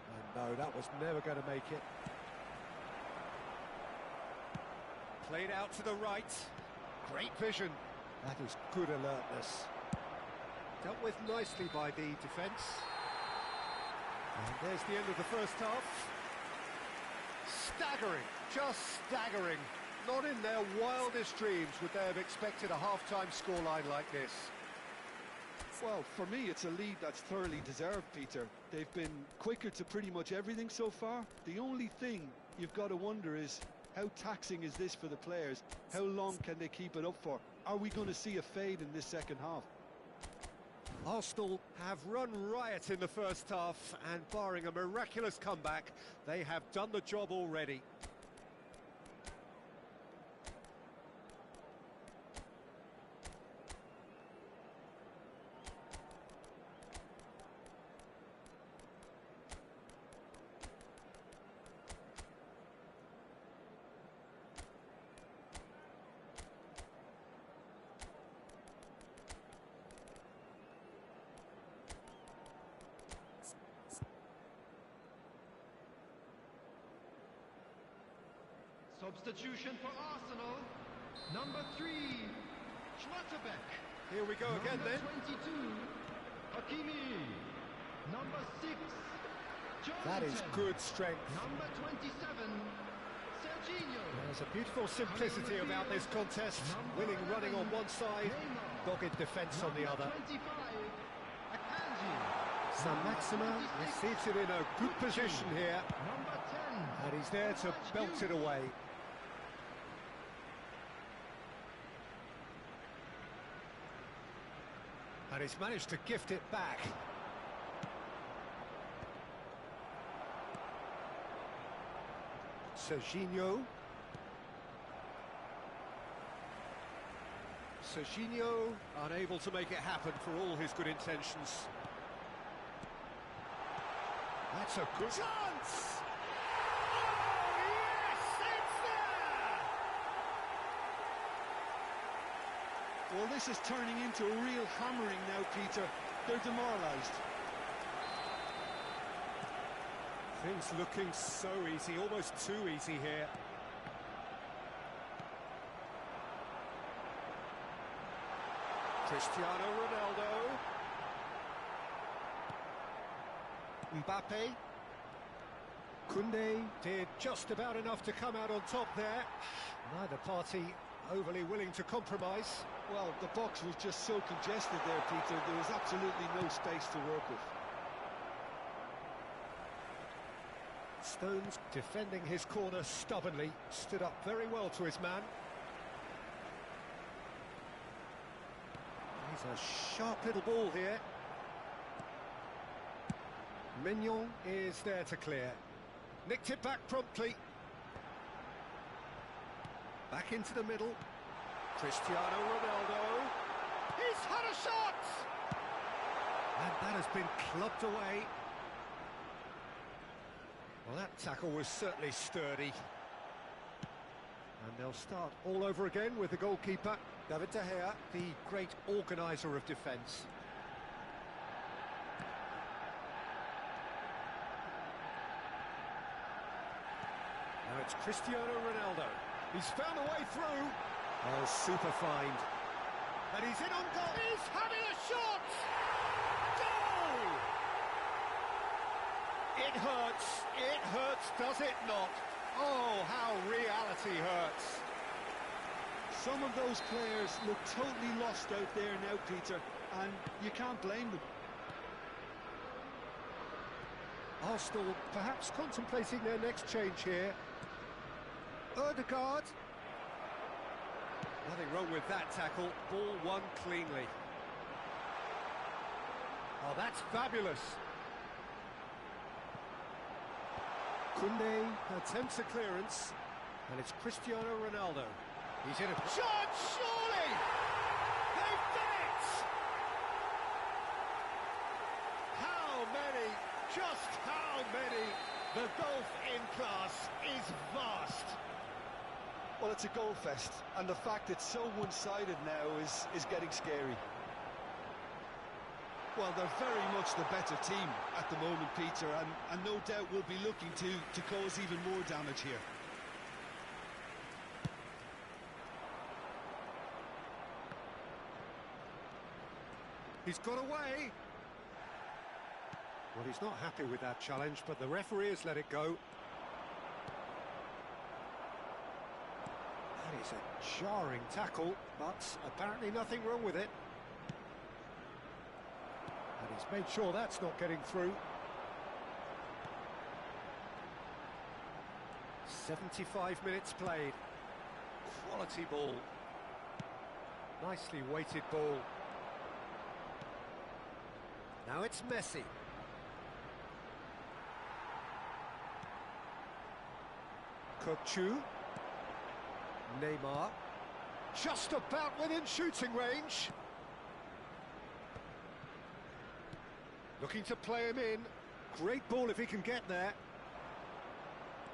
And no, that was never going to make it. Played out to the right. Great vision. That is good alertness. Dealt with nicely by the defence. And there's the end of the first half. Staggering, just staggering. Not in their wildest dreams would they have expected a half-time scoreline like this. Well, for me, it's a lead that's thoroughly deserved, Peter. They've been quicker to pretty much everything so far. The only thing you've got to wonder is, how taxing is this for the players? How long can they keep it up for? Are we going to see a fade in this second half? Arsenal have run riot in the first half, and barring a miraculous comeback, they have done the job already. Substitution for Arsenal. Number 3, Schlotterbeck. Here we go again then. Number 22, Hakimi. Number 6, Jonathan. That is good strength. Number 27, Serginho. There's a beautiful simplicity about this contest. Winning running on one side, dogged defence on the other. 25, Akanji. Saint-Maximin receives it in a good position here, Number 10. and he's there to belt it away. And he's managed to gift it back. Serginho. Serginho unable to make it happen for all his good intentions. That's a good chance! Oh, yes, it's there! Well, this is turning into a real hammering now, Peter. They're demoralised. Things looking so easy, almost too easy here. Cristiano Ronaldo. Mbappe. Koundé did just about enough to come out on top there. Neither party overly willing to compromise. Well, the box was just so congested there, Peter. There was absolutely no space to work with. Stones defending his corner stubbornly, stood up very well to his man. He's a sharp little ball here. Mignon is there to clear. Nicked it back promptly. Back into the middle. Cristiano Ronaldo. He's had a shot! And that has been clubbed away. Well, that tackle was certainly sturdy. And they'll start all over again with the goalkeeper, David De Gea, the great organiser of defence. Now it's Cristiano Ronaldo. He's found a way through. Oh, super find. And he's in on goal. He's having a shot! Goal! It hurts, does it not? Oh, how reality hurts. Some of those players look totally lost out there now, Peter, and you can't blame them. Arsenal perhaps contemplating their next change here. Odegaard. Nothing wrong with that tackle. Ball won cleanly. Oh, that's fabulous. Koundé attempts a clearance, and it's Cristiano Ronaldo. He's in a shot, surely! They've done it! How many? Just how many? The gulf in class is vast. Well, it's a goal fest, and the fact it's so one-sided now is getting scary. Well, they're very much the better team at the moment, Peter, and no doubt will be looking to cause even more damage here. He's got away. Well, he's not happy with that challenge, but the referee has let it go. That is a jarring tackle, but apparently nothing wrong with it. And he's made sure that's not getting through. 75 minutes played. Quality ball. Nicely weighted ball. Now it's Messi. Kochu. Neymar. Just about within shooting range. Looking to play him in. Great ball if he can get there.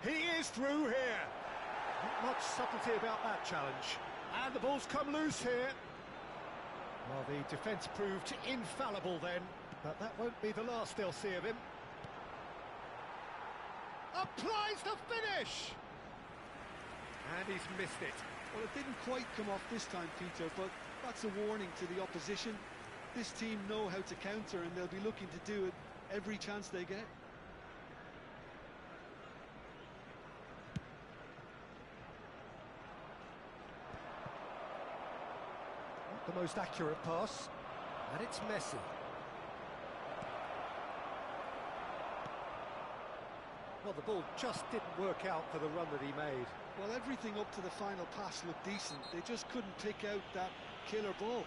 He is through here. Not much subtlety about that challenge. And the ball's come loose here. Well, the defence proved infallible then, but that won't be the last they'll see of him. Applies the finish! And he's missed it. Well, it didn't quite come off this time, Peter, but that's a warning to the opposition. This team know how to counter, and they'll be looking to do it every chance they get. Not the most accurate pass, and it's Messi. Well, the ball just didn't work out for the run that he made. Well, everything up to the final pass looked decent. They just couldn't pick out that killer ball.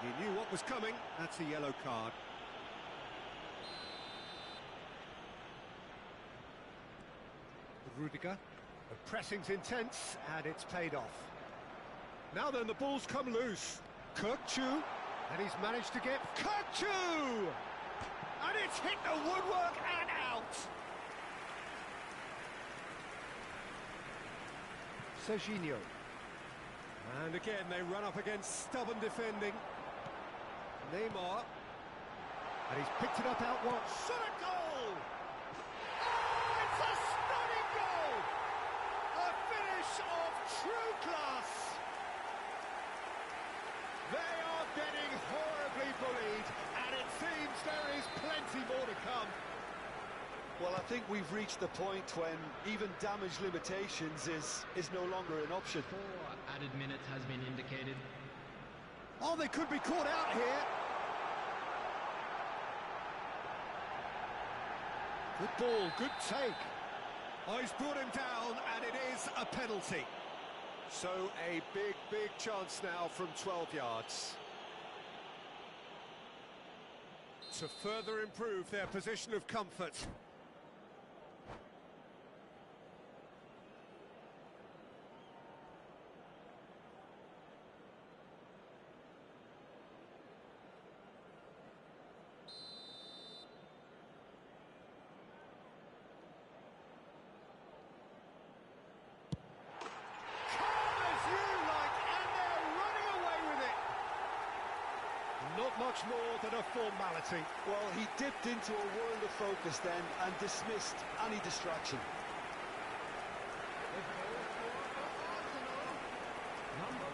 He knew what was coming. That's a yellow card. Rudiger. The pressing's intense, and it's paid off. Now then, the ball's come loose. Kirkchu, and he's managed to get Kirkchu! And it's hit the woodwork and out! Serginho. And again, they run up against stubborn defending. Neymar. And he's picked it up out wide. Shot a goal! Oh, it's a stunning goal! A finish of true class! They are getting horribly bullied, and it seems there is plenty more to come. Well, I think we've reached the point when even damage limitations is no longer an option. 4 added minutes has been indicated. Oh, they could be caught out here. Good ball, good take. Oh, he's brought him down, and it is a penalty. So a big chance now from 12 yards. To further improve their position of comfort. Not much more than a formality. Well, he dipped into a world of focus then and dismissed any distraction. Number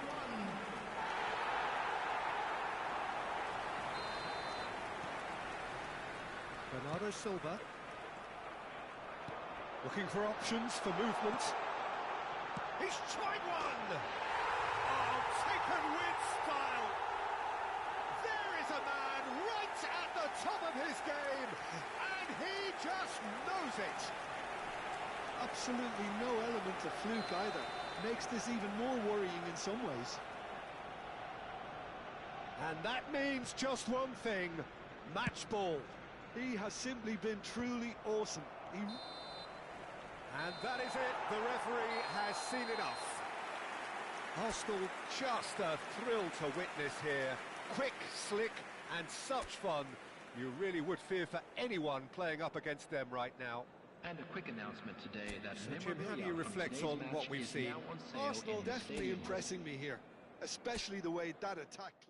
1. Bernardo Silva. Looking for options for movement. He's tried one! Oh, taken with style! There is a man right at the top of his game, and he just knows it! Absolutely no element of fluke either. Makes this even more worrying in some ways. And that means just one thing, match ball. He has simply been truly awesome. And that is it, the referee has seen enough. Arsenal just a thrill to witness here. Quick, slick, and such fun. You really would fear for anyone playing up against them right now. And a quick announcement today that So Jim, how do you reflect on what we've seen? Arsenal definitely impressing me here, especially the way that attack clicked.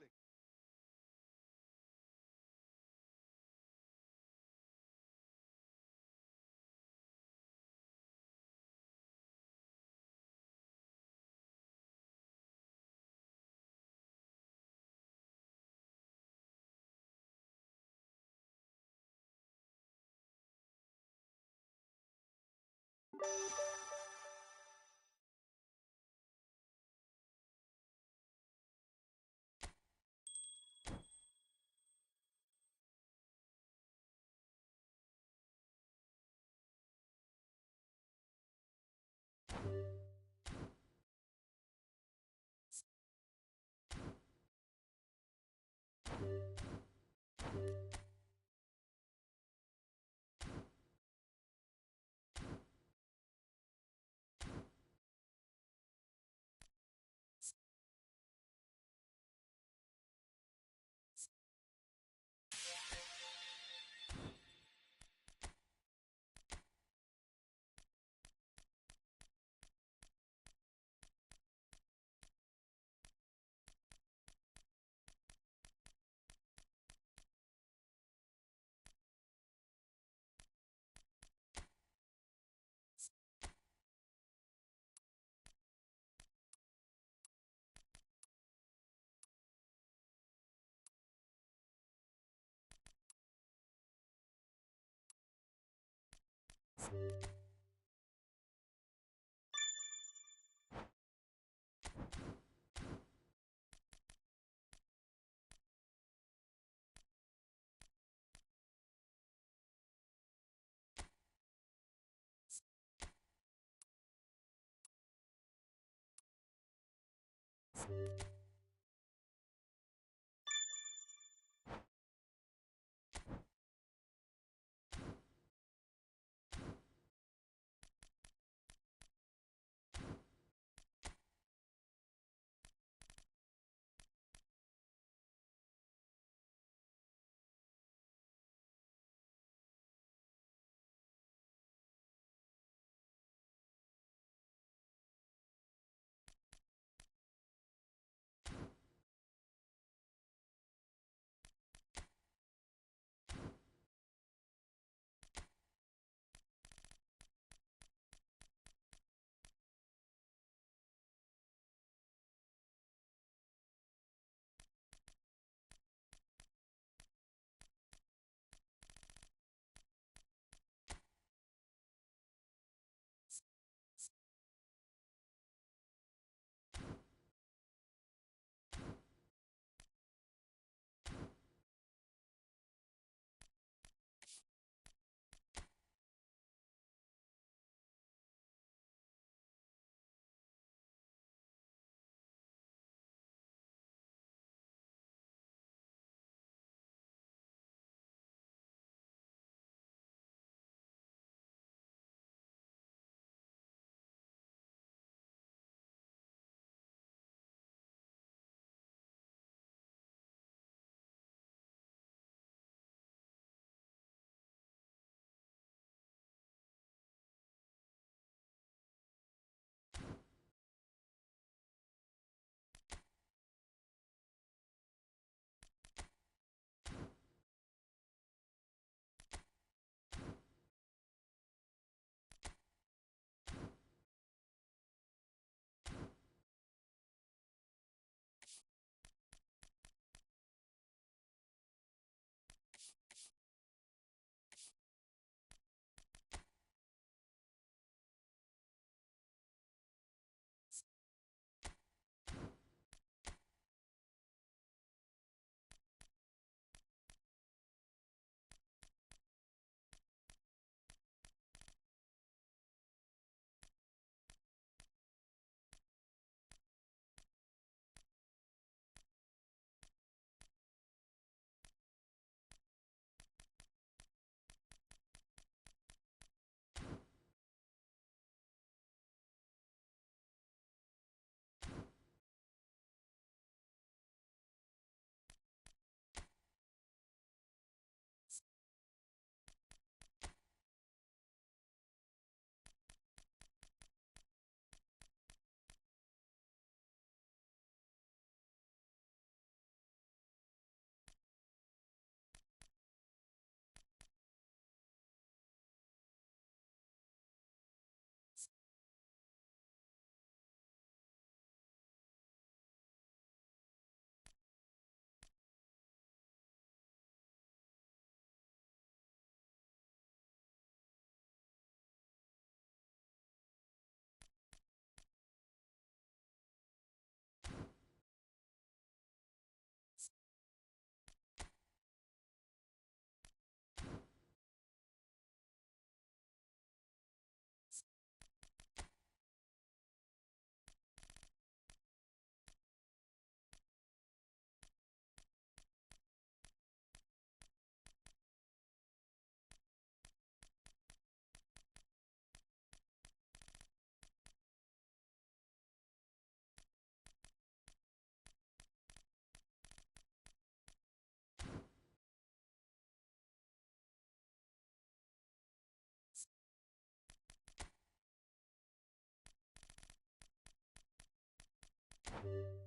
you